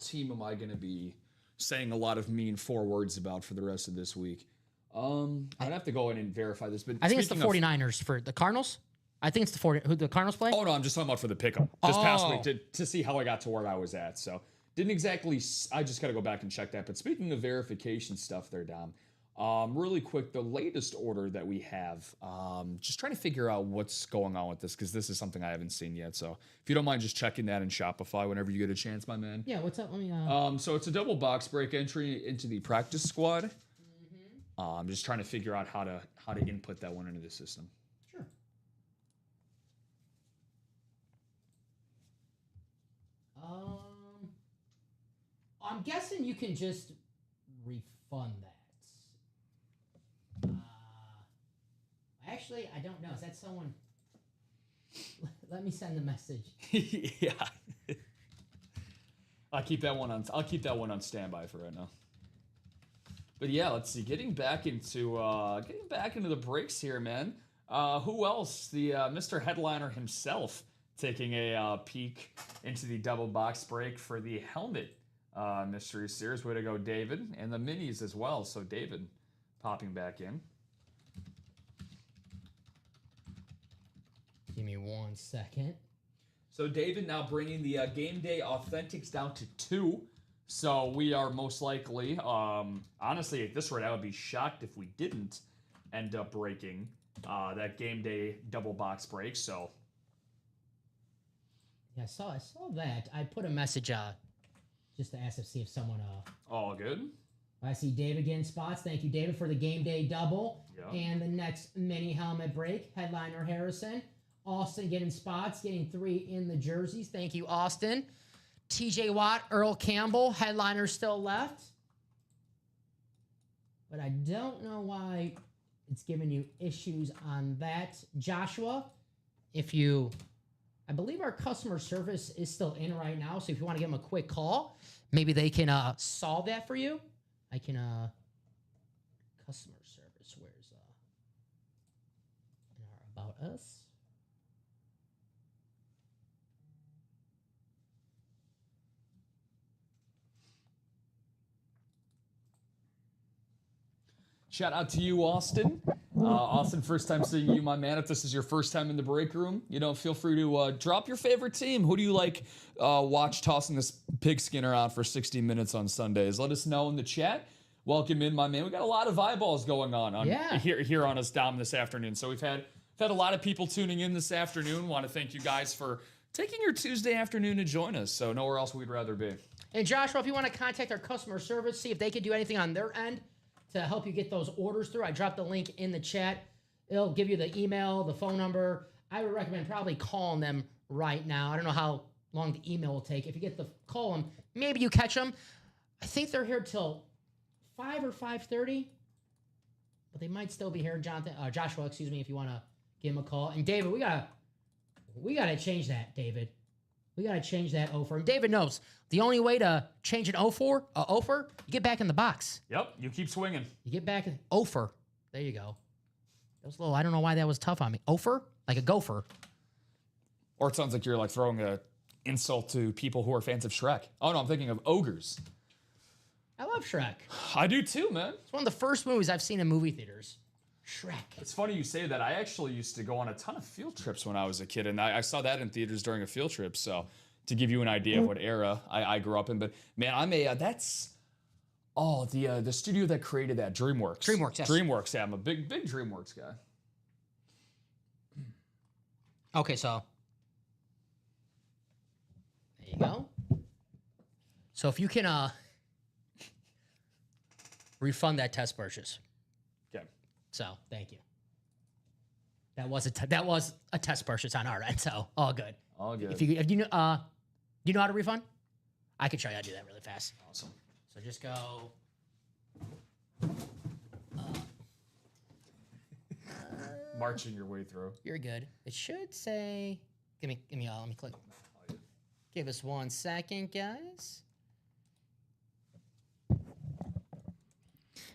Speaker 3: team am I going to be saying a lot of mean 4 words about for the rest of this week? I'd have to go in and verify this. But
Speaker 2: I think it's the 49ers for the Cardinals. I think it's who the Cardinals play.
Speaker 3: Oh, no, I'm just talking about for the pick'em this past week to see how I got to where I was at. So didn't exactly, I just got to go back and check that. But speaking of verification stuff there, Dom, really quick, the latest order that we have, just trying to figure out what's going on with this because this is something I haven't seen yet. So if you don't mind just checking that in Shopify whenever you get a chance, my man.
Speaker 2: Yeah, what's up? Let me.
Speaker 3: So it's a double box break entry into the practice squad. I'm just trying to figure out how to input that one into the system.
Speaker 2: Sure. I'm guessing you can just refund that. Actually, I don't know. Is that someone? Let me send the message.
Speaker 3: Yeah. I'll keep that one on standby for right now. But yeah, let's see. Getting back into the breaks here, man. Who else? The Mr. Headliner himself taking a peek into the double box break for the helmet mystery series. Way to go, David, and the minis as well. So David popping back in.
Speaker 2: Give me 1 second.
Speaker 3: So David now bringing the game day authentics down to 2. So we are most likely, honestly, at this rate, I would be shocked if we didn't end up breaking that game day double box break. So
Speaker 2: yeah, I saw that. I put a message just to ask to see if someone.
Speaker 3: All good.
Speaker 2: I see David getting spots. Thank you, David, for the game day double.
Speaker 3: Yeah.
Speaker 2: And the next mini helmet break, Headliner Harrison. Austin getting spots, getting 3 in the jerseys. Thank you, Austin. TJ Watt, Earl Campbell, Headliners still left. But I don't know why it's giving you issues on that. Joshua, I believe our customer service is still in right now, so if you want to give them a quick call, maybe they can solve that for you. I can, customer service, where's, in our About Us.
Speaker 3: Shout out to you, Austin. Austin, first time seeing you, my man. If this is your first time in the break room, feel free to drop your favorite team. Who do you like watch tossing this pigskin around for 60 minutes on Sundays? Let us know in the chat. Welcome in, my man. We got a lot of eyeballs going on here on us, Dom, this afternoon. So we've had a lot of people tuning in this afternoon. Want to thank you guys for taking your Tuesday afternoon to join us. So nowhere else we'd rather be.
Speaker 2: And Joshua, if you want to contact our customer service, see if they could do anything on their end to help you get those orders through, I dropped the link in the chat. It'll give you the email, the phone number. I would recommend probably calling them right now. I don't know how long the email will take. If you get to call them, maybe you catch them. I think they're here till 5 or 5:30, but they might still be here. Joshua, excuse me, if you want to give him a call. And David, we gotta change that, David. We gotta change that offer. And David knows the only way to change an offer, you get back in the box.
Speaker 3: Yep, you keep swinging.
Speaker 2: You get back in offer. There you go. That was a little. I don't know why that was tough on me. Offer, like a gopher.
Speaker 3: Or it sounds like you're like throwing a insult to people who are fans of Shrek. Oh no, I'm thinking of ogres.
Speaker 2: I love Shrek.
Speaker 3: I do too, man.
Speaker 2: It's one of the first movies I've seen in movie theaters. Shrek.
Speaker 3: It's funny you say that. I actually used to go on a ton of field trips when I was a kid, and I saw that in theaters during a field trip. So to give you an idea of what era I grew up in, but man, I'm a that's the studio that created that, DreamWorks.
Speaker 2: DreamWorks, yes.
Speaker 3: DreamWorks. Yeah, I'm a big DreamWorks guy.
Speaker 2: Okay, so there you go. So if you can refund that test purchase.
Speaker 3: Okay.
Speaker 2: So thank you. That was a test purchase on our end, so all good.
Speaker 3: All good.
Speaker 2: If you know do you know how to refund? I could show you how to do that really fast.
Speaker 3: Awesome.
Speaker 2: So just go.
Speaker 3: Marching your way through.
Speaker 2: You're good. It should say. Let me click. Give us 1 second, guys.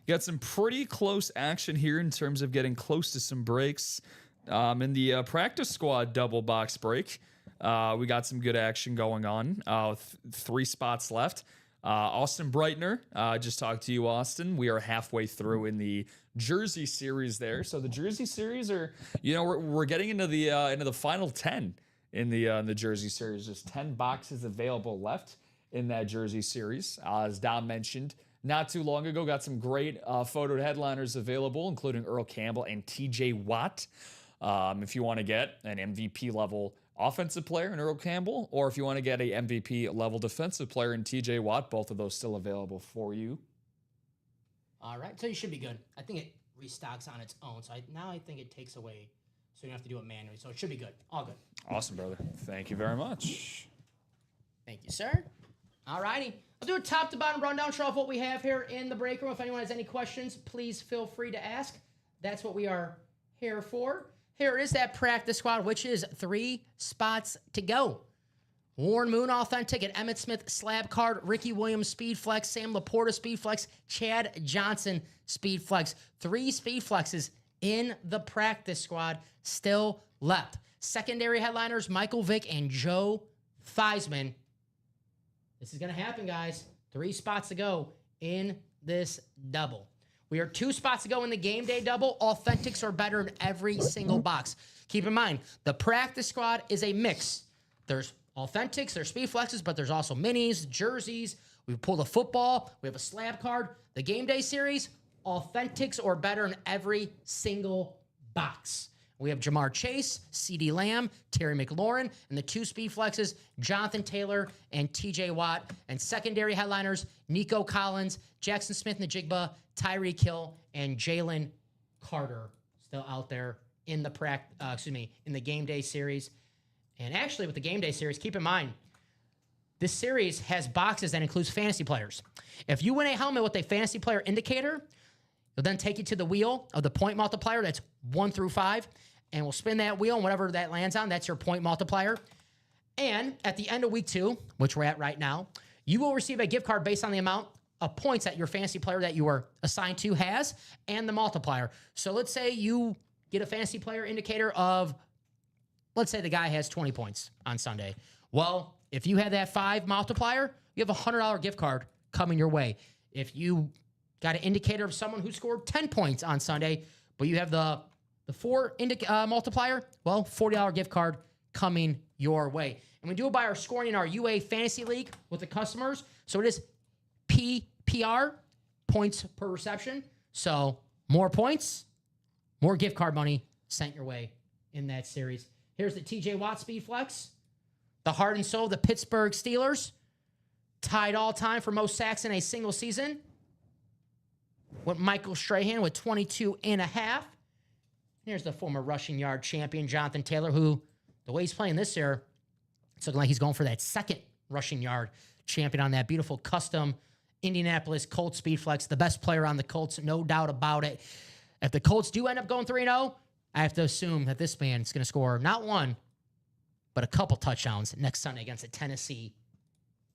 Speaker 3: Got some pretty close action here in terms of getting close to some breaks. In the practice squad double box break, we got some good action going on. 3 spots left. Austin Breitner, just talked to you, Austin. We are halfway through in the Jersey series there. So the Jersey series are, we're getting into the final 10 in the Jersey series. Just 10 boxes available left in that Jersey series. As Dom mentioned, not too long ago, got some great photo headliners available, including Earl Campbell and TJ Watt. If you want to get an MVP level offensive player in Earl Campbell, or if you want to get a MVP level defensive player in TJ Watt, both of those still available for you.
Speaker 2: All right, so you should be good. I think it restocks on its own. So I think it takes away, so you don't have to do it manually. So it should be good. All good.
Speaker 3: Awesome, brother. Thank you very much.
Speaker 2: Thank you, sir. All righty. I'll do a top to bottom rundown show of what we have here in the break room. If anyone has any questions, please feel free to ask. That's what we are here for. Here is that practice squad, which is 3 spots to go. Warren Moon Authentic at Emmitt Smith Slab Card, Ricky Williams Speed Flex, Sam Laporta Speed Flex, Chad Johnson Speed Flex. 3 Speed Flexes in the practice squad still left. Secondary headliners, Michael Vick and Joe Theismann. This is going to happen, guys. 3 spots to go in this double. We are 2 spots to go in the game day double. Authentics are better in every single box. Keep in mind, the practice squad is a mix. There's authentics, there's speed flexes, but there's also minis, jerseys. We pulled a football. We have a slab card. The game day series, authentics are better in every single box. We have Jamar Chase, CeeDee Lamb, Terry McLaurin, and the 2 speed flexes, Jonathan Taylor and TJ Watt. And secondary headliners, Nico Collins, Jackson Smith-Njigba, Tyreek Hill, and Jalen Carter still out there in the in the game day series. And actually, with the game day series, keep in mind, this series has boxes that includes fantasy players. If you win a helmet with a fantasy player indicator, it'll then take you to the wheel of the point multiplier. That's 1 through 5. And we'll spin that wheel, and whatever that lands on, that's your point multiplier. And at the end of week 2, which we're at right now, you will receive a gift card based on the amount of points that your fantasy player that you were assigned to has and the multiplier. So let's say you get a fantasy player indicator of, let's say the guy has 20 points on Sunday. Well, if you had that 5 multiplier, you have a $100 gift card coming your way. If you got an indicator of someone who scored 10 points on Sunday, but you have the 4 multiplier, well, $40 gift card coming your way. And we do it by our scoring in our UA Fantasy League with the customers. So it is PPR, points per reception. So more points, more gift card money sent your way in that series. Here's the TJ Watt Speed Flex. The heart and soul of the Pittsburgh Steelers. Tied all time for most sacks in a single season. With Michael Strahan with 22 and a half. Here's the former rushing yard champion, Jonathan Taylor, who, the way he's playing this year, It's looking like he's going for that second rushing yard champion on that beautiful custom Indianapolis Colts Speedflex. The best player on the Colts, no doubt about it. If the Colts do end up going 3-0, I have to assume that this man is going to score not one, but a couple touchdowns next Sunday against the Tennessee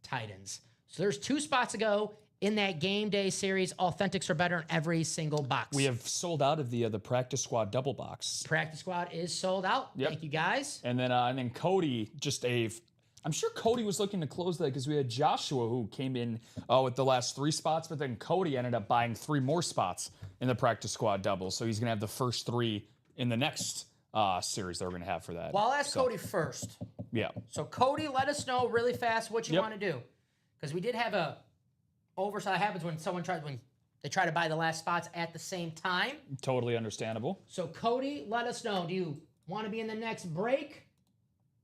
Speaker 2: Titans. So there's 2 spots to go in that game day series. Authentics are better in every single box.
Speaker 3: We have sold out of the practice squad double box.
Speaker 2: Practice squad is sold out.
Speaker 3: Yep.
Speaker 2: Thank you, guys.
Speaker 3: And then Cody, I'm sure Cody was looking to close that because we had Joshua who came in with the last 3 spots, but then Cody ended up buying 3 more spots in the practice squad double. So he's going to have the first 3 in the next series that we're going to have for that.
Speaker 2: Well, I'll ask Cody first.
Speaker 3: Yeah.
Speaker 2: So, Cody, let us know really fast what you
Speaker 3: Yep.
Speaker 2: want to do. Because we did have a oversight happens when they try to buy the last spots at the same time.
Speaker 3: Totally understandable.
Speaker 2: So, Cody, let us know. Do you want to be in the next break?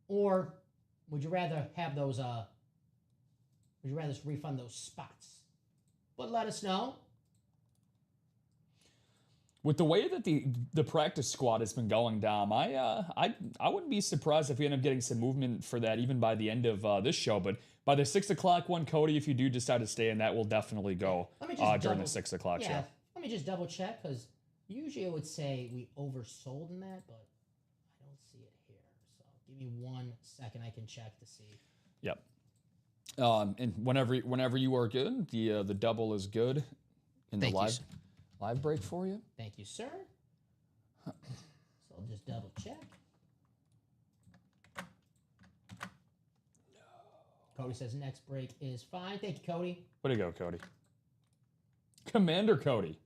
Speaker 2: Or would you rather have those, would you rather just refund those spots? But let us know.
Speaker 3: With the way that the practice squad has been going, Dom, I wouldn't be surprised if we end up getting some movement for that even by the end of this show. But by the 6 o'clock one, Cody, if you do decide to stay in, that will definitely go during the 6 o'clock show.
Speaker 2: Let me just double check because usually I would say we oversold in that, but I don't see it here. So give me 1 second, I can check to see.
Speaker 3: Yep. And whenever you are good, the double is good in the live break for you.
Speaker 2: Thank you, sir. So I'll just double check. Cody says next break is fine. Thank you, Cody.
Speaker 3: Way to go, Cody. Commander Cody.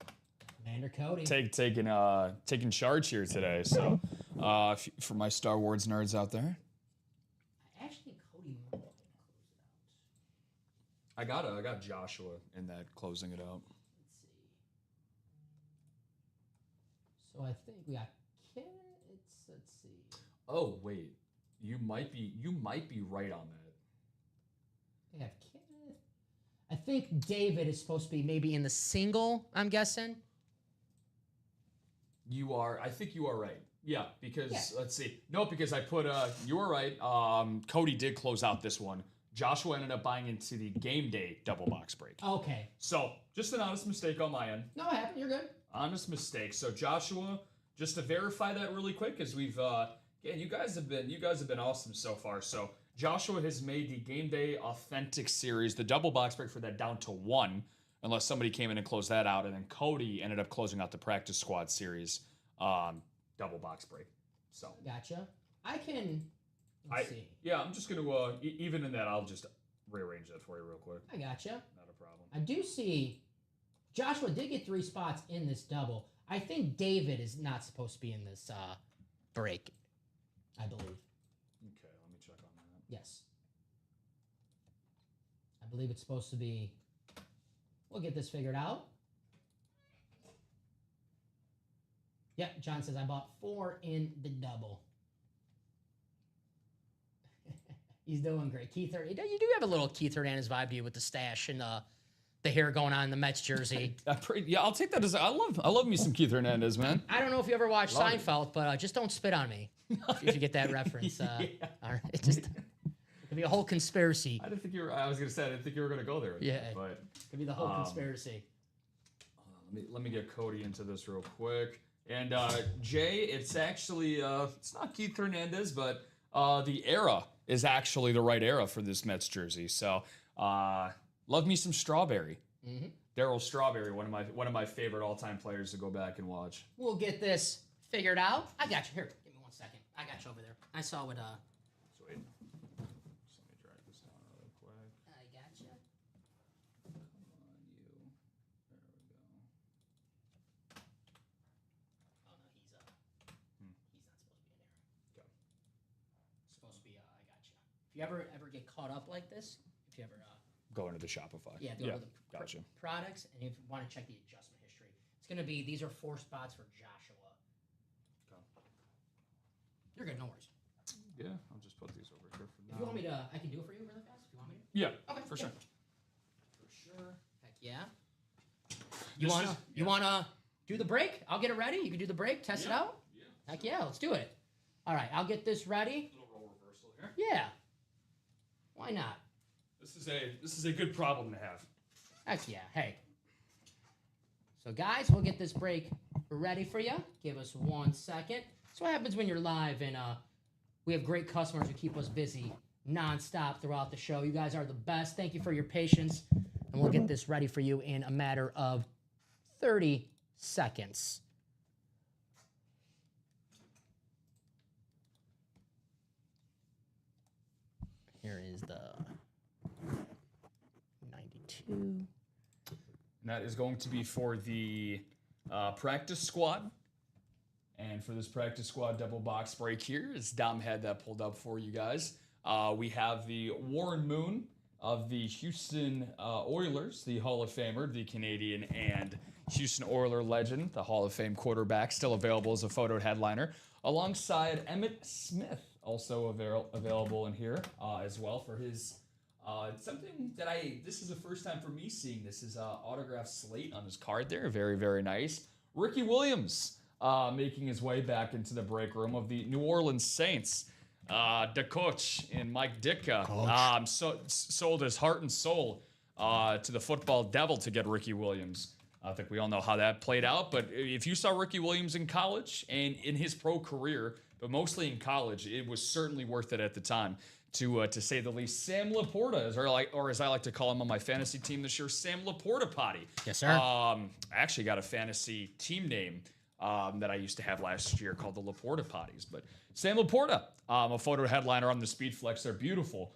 Speaker 2: Commander Cody.
Speaker 3: Taking charge here today. So for my Star Wars nerds out there.
Speaker 2: I actually think Cody might have closed it out.
Speaker 3: I got Joshua in that closing it out.
Speaker 2: So I think we got Kenneth. Let's see.
Speaker 3: Oh wait, you might be right on that.
Speaker 2: We have Kenneth. I think David is supposed to be maybe in the single, I'm guessing.
Speaker 3: I think you are right. Yeah, because let's see. No, because I put you were right. Cody did close out this one. Joshua ended up buying into the game day double box break.
Speaker 2: Okay.
Speaker 3: So just an honest mistake on my end.
Speaker 2: No, it happened. You're good.
Speaker 3: Honest mistake. So Joshua, just to verify that really quick, because we've you guys have been awesome so far. So Joshua has made the game day authentic series, the double box break for that down to 1, unless somebody came in and closed that out, and then Cody ended up closing out the practice squad series double box break. So
Speaker 2: gotcha. I can. Let's see.
Speaker 3: Yeah, I'm just gonna even in that, I'll just rearrange that for you real quick.
Speaker 2: I gotcha.
Speaker 3: Not a problem.
Speaker 2: I do see Joshua did get 3 spots in this double. I think David is not supposed to be in this break, I believe.
Speaker 3: Okay, let me check on that.
Speaker 2: Yes. I believe it's supposed to be. We'll get this figured out. Yep, John says I bought 4 in the double. He's doing great. Keith, you do have a little Keith Hernandez vibe to you with the stash and the hair going on in the Mets jersey.
Speaker 3: Yeah, I'll take that as I love me some Keith Hernandez, man.
Speaker 2: I don't know if you ever watched Seinfeld, but just don't spit on me if you get that reference. All right, it could be a whole conspiracy.
Speaker 3: I didn't think you were. I was gonna say I didn't think you were gonna go there.
Speaker 2: Yeah,
Speaker 3: but
Speaker 2: it could be the whole conspiracy.
Speaker 3: Let me get Cody into this real quick. And Jay, it's actually it's not Keith Hernandez, but the era is actually the right era for this Mets jersey. So love me some Strawberry.
Speaker 2: Mm-hmm.
Speaker 3: Darryl Strawberry, one of my favorite all-time players to go back and watch.
Speaker 2: We'll get this figured out. I got you. Here, give me 1 second. I got you over there. I saw what.
Speaker 3: Sweet. Just let me drag this down really quick.
Speaker 2: I got you.
Speaker 3: Come on, you. There we go.
Speaker 2: Oh no, he's not supposed to be in there.
Speaker 3: Okay.
Speaker 2: Supposed to be. I got you. If you ever get caught up like this, if you ever.
Speaker 3: Go into the Shopify.
Speaker 2: Yeah, go to the
Speaker 3: gotcha.
Speaker 2: products, and if you want to check the adjustment history, it's going to be, these are 4 spots for Joshua.
Speaker 3: Okay.
Speaker 2: You're good, no worries.
Speaker 3: Yeah, I'll just put these over here for now.
Speaker 2: If you want me to, I can do it for you really fast, if you want me to.
Speaker 3: Yeah,
Speaker 2: Okay,
Speaker 3: for sure.
Speaker 2: For sure. Heck yeah. You wanna do the break? I'll get it ready. You can do the break, test it out?
Speaker 3: Yeah.
Speaker 2: Heck yeah, let's do it. All right, I'll get this ready.
Speaker 3: Little role reversal here.
Speaker 2: Yeah. Why not?
Speaker 3: This is a good problem to have.
Speaker 2: Heck yeah. Hey. So, guys, we'll get this break ready for you. Give us 1 second. That's what happens when you're live, and we have great customers who keep us busy nonstop throughout the show. You guys are the best. Thank you for your patience, and we'll get this ready for you in a matter of 30 seconds. Here is the 92.
Speaker 3: And that is going to be for the practice squad. And for this practice squad double box break here, as Dom had that pulled up for you guys, we have the Warren Moon of the Houston Oilers, the Hall of Famer, the Canadian and Houston Oiler legend, the Hall of Fame quarterback, still available as a photoed headliner, alongside Emmett Smith, also available in here as well for his something that this is the first time for me seeing this is autographed slate on his card there. Very, very nice. Ricky Williams making his way back into the break room of the New Orleans Saints. The coach and Mike Ditka sold his heart and soul to the football devil to get Ricky Williams. I think we all know how that played out. But if you saw Ricky Williams in college and in his pro career, but mostly in college, it was certainly worth it at the time, to say the least. Sam Laporta, or as I like to call him on my fantasy team this year, Sam Laporta Potty.
Speaker 2: Yes, sir.
Speaker 3: I actually got a fantasy team name that I used to have last year called the Laporta Potties. But Sam Laporta, a photo headliner on the Speed Flex. They're beautiful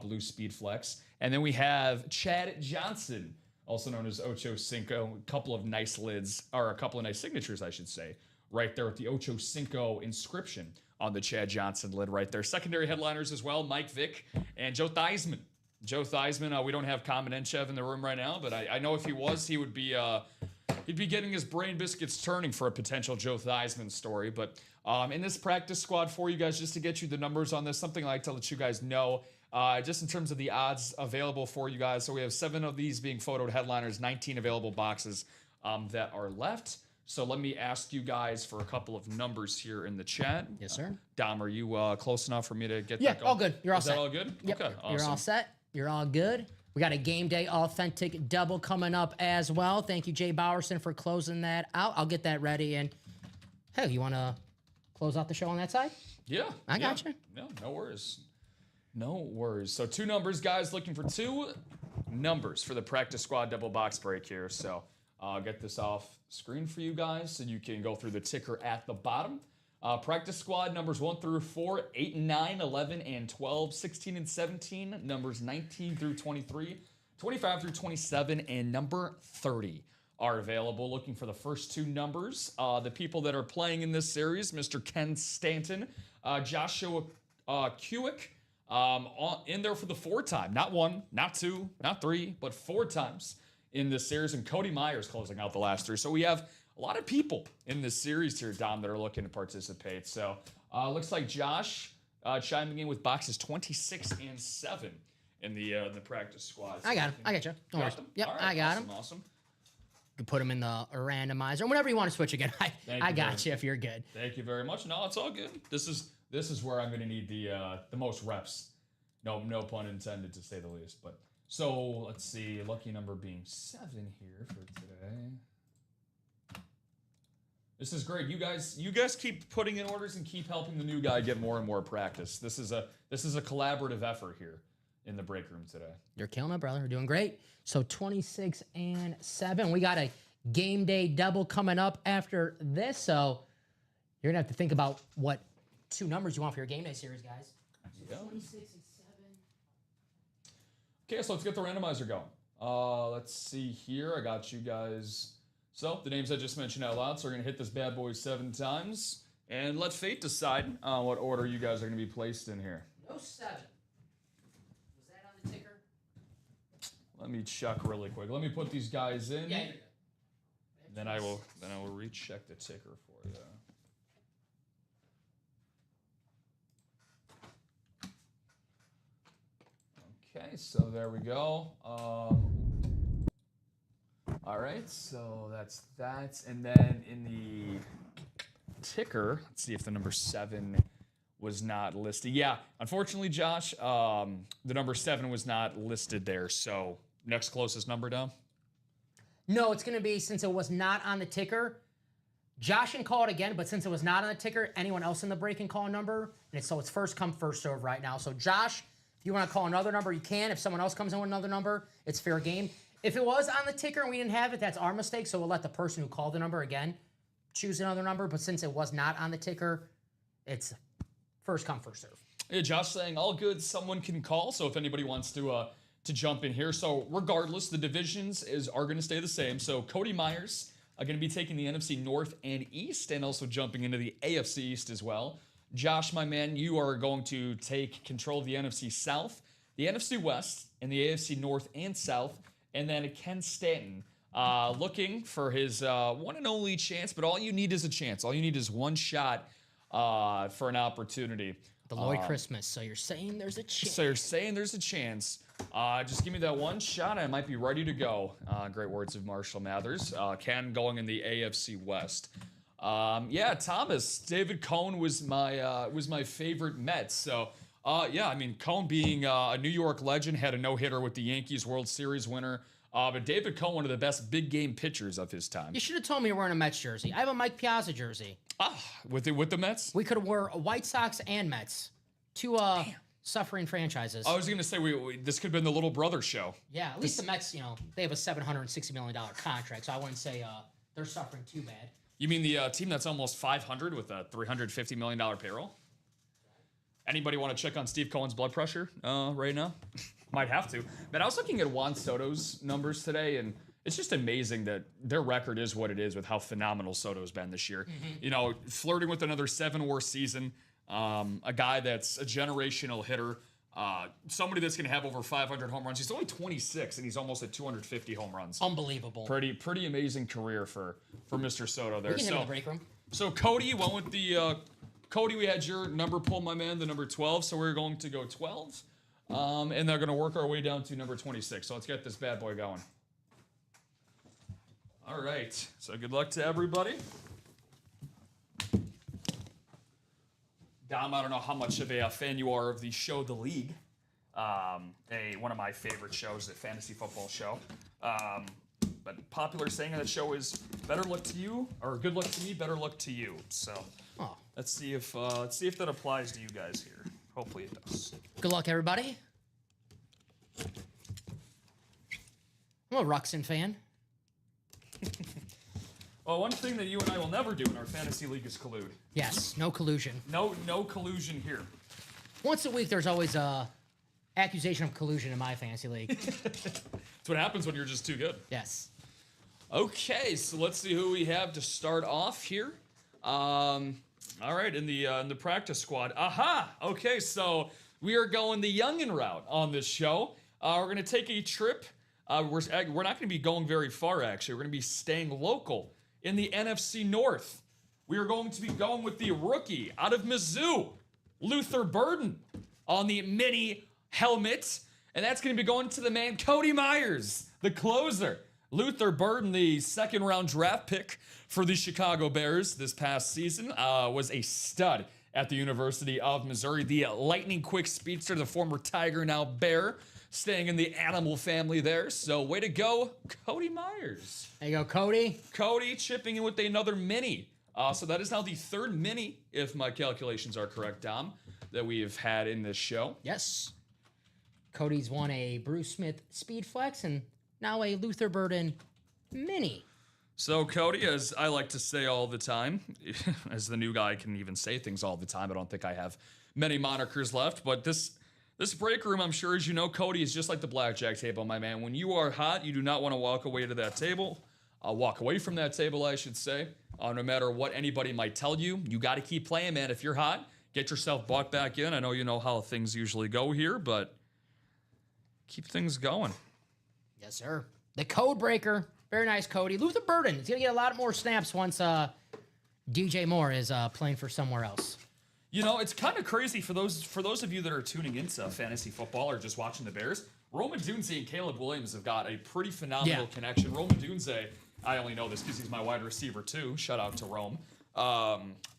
Speaker 3: blue Speed Flex. And then we have Chad Johnson, also known as Ocho Cinco. A couple of nice lids, or a couple of nice signatures, I should say, right there with the Ocho Cinco inscription on the Chad Johnson lid right there. Secondary headliners as well, Mike Vick and Joe Theismann. Joe Theismann, we don't have Kamenev in the room right now, but I know if he was, he would be he'd be getting his brain biscuits turning for a potential Joe Theismann story. But in this practice squad for you guys, just to get you the numbers on this, something I like to let you guys know, just in terms of the odds available for you guys. So we have 7 of these being photoed headliners, 19 available boxes that are left. So let me ask you guys for a couple of numbers here in the chat.
Speaker 2: Yes, sir.
Speaker 3: Dom, are you close enough for me to get
Speaker 2: Yeah,
Speaker 3: that going?
Speaker 2: all good. You're all
Speaker 3: Is
Speaker 2: set.
Speaker 3: that all good?
Speaker 2: Yep.
Speaker 3: Okay, awesome.
Speaker 2: You're all set. You're all good. We got a game day authentic double coming up as well. Thank you, Jay Bowerson, for closing that out. I'll get that ready. And hey, you want to close out the show on that side?
Speaker 3: Yeah.
Speaker 2: I got you.
Speaker 3: No, no worries. No worries. So 2 numbers, guys. Looking for 2 numbers for the practice squad double box break here. So I'll get this off screen for you guys so you can go through the ticker at the bottom. Practice squad numbers 1 through 4, 8 and 9, 11 and 12, 16 and 17, numbers 19 through 23, 25 through 27, and number 30 are available. Looking for the first 2 numbers. The people that are playing in this series, Mr. Ken Stanton, Joshua Kuick, in there for the 4th time. Not 1, not 2, not 3, but 4 times in this series. And Cody Myers closing out the last 3. So we have a lot of people in this series here, Dom, that are looking to participate. So looks like Josh chiming in with boxes 26 and 7 in the practice squad. So
Speaker 2: I got him. I got you. Don't worry. Yep,
Speaker 3: All right,
Speaker 2: I got
Speaker 3: awesome,
Speaker 2: him.
Speaker 3: Awesome.
Speaker 2: You can put him in the randomizer, whatever you want to switch again. I got you if you're good.
Speaker 3: Thank you very much. No, it's all good. This is where I'm going to need the most reps. No pun intended, to say the least. But so let's see, lucky number being 7 here for today. This is great. You guys keep putting in orders and keep helping the new guy get more and more practice. This is a collaborative effort here in the break room today.
Speaker 2: You're killing it, brother. You're doing great. So 26 and 7. We got a game day double coming up after this. So you're gonna have to think about what 2 numbers you want for your game day series, guys.
Speaker 3: Yeah.
Speaker 2: 26 and 7.
Speaker 3: Okay, so let's get the randomizer going. Let's see here. I got you guys. So the names I just mentioned out loud. So we're gonna hit this bad boy 7 times, and let fate decide what order you guys are gonna be placed in here.
Speaker 2: No 7. Was that on the ticker?
Speaker 3: Let me check really quick. Let me put these guys in.
Speaker 2: Yeah, you're good.
Speaker 3: Then I will recheck the ticker for you. Okay, so there we go. All right, so that's that. And then in the ticker, let's see if the number 7 was not listed. Yeah, unfortunately, Josh, the number 7 was not listed there. So next closest number down.
Speaker 2: No, it's going to be, since it was not on the ticker, Josh can call it again, but since it was not on the ticker, anyone else in the break can call a number. And so it's first come, first serve right now. So Josh, if you want to call another number, you can. If someone else comes in with another number, it's fair game. If it was on the ticker and we didn't have it, that's our mistake. So we'll let the person who called the number again choose another number. But since it was not on the ticker, it's first come, first serve.
Speaker 3: Yeah, Josh saying all good. Someone can call. So if anybody wants to jump in here. So regardless, the divisions are going to stay the same. So Cody Myers are going to be taking the NFC North and East, and also jumping into the AFC East as well. Josh, my man, you are going to take control of the NFC South, the NFC West, and the AFC North and South. And then Ken Stanton looking for his one and only chance, but all you need is a chance. All you need is one shot for an opportunity.
Speaker 2: The Lloyd Christmas. So you're saying there's a chance.
Speaker 3: So you're saying there's a chance. Just give me that one shot and I might be ready to go. Great words of Marshall Mathers. Ken going in the AFC West. Yeah, Thomas. David Cone was my favorite Met. So, yeah, I mean, Cone being a New York legend, had a no-hitter with the Yankees World Series winner. But David Cone, one of the best big game pitchers of his time.
Speaker 2: You should have told me you were wearing a Mets jersey. I have a Mike Piazza jersey.
Speaker 3: With the Mets?
Speaker 2: We could have wore a White Sox and Mets. Two suffering franchises.
Speaker 3: I was going to say, this could have been the little brother show.
Speaker 2: Yeah, at least the Mets, they have a $760 million contract, so I wouldn't say they're suffering too bad.
Speaker 3: You mean the team that's almost 500 with a $350 million payroll? Anybody want to check on Steve Cohen's blood pressure right now? Might have to. But I was looking at Juan Soto's numbers today, and it's just amazing that their record is what it is with how phenomenal Soto's been this year. Mm-hmm. Flirting with another 7-war season. A guy that's a generational hitter. Somebody that's going to have over 500 home runs. He's only 26, and he's almost at 250 home runs.
Speaker 2: Unbelievable.
Speaker 3: Pretty amazing career for Mr. Soto there.
Speaker 2: We can hit in the break room.
Speaker 3: So Cody went with the Cody. We had your number pull, my man, the number 12. So we're going to go 12, and they're going to work our way down to number 26. So let's get this bad boy going. All right. So good luck to everybody. Dom, I don't know how much of a fan you are of the show The League, one of my favorite shows, the fantasy football show. But popular saying on that show is "better luck to you," or "good luck to me, better luck to you." So let's see if that applies to you guys here. Hopefully it does.
Speaker 2: Good luck, everybody. I'm a Ruxin fan.
Speaker 3: Well, one thing that you and I will never do in our fantasy league is collude.
Speaker 2: Yes, no collusion.
Speaker 3: No collusion here.
Speaker 2: Once a week, there's always a accusation of collusion in my fantasy league.
Speaker 3: That's what happens when you're just too good.
Speaker 2: Yes.
Speaker 3: Okay, so let's see who we have to start off here. All right, in the practice squad. Aha! Okay, so we are going the youngin' route on this show. We're going to take a trip. We're not going to be going very far, actually. We're going to be staying local in the NFC North. We are going to be going with the rookie out of Mizzou, Luther Burden, on the mini helmet. And that's going to be going to the man, Cody Myers, the closer. Luther Burden, the second-round draft pick for the Chicago Bears this past season, was a stud at the University of Missouri. The lightning-quick speedster, the former Tiger, now Bear, staying in the animal family there. So way to go, Cody Myers.
Speaker 2: There you go, Cody.
Speaker 3: Cody chipping in with another mini. So that is now the third mini, if my calculations are correct, Dom, that we have had in this show.
Speaker 2: Yes. Cody's won a Bruce Smith Speed Flex and now a Luther Burden mini.
Speaker 3: So Cody, as I like to say all the time, as the new guy can even say things all the time, I don't think I have many monikers left, but this break room, I'm sure, as you know, Cody, is just like the blackjack table, my man. When you are hot, you do not want to walk away to that table. Walk away from that table, I should say. No matter what anybody might tell you, you got to keep playing, man. If you're hot, get yourself bought back in. I know you know how things usually go here, but keep things going.
Speaker 2: Yes, sir. The code breaker. Very nice, Cody. Luther Burden. He's going to get a lot more snaps once DJ Moore is playing for somewhere else.
Speaker 3: You know, it's kind of crazy for those of you that are tuning into fantasy football or just watching the Bears. Roman Dunze and Caleb Williams have got a pretty phenomenal connection. Roman Dunze, I only know this because he's my wide receiver too. Shout out to Rome.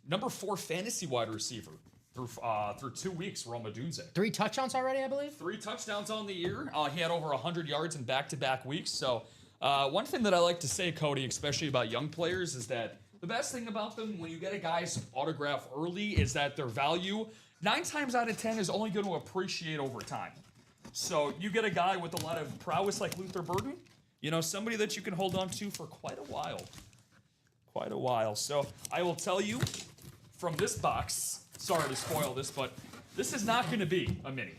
Speaker 3: Number 4 fantasy wide receiver through 2 weeks, Rome Odunze.
Speaker 2: 3 touchdowns already, I believe.
Speaker 3: 3 touchdowns on the year. He had over 100 yards in back-to-back weeks. So one thing that I like to say, Cody, especially about young players, is that the best thing about them when you get a guy's autograph early is that their value, 9 times out of 10, is only going to appreciate over time. So you get a guy with a lot of prowess like Luther Burden, somebody that you can hold on to for quite a while. Quite a while. So I will tell you from this box, sorry to spoil this, but this is not going to be a mini.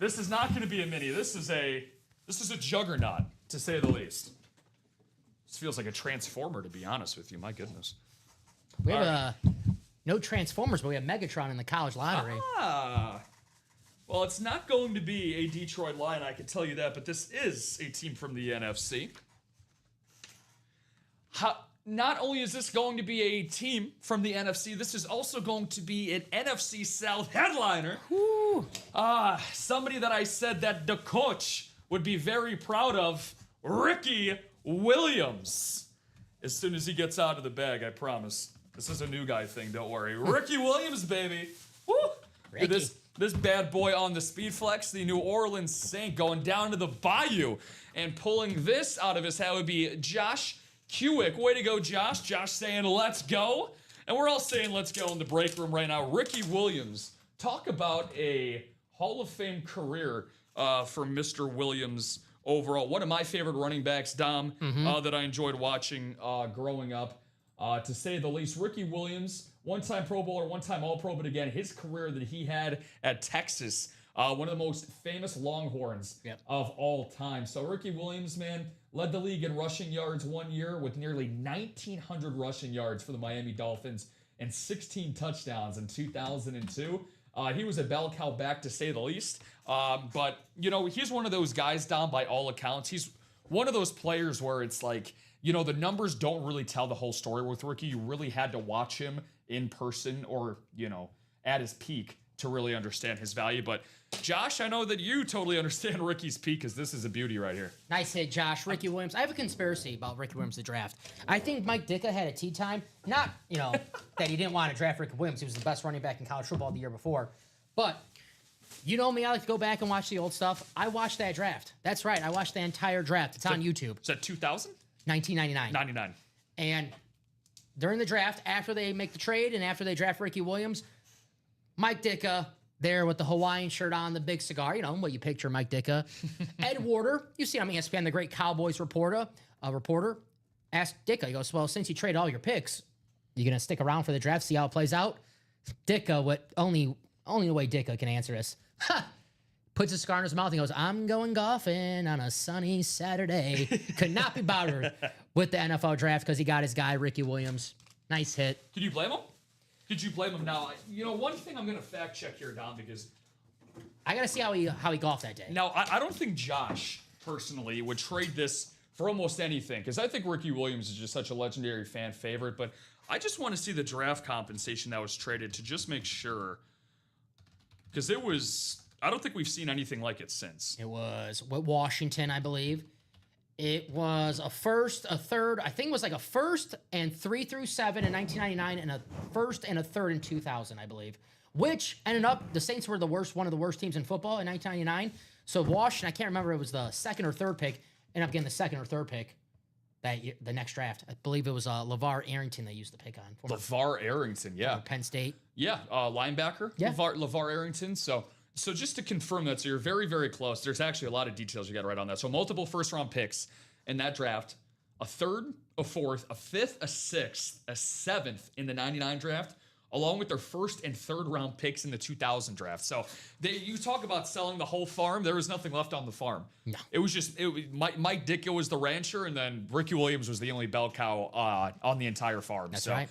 Speaker 3: This is not going to be a mini. This is a juggernaut, to say the least. This feels like a transformer, to be honest with you. My goodness.
Speaker 2: We have no Transformers, but we have Megatron in the college lottery.
Speaker 3: Well, it's not going to be a Detroit Lion, I can tell you that, but this is a team from the NFC. Not only is this going to be a team from the NFC, this is also going to be an NFC South headliner. Somebody that I said that the coach would be very proud of, Ricky Williams. As soon as he gets out of the bag, I promise. This is a new guy thing, don't worry. Ricky Williams, baby. Woo!
Speaker 2: Ricky.
Speaker 3: This bad boy on the Speed Flex, the New Orleans Saint, going down to the bayou and pulling this out of his hat would be Josh Hewick. Way to go, Josh. Josh saying, let's go. And we're all saying, let's go in the break room right now. Ricky Williams. Talk about a Hall of Fame career for Mr. Williams overall. One of my favorite running backs, Dom, that I enjoyed watching growing up. To say the least, Ricky Williams, one-time Pro Bowler, one-time All-Pro, but again, his career that he had at Texas, one of the most famous Longhorns of all time. So Ricky Williams, man, led the league in rushing yards one year with nearly 1,900 rushing yards for the Miami Dolphins and 16 touchdowns in 2002. He was a bell cow back, to say the least. But, he's one of those guys, Dom, by all accounts. He's one of those players where it's like, the numbers don't really tell the whole story with Ricky. You really had to watch him in person or, at his peak to really understand his value. But Josh, I know that you totally understand Ricky's peak because this is a beauty right here.
Speaker 2: Nice hit, Josh. Ricky Williams. I have a conspiracy about Ricky Williams, the draft. I think Mike Ditka had a tea time. Not, that he didn't want to draft Ricky Williams. He was the best running back in college football the year before. But you know me, I like to go back and watch the old stuff. I watched that draft. That's right. I watched the entire draft. It's on YouTube.
Speaker 3: Is that 2000?
Speaker 2: 1999.
Speaker 3: 99.
Speaker 2: And during the draft, after they make the trade and after they draft Ricky Williams, Mike Ditka there with the Hawaiian shirt on, the big cigar, what you picture Mike Ditka. Ed Warder, you see on ESPN, the great Cowboys reporter, asked Ditka, he goes, well, since you trade all your picks, you going to stick around for the draft, see how it plays out? Ditka, only the way Ditka can answer this. Puts his cigar in his mouth and goes, I'm going golfing on a sunny Saturday. Could not be bothered with the NFL draft because he got his guy, Ricky Williams. Nice hit.
Speaker 3: Did you blame him? Did you blame him? Now, one thing I'm going to fact check here, Dom, because
Speaker 2: I got to see how he golfed that day.
Speaker 3: Now, I don't think Josh, personally, would trade this for almost anything because I think Ricky Williams is just such a legendary fan favorite, but I just want to see the draft compensation that was traded to just make sure because I don't think we've seen anything like it since.
Speaker 2: It was Washington, I believe. It was a first, a third. I think it was like a first and 3 through 7 in 1999 and a first and a third in 2000, I believe. Which ended up, the Saints were one of the worst teams in football in 1999. So Washington, I can't remember, it was the second or third pick, ended up getting the second or third pick that year, the next draft. I believe it was LeVar Arrington they used the pick on.
Speaker 3: LeVar Arrington, yeah.
Speaker 2: Penn State.
Speaker 3: Yeah, linebacker.
Speaker 2: Yeah.
Speaker 3: LeVar Arrington, So just to confirm that, so you're very, very close. There's actually a lot of details you got to write on that. So multiple first-round picks in that draft, a third, a fourth, a fifth, a sixth, a seventh in the 99 draft, along with their first and third-round picks in the 2000 draft. So you talk about selling the whole farm. There was nothing left on the farm.
Speaker 2: No.
Speaker 3: It was just Mike Ditka was the rancher, and then Ricky Williams was the only bell cow on the entire farm.
Speaker 2: That's right.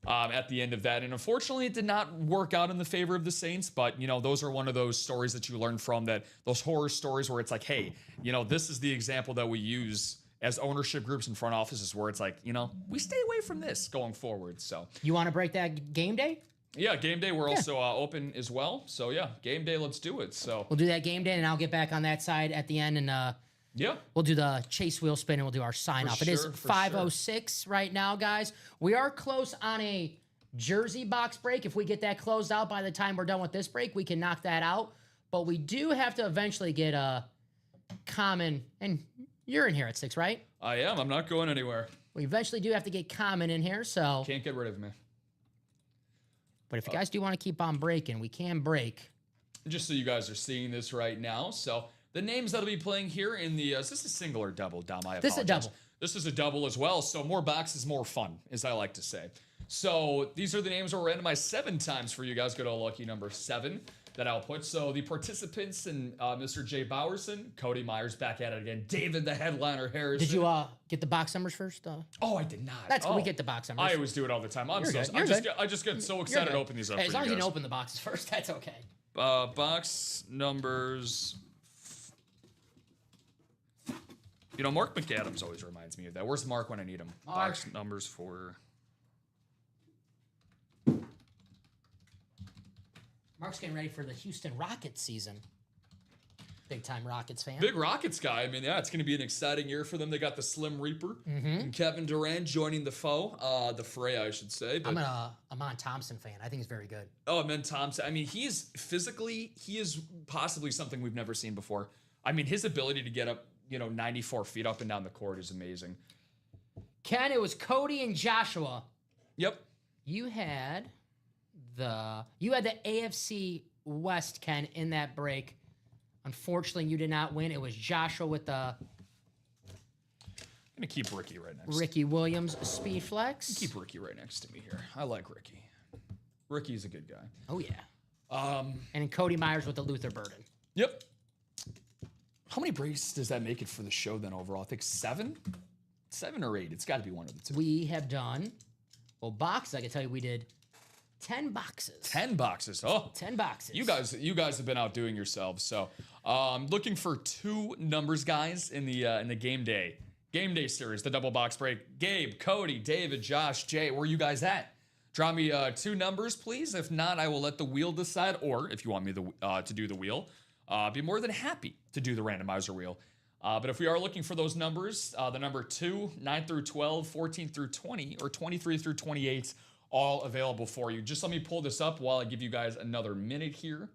Speaker 3: At the end of that. And unfortunately, it did not work out in the favor of the Saints. But, those are one of those stories that you learn from, those horror stories where it's like, hey, this is the example that we use as ownership groups and front offices where it's like, we stay away from this going forward. So
Speaker 2: you want to break that game day?
Speaker 3: Yeah, game day. We're also open as well. So, yeah, game day. Let's do it. So
Speaker 2: we'll do that game day, and I'll get back on that side at the end. And
Speaker 3: yeah,
Speaker 2: we'll do the chase wheel spin and we'll do our sign off. It is 5:06 right now, guys. We are close on a jersey box break. If we get that closed out by the time we're done with this break, we can knock that out. But we do have to eventually get a common, and you're in here at 6, right?
Speaker 3: I am. I'm not going anywhere.
Speaker 2: We eventually do have to get common in here, so.
Speaker 3: Can't get rid of me.
Speaker 2: But if you guys do want to keep on breaking, we can break.
Speaker 3: Just so you guys are seeing this right now. So the names that'll be playing here in the, is this a single or double, Dom? I apologize.
Speaker 2: This is a double.
Speaker 3: This is a double as well. So more boxes, more fun, as I like to say. So these are the names we'll randomize 7 times for you guys. Go to lucky number 7 that I'll put. So the participants and Mr. Jay Bowerson, Cody Myers back at it again. David, the headliner Harrison.
Speaker 2: Did you get the box numbers first?
Speaker 3: Oh, I did not.
Speaker 2: That's we get the box numbers.
Speaker 3: I always do it all the time.
Speaker 2: You're good. You're good.
Speaker 3: I just get so excited to open these up.
Speaker 2: Hey,
Speaker 3: for
Speaker 2: as long
Speaker 3: you
Speaker 2: as you
Speaker 3: guys.
Speaker 2: can open the boxes first, that's okay.
Speaker 3: Box numbers. You know, Mark McAdams always reminds me of that. Where's Mark when I need him?
Speaker 2: Mark.
Speaker 3: Box numbers for.
Speaker 2: Mark's getting ready for the Houston Rockets season. Big time Rockets fan.
Speaker 3: Big Rockets guy. I mean, yeah, it's going to be an exciting year for them. They got the Slim Reaper and Kevin Durant joining the fray, I should say. But,
Speaker 2: I'm a Amon Thompson fan. I think he's very good.
Speaker 3: oh, man, Thompson. I mean, he is possibly something we've never seen before. I mean, his ability to get up, 94 feet up and down the court is amazing.
Speaker 2: Ken, it was Cody and Joshua.
Speaker 3: Yep.
Speaker 2: You had the AFC West, Ken, in that break. Unfortunately, you did not win. It was Joshua with the
Speaker 3: I'm going to keep Ricky right next.
Speaker 2: Ricky Williams Speed Flex.
Speaker 3: Keep Ricky right next to me here. I like Ricky. Ricky's a good guy.
Speaker 2: Oh, yeah. And then Cody Myers with the Luther Burden.
Speaker 3: Yep. How many breaks does that make it for the show then overall? I think 7? 7 or 8. It's got to be one of the 2.
Speaker 2: We have done, boxes. I can tell you we did 10 boxes.
Speaker 3: 10 boxes. Oh.
Speaker 2: 10 boxes.
Speaker 3: You guys have been outdoing yourselves. So, looking for 2 numbers, guys, in the game day series, the double box break. Gabe, Cody, David, Josh, Jay, where are you guys at? Draw me 2 numbers, please. If not, I will let the wheel decide. Or if you want me to do the wheel, be more than happy to do the randomizer wheel. But if we are looking for those numbers, the number 2, 9 through 12, 14 through 20, or 23 through 28, all available for you. Just let me pull this up while I give you guys another minute here,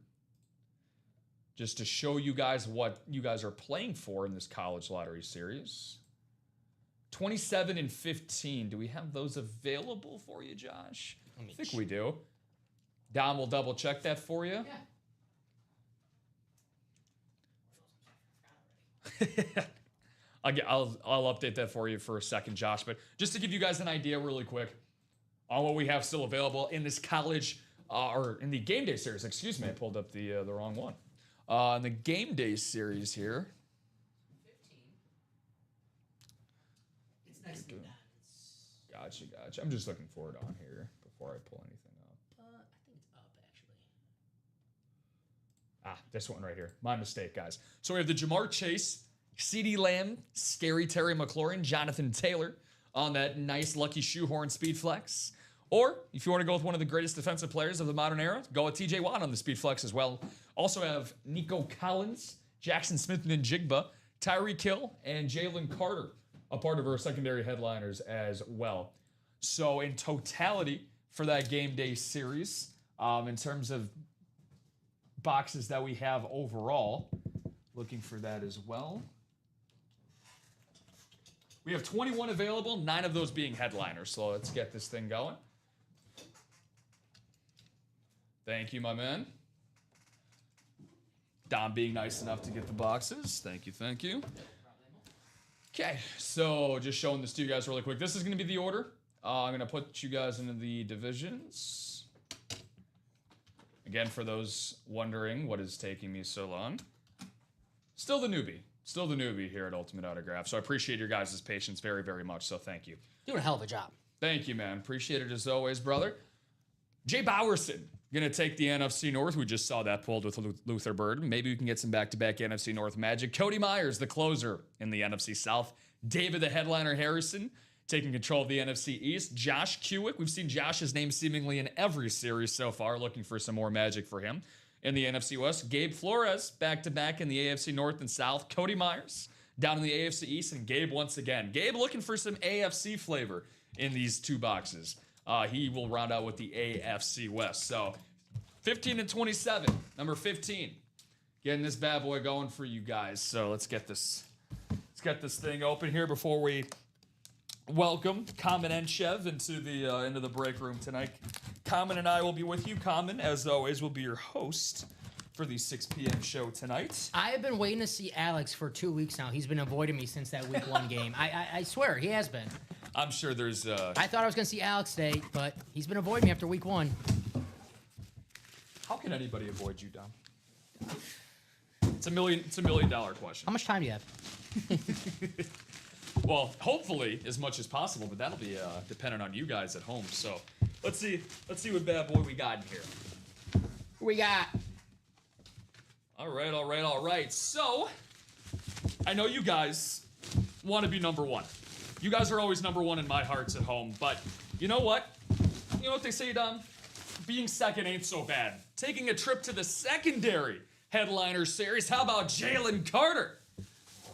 Speaker 3: just to show you guys what you guys are playing for in this college lottery series. 27 and 15. Do we have those available for you, Josh? I think we do. Dom will double check that for you.
Speaker 2: Yeah.
Speaker 3: I'll update that for you for a second, Josh. But just to give you guys an idea really quick on what we have still available in this college, or in the game day series. Excuse me, I pulled up the wrong one. In the game day series here.
Speaker 2: 15. It's nice and done.
Speaker 3: Gotcha. I'm just looking for it on here before I pull anything up.
Speaker 2: I think it's up, actually.
Speaker 3: This one right here. My mistake, guys. So we have the Jamar Chase, CeeDee Lamb, Scary Terry McLaurin, Jonathan Taylor on that nice lucky shoehorn speed flex. Or if you want to go with one of the greatest defensive players of the modern era, go with TJ Watt on the speed flex as well. Also have Nico Collins, Jackson Smith-Njigba, Tyreek Hill, and Jalen Carter, a part of our secondary headliners as well. So in totality for that game day series, in terms of boxes that we have overall, looking for that as well. We have 21 available, 9 of those being headliners. So let's get this thing going. Thank you, my man. Dom being nice enough to get the boxes. Thank you. Okay, so just showing this to you guys really quick. This is going to be the order. I'm going to put you guys into the divisions. Again, for those wondering what is taking me so long. Still the newbie here at Ultimate Autograph. So I appreciate your guys' patience very, very much. So thank you.
Speaker 2: Doing a hell of a job.
Speaker 3: Thank you, man. Appreciate it as always, brother. Jay Bowerson going to take the NFC North. We just saw that pulled with Luther Burden. Maybe we can get some back-to-back NFC North magic. Cody Myers, the closer in the NFC South. David, the headliner Harrison, taking control of the NFC East. Josh Kuick. We've seen Josh's name seemingly in every series so far, looking for some more magic for him. In the NFC West, Gabe Flores, back-to-back in the AFC North and South. Cody Myers, down in the AFC East, and Gabe once again. Gabe looking for some AFC flavor in these 2 boxes. He will round out with the AFC West. So 15 and 27, number 15. Getting this bad boy going for you guys. So let's get this thing open here before we welcome Common and Chev into the break room tonight. Common and I will be with you. Common, as always, will be your host for the 6 p.m. show tonight.
Speaker 2: I have been waiting to see Alex for 2 weeks now. He's been avoiding me since that week 1 game. I swear, he has been.
Speaker 3: I'm sure there's...
Speaker 2: I thought I was going to see Alex today, but he's been avoiding me after week 1.
Speaker 3: How can anybody avoid you, Dom? It's a $1 million question.
Speaker 2: How much time do you have?
Speaker 3: Well, hopefully as much as possible, but that'll be dependent on you guys at home. So let's see what bad boy we got in here.
Speaker 2: We got...
Speaker 3: All right. So I know you guys want to be number one. You guys are always number one in my hearts at home, but you know what? You know what they say, Dom? Being second ain't so bad. Taking a trip to the secondary headliner series. How about Jalen Carter?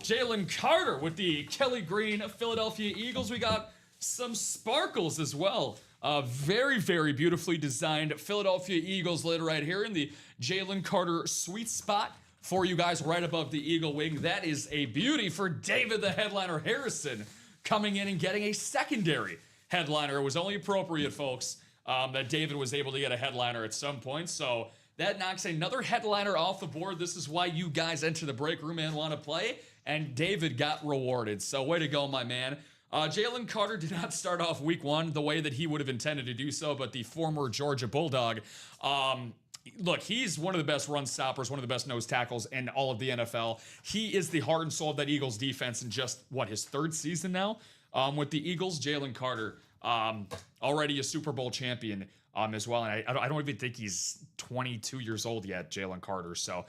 Speaker 3: Jalen Carter with the Kelly Green Philadelphia Eagles. We got some sparkles as well. Very, very beautifully designed Philadelphia Eagles lid right here in the Jalen Carter sweet spot for you guys right above the Eagle wing. That is a beauty for David the Headliner Harrison coming in and getting a secondary headliner. It was only appropriate, folks, that David was able to get a headliner at some point. So that knocks another headliner off the board. This is why you guys enter the break room and want to play. And David got rewarded. So way to go, my man. Jalen Carter did not start off week 1 the way that he would have intended to do so, but the former Georgia Bulldog, look, he's one of the best run stoppers, one of the best nose tackles in all of the NFL. He is the heart and soul of that Eagles defense in just, his 3rd season now with the Eagles. Jalen Carter, already a Super Bowl champion as well. And I don't even think he's 22 years old yet, Jalen Carter. So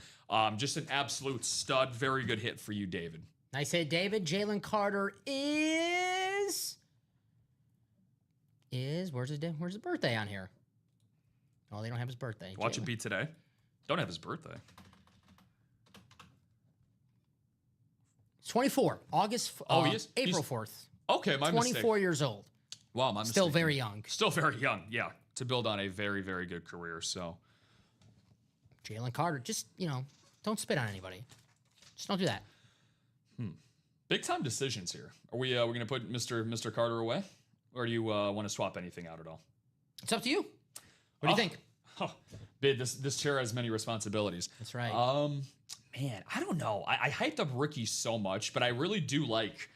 Speaker 3: just an absolute stud. Very good hit for you, David.
Speaker 2: Nice hit, David. Jalen Carter is where's his birthday on here? Oh, they don't have his birthday.
Speaker 3: Watch it be today. Don't have his birthday.
Speaker 2: It's 24. April 4th.
Speaker 3: Okay, my
Speaker 2: 24
Speaker 3: mistake.
Speaker 2: years old.
Speaker 3: Wow, my mistake.
Speaker 2: Still very young.
Speaker 3: Still very young, yeah. To build on a very, very good career, so.
Speaker 2: Jalen Carter, just, don't spit on anybody. Just don't do that.
Speaker 3: Big time decisions here. Are we going to put Mr. Carter away? Or do you want to swap anything out at all?
Speaker 2: It's up to you. What do you think?
Speaker 3: Bid, this chair has many responsibilities.
Speaker 2: That's right.
Speaker 3: Man, I don't know. I hyped up Ricky so much, but I really do like...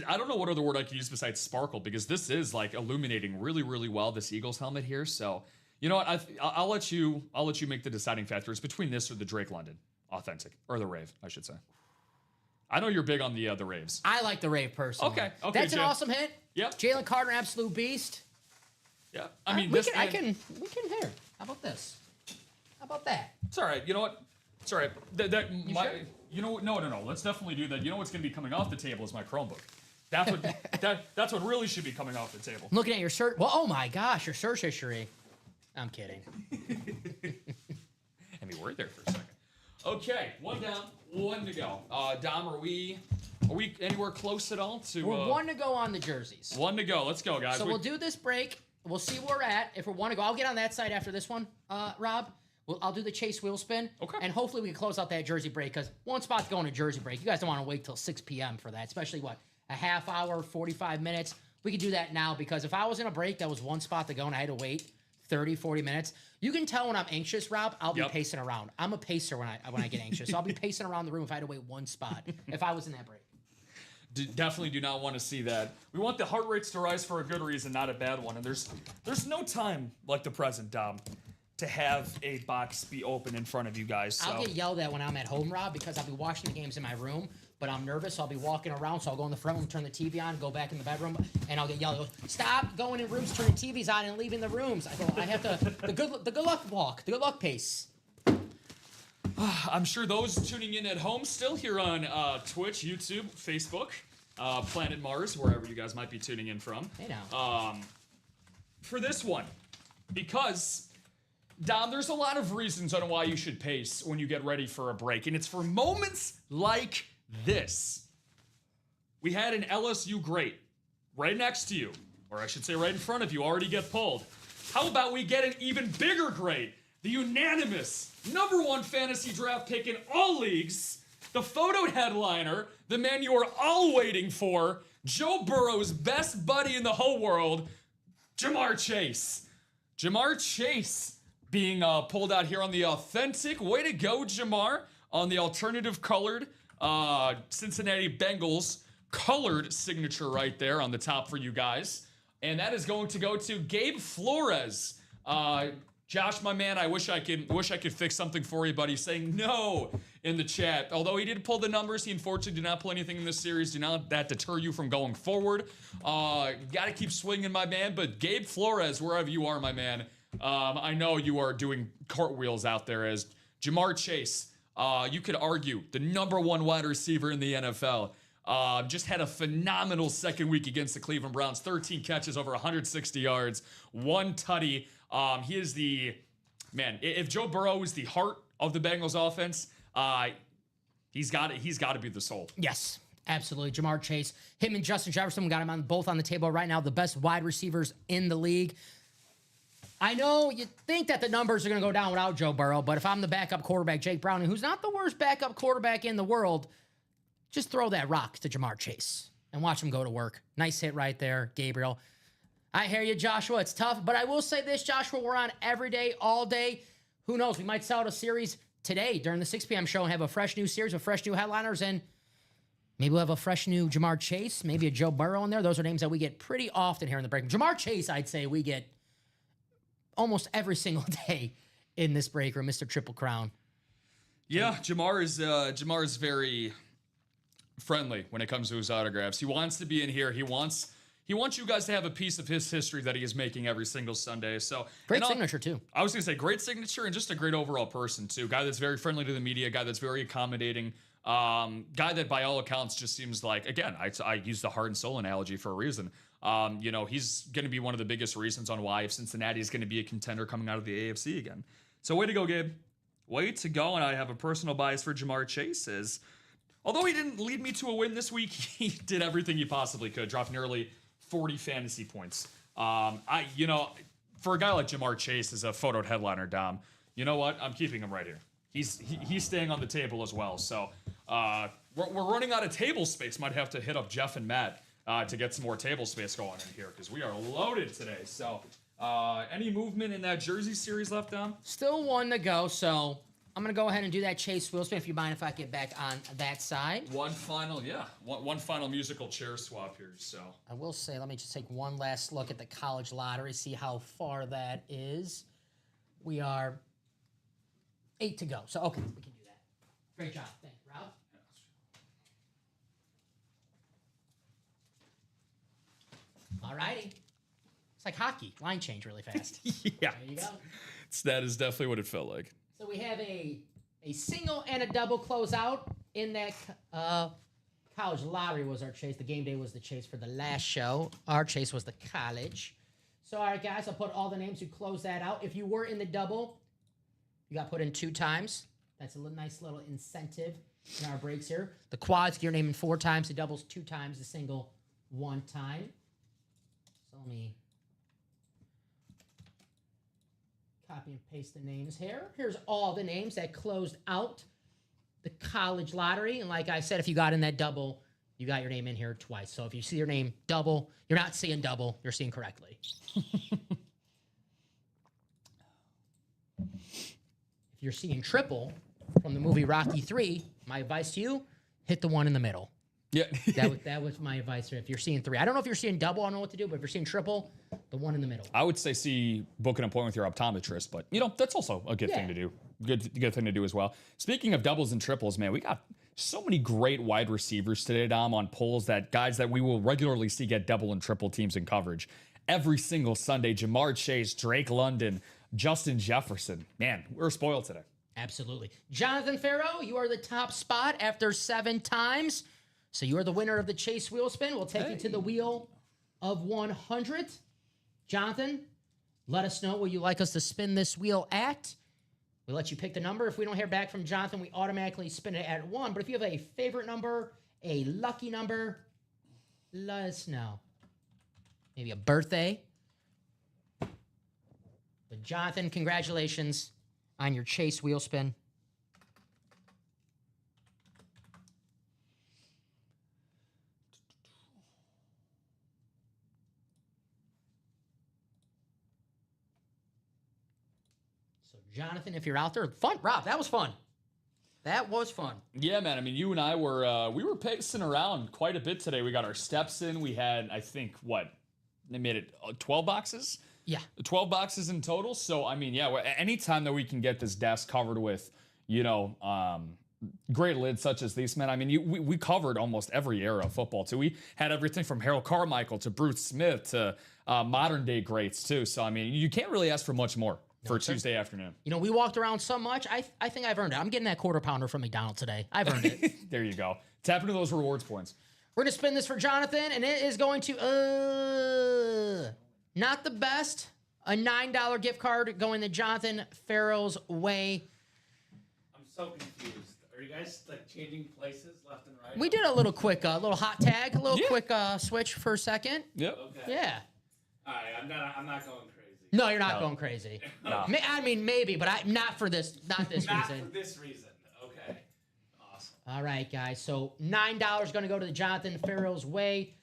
Speaker 3: I don't know what other word I could use besides sparkle, because this is like illuminating really, really well, this Eagles helmet here. So, you know what? I'll let you make the deciding factor. It's between this or the Drake London Authentic, or the Rave, I should say. I know you're big on the Raves.
Speaker 2: I like the Rave personally.
Speaker 3: Okay,
Speaker 2: That's an awesome hit.
Speaker 3: Yep.
Speaker 2: Jalen Carter, absolute beast.
Speaker 3: Yeah, I mean,
Speaker 2: we can here. How about this? How about that?
Speaker 3: It's all right. You know what? It's all right.
Speaker 2: Sure?
Speaker 3: You know, no. Let's definitely do that. You know what's going to be coming off the table is my Chromebook. That's what really should be coming off the table.
Speaker 2: I'm looking at your search. Well, oh my gosh, your search history. I'm kidding.
Speaker 3: Had me worried there for a second. Okay, 1 down, 1 to go. Dom, are we anywhere close at all to?
Speaker 2: We're 1 to go on the jerseys.
Speaker 3: 1 to go. Let's go, guys.
Speaker 2: So we'll do this break. We'll see where we're at. If we want to go, I'll get on that side after this one, Rob. I'll do the chase wheel spin.
Speaker 3: Okay.
Speaker 2: And hopefully we can close out that jersey break, because 1 spot to go on a jersey break. You guys don't want to wait till 6 p.m. for that, especially a half hour, 45 minutes. We could do that now, because if I was in a break that was 1 spot to go and I had to wait 30, 40 minutes, you can tell when I'm anxious, Rob. I'll be pacing around. I'm a pacer when I get anxious. So I'll be pacing around the room if I had to wait 1 spot, if I was in that break.
Speaker 3: Definitely do not want to see that. We want the heart rates to rise for a good reason, not a bad one. And there's no time like the present, Dom, to have a box be open in front of you guys. So.
Speaker 2: I'll get yelled at when I'm at home, Rob, because I'll be watching the games in my room, but I'm nervous. So I'll be walking around, so I'll go in the front room, turn the TV on, go back in the bedroom, and I'll get yelled. Stop going in rooms, turning TVs on, and leaving the rooms. I have to the good luck walk, the good luck pace.
Speaker 3: I'm sure those tuning in at home still here on Twitch, YouTube, Facebook, Planet Mars, wherever you guys might be tuning in from.
Speaker 2: Hey now.
Speaker 3: For this one, because, Dom, there's a lot of reasons on why you should pace when you get ready for a break, and it's for moments like this. We had an LSU great right next to you or I should say right in front of you, already get pulled. How about we get an even bigger grade? The unanimous #1 fantasy draft pick in all leagues, the photo headliner, the man you are all waiting for, Joe Burrow's best buddy in the whole world, Ja'Marr Chase. Ja'Marr Chase being pulled out here on the authentic. Way to go, Ja'Marr, on the alternative colored Cincinnati Bengals colored signature right there on the top for you guys. And that is going to go to Gabe Flores. Josh, my man, I wish I could fix something for you, buddy. Saying no in the chat. Although he did pull the numbers, he unfortunately did not pull anything in this series. Do not let that deter you from going forward. Got to keep swinging, my man. But Gabe Flores, wherever you are, my man, I know you are doing cartwheels out there as Ja'Marr Chase. You could argue the #1 wide receiver in the NFL. Just had a phenomenal second week against the Cleveland Browns. 13 catches, over 160 yards, 1 tutty. He is the man. If Joe Burrow is the heart of the Bengals offense, he's got to be the soul.
Speaker 2: Yes, absolutely. Ja'Marr Chase, him and Justin Jefferson, we got him both on the table right now. The best wide receivers in the league. I know you think that the numbers are going to go down without Joe Burrow, but if I'm the backup quarterback, Jake Browning, who's not the worst backup quarterback in the world, just throw that rock to Ja'Marr Chase and watch him go to work. Nice hit right there, Gabriel. I hear you, Joshua. It's tough, but I will say this, Joshua, we're on every day, all day. Who knows? We might sell out a series today during the 6 p.m. show and have a fresh new series with fresh new headliners, and maybe we'll have a fresh new Ja'Marr Chase, maybe a Joe Burrow in there. Those are names that we get pretty often here in the break. Ja'Marr Chase, I'd say we get almost every single day in this break room, Mr. Triple Crown.
Speaker 3: Yeah, Ja'Marr is very friendly when it comes to his autographs. He wants to be in here. He wants you guys to have a piece of his history that he is making every single Sunday. So
Speaker 2: great signature too.
Speaker 3: I was gonna say great signature and just a great overall person too. Guy that's very friendly to the media. Guy that's very accommodating. Guy that by all accounts just seems like, again, I use the heart and soul analogy for a reason. He's going to be one of the biggest reasons on why if Cincinnati is going to be a contender coming out of the AFC again. So way to go, Gabe. Way to go. And I have a personal bias for Ja'Marr Chase. Although he didn't lead me to a win this week, he did everything he possibly could. Dropped nearly 40 fantasy points. For a guy like Ja'Marr Chase as a photoed headliner, Dom, you know what? I'm keeping him right here. He's staying on the table as well. So we're running out of table space. Might have to hit up Jeff and Matt to get some more table space going in here because we are loaded today. So any movement in that Jersey series left, Dom?
Speaker 2: Still one to go, so I'm going to go ahead and do that Chase Wheelspin if you mind if I get back on that side.
Speaker 3: One final musical chair swap here. So
Speaker 2: I will say, let me just take one last look at the college lottery, see how far that is. We are 8 to go. So, okay, we can do that. Great job. Thank you, Rob. All righty. It's like hockey. Line change really fast.
Speaker 3: Yeah.
Speaker 2: There you go.
Speaker 3: That is definitely what it felt like.
Speaker 2: So we have a single and a double closeout in that college lottery was our chase. The game day was the chase for the last show. Our chase was the college. So, all right, guys, I'll put all the names who close that out. If you were in the double, you got put in 2 times. That's a nice little incentive in our breaks here. The quads, you're naming 4 times. The doubles, 2 times. The single, 1 time. So let me copy and paste the names here. Here's all the names that closed out the college lottery. And like I said, if you got in that double, you got your name in here twice. So if you see your name double, you're not seeing double, you're seeing correctly. If you're seeing triple from the movie Rocky 3, my advice to you, hit the one in the middle.
Speaker 3: Yeah.
Speaker 2: that was my advice. If you're seeing 3, I don't know if you're seeing double, I don't know what to do, but if you're seeing triple, the one in the middle.
Speaker 3: I would say book an appointment with your optometrist, but that's also a good thing to do. Good thing to do as well. Speaking of doubles and triples, man, we got so many great wide receivers today, Dom, on polls that guys that we will regularly see get double and triple teams in coverage every single Sunday. Ja'Marr Chase, Drake London, Justin Jefferson. Man, we're spoiled today.
Speaker 2: Absolutely. Jonathan Farrow, you are the top spot after 7 times. So you are the winner of the Chase Wheel Spin. We'll take you to the wheel of 100. Jonathan, let us know what you'd like us to spin this wheel at. We let you pick the number. If we don't hear back from Jonathan, we automatically spin it at 1. But if you have a favorite number, a lucky number, let us know. maybe a birthday. But Jonathan, congratulations on your Chase wheel spin. So Jonathan, if you're out there, fun. Rob, that was fun. That was fun.
Speaker 3: Yeah, man. I mean, you and I were pacing around quite a bit today. We got our steps in. We had, I think, they made it 12 boxes?
Speaker 2: Yeah.
Speaker 3: 12 boxes in total. So, I mean, yeah, anytime that we can get this desk covered with, great lids such as these, man. I mean, we covered almost every era of football, too. We had everything from Harold Carmichael to Bruce Smith to modern day greats, too. So, I mean, you can't really ask for much more for a Tuesday afternoon.
Speaker 2: We walked around so much. I think I've earned it. I'm getting that quarter pounder from McDonald's today. I've earned it.
Speaker 3: There you go. Tap into those rewards points.
Speaker 2: We're going to spin this for Jonathan, and it is going to, not the best. A $9 gift card going to Jonathan Farrell's way.
Speaker 4: I'm so confused. Are you guys like changing places left and right?
Speaker 2: We did a little quick, little hot tag, a little quick switch for a second.
Speaker 3: Yep.
Speaker 4: Okay.
Speaker 2: Yeah.
Speaker 4: All right. I'm not going crazy.
Speaker 2: No, you're not going crazy.
Speaker 3: No.
Speaker 2: I mean, maybe, but not for this, not this
Speaker 4: Not
Speaker 2: reason.
Speaker 4: for this reason. Okay. Awesome.
Speaker 2: All right, guys. So $9 going to go to the Jonathan Farrell's way.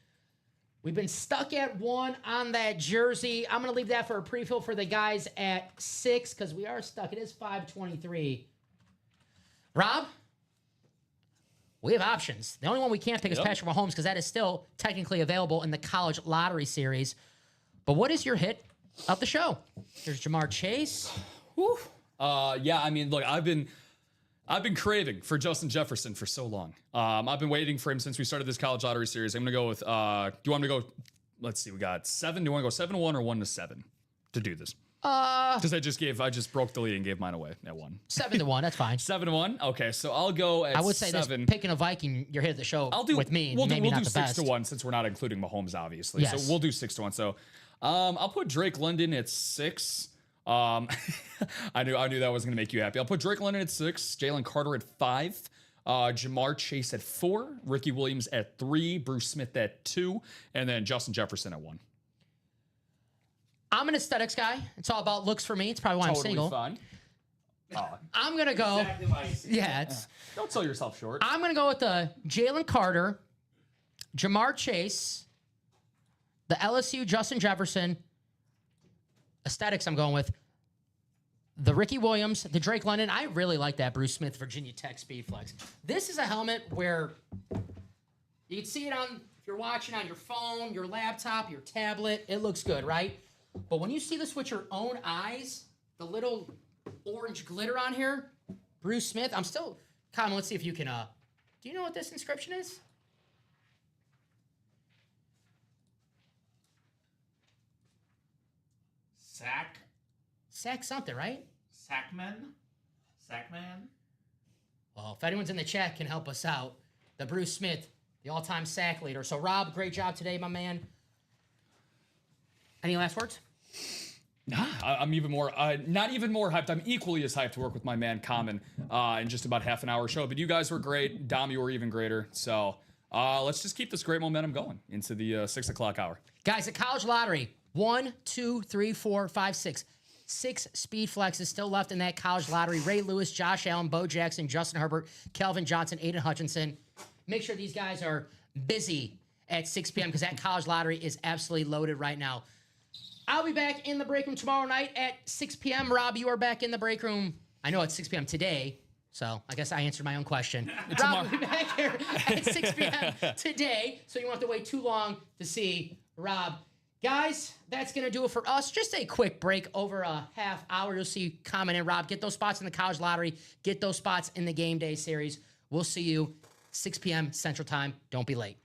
Speaker 2: We've been stuck at 1 on that jersey. I'm going to leave that for a pre-fill for the guys at 6 because we are stuck. It is 5:23. Rob, we have options. The only one we can't pick is Patrick Mahomes because that is still technically available in the college lottery series. But what is your hit of the show? There's Jamar Chase.
Speaker 3: Woo. Yeah, I mean, look, I've been craving for Justin Jefferson for so long. I've been waiting for him since we started this college lottery series. I'm going to go with, do you want me to go, let's see, we got 7. Do you want to go 7-1 or 1-7 to do this? Because I just broke the lead and gave mine away at 1.
Speaker 2: 7-1, that's fine.
Speaker 3: 7-1. Okay, so I'll go at 7.
Speaker 2: I would say this, picking a Viking, you're hit of the show with me.
Speaker 3: We'll
Speaker 2: maybe
Speaker 3: do
Speaker 2: not the best.
Speaker 3: 6-1 since we're not including Mahomes, obviously.
Speaker 2: Yes.
Speaker 3: So we'll do 6-1. So I'll put Drake London at 6. I knew that was going to make you happy. I'll put Drake London at 6, Jalen Carter at 5, Jamar Chase at 4, Ricky Williams at 3, Bruce Smith at 2, and then Justin Jefferson at 1.
Speaker 2: I'm an aesthetics guy. It's all about looks for me. It's probably why I'm single.
Speaker 3: Fine.
Speaker 2: I'm going to go.
Speaker 4: Exactly why you said
Speaker 2: Yeah, it's.
Speaker 3: Don't sell yourself short.
Speaker 2: I'm going to go with the Jalen Carter, Jamar Chase, the LSU Justin Jefferson. Aesthetics I'm going with. The Ricky Williams, the Drake London. I really like that Bruce Smith Virginia Tech Speed Flex. This is a helmet where you can see it on, if you're watching on your phone, your laptop, your tablet, it looks good, right? But when you see this with your own eyes, the little orange glitter on here, Bruce Smith, Colin, let's see if you can, do you know what this inscription is? Sack something, right?
Speaker 4: Sackman?
Speaker 2: Well, if anyone's in the chat can help us out, the Bruce Smith, the all-time sack leader. So, Rob, great job today, my man. Any last words?
Speaker 3: Nah, I'm even more, not even more hyped. I'm equally as hyped to work with my man Common in just about half an hour show. But you guys were great. Dom, you were even greater. So let's just keep this great momentum going into the 6 o'clock hour.
Speaker 2: Guys, the college lottery, 1, 2, 3, 4, 5, 6. 6 speed flexes still left in that college lottery. Ray Lewis, Josh Allen, Bo Jackson, Justin Herbert, Kelvin Johnson, Aiden Hutchinson. Make sure these guys are busy at 6 p.m. because that college lottery is absolutely loaded right now. I'll be back in the break room tomorrow night at 6 p.m. Rob, you are back in the break room. I know it's 6 p.m. today, so I guess I answered my own question. Rob will be back here at 6 p.m. today, so you won't have to wait too long to see Rob. Guys, that's going to do it for us. Just a quick break over a half hour. You'll see Common and Rob get those spots in the college lottery, get those spots in the game day series. We'll see you 6 p.m. Central Time. Don't be late.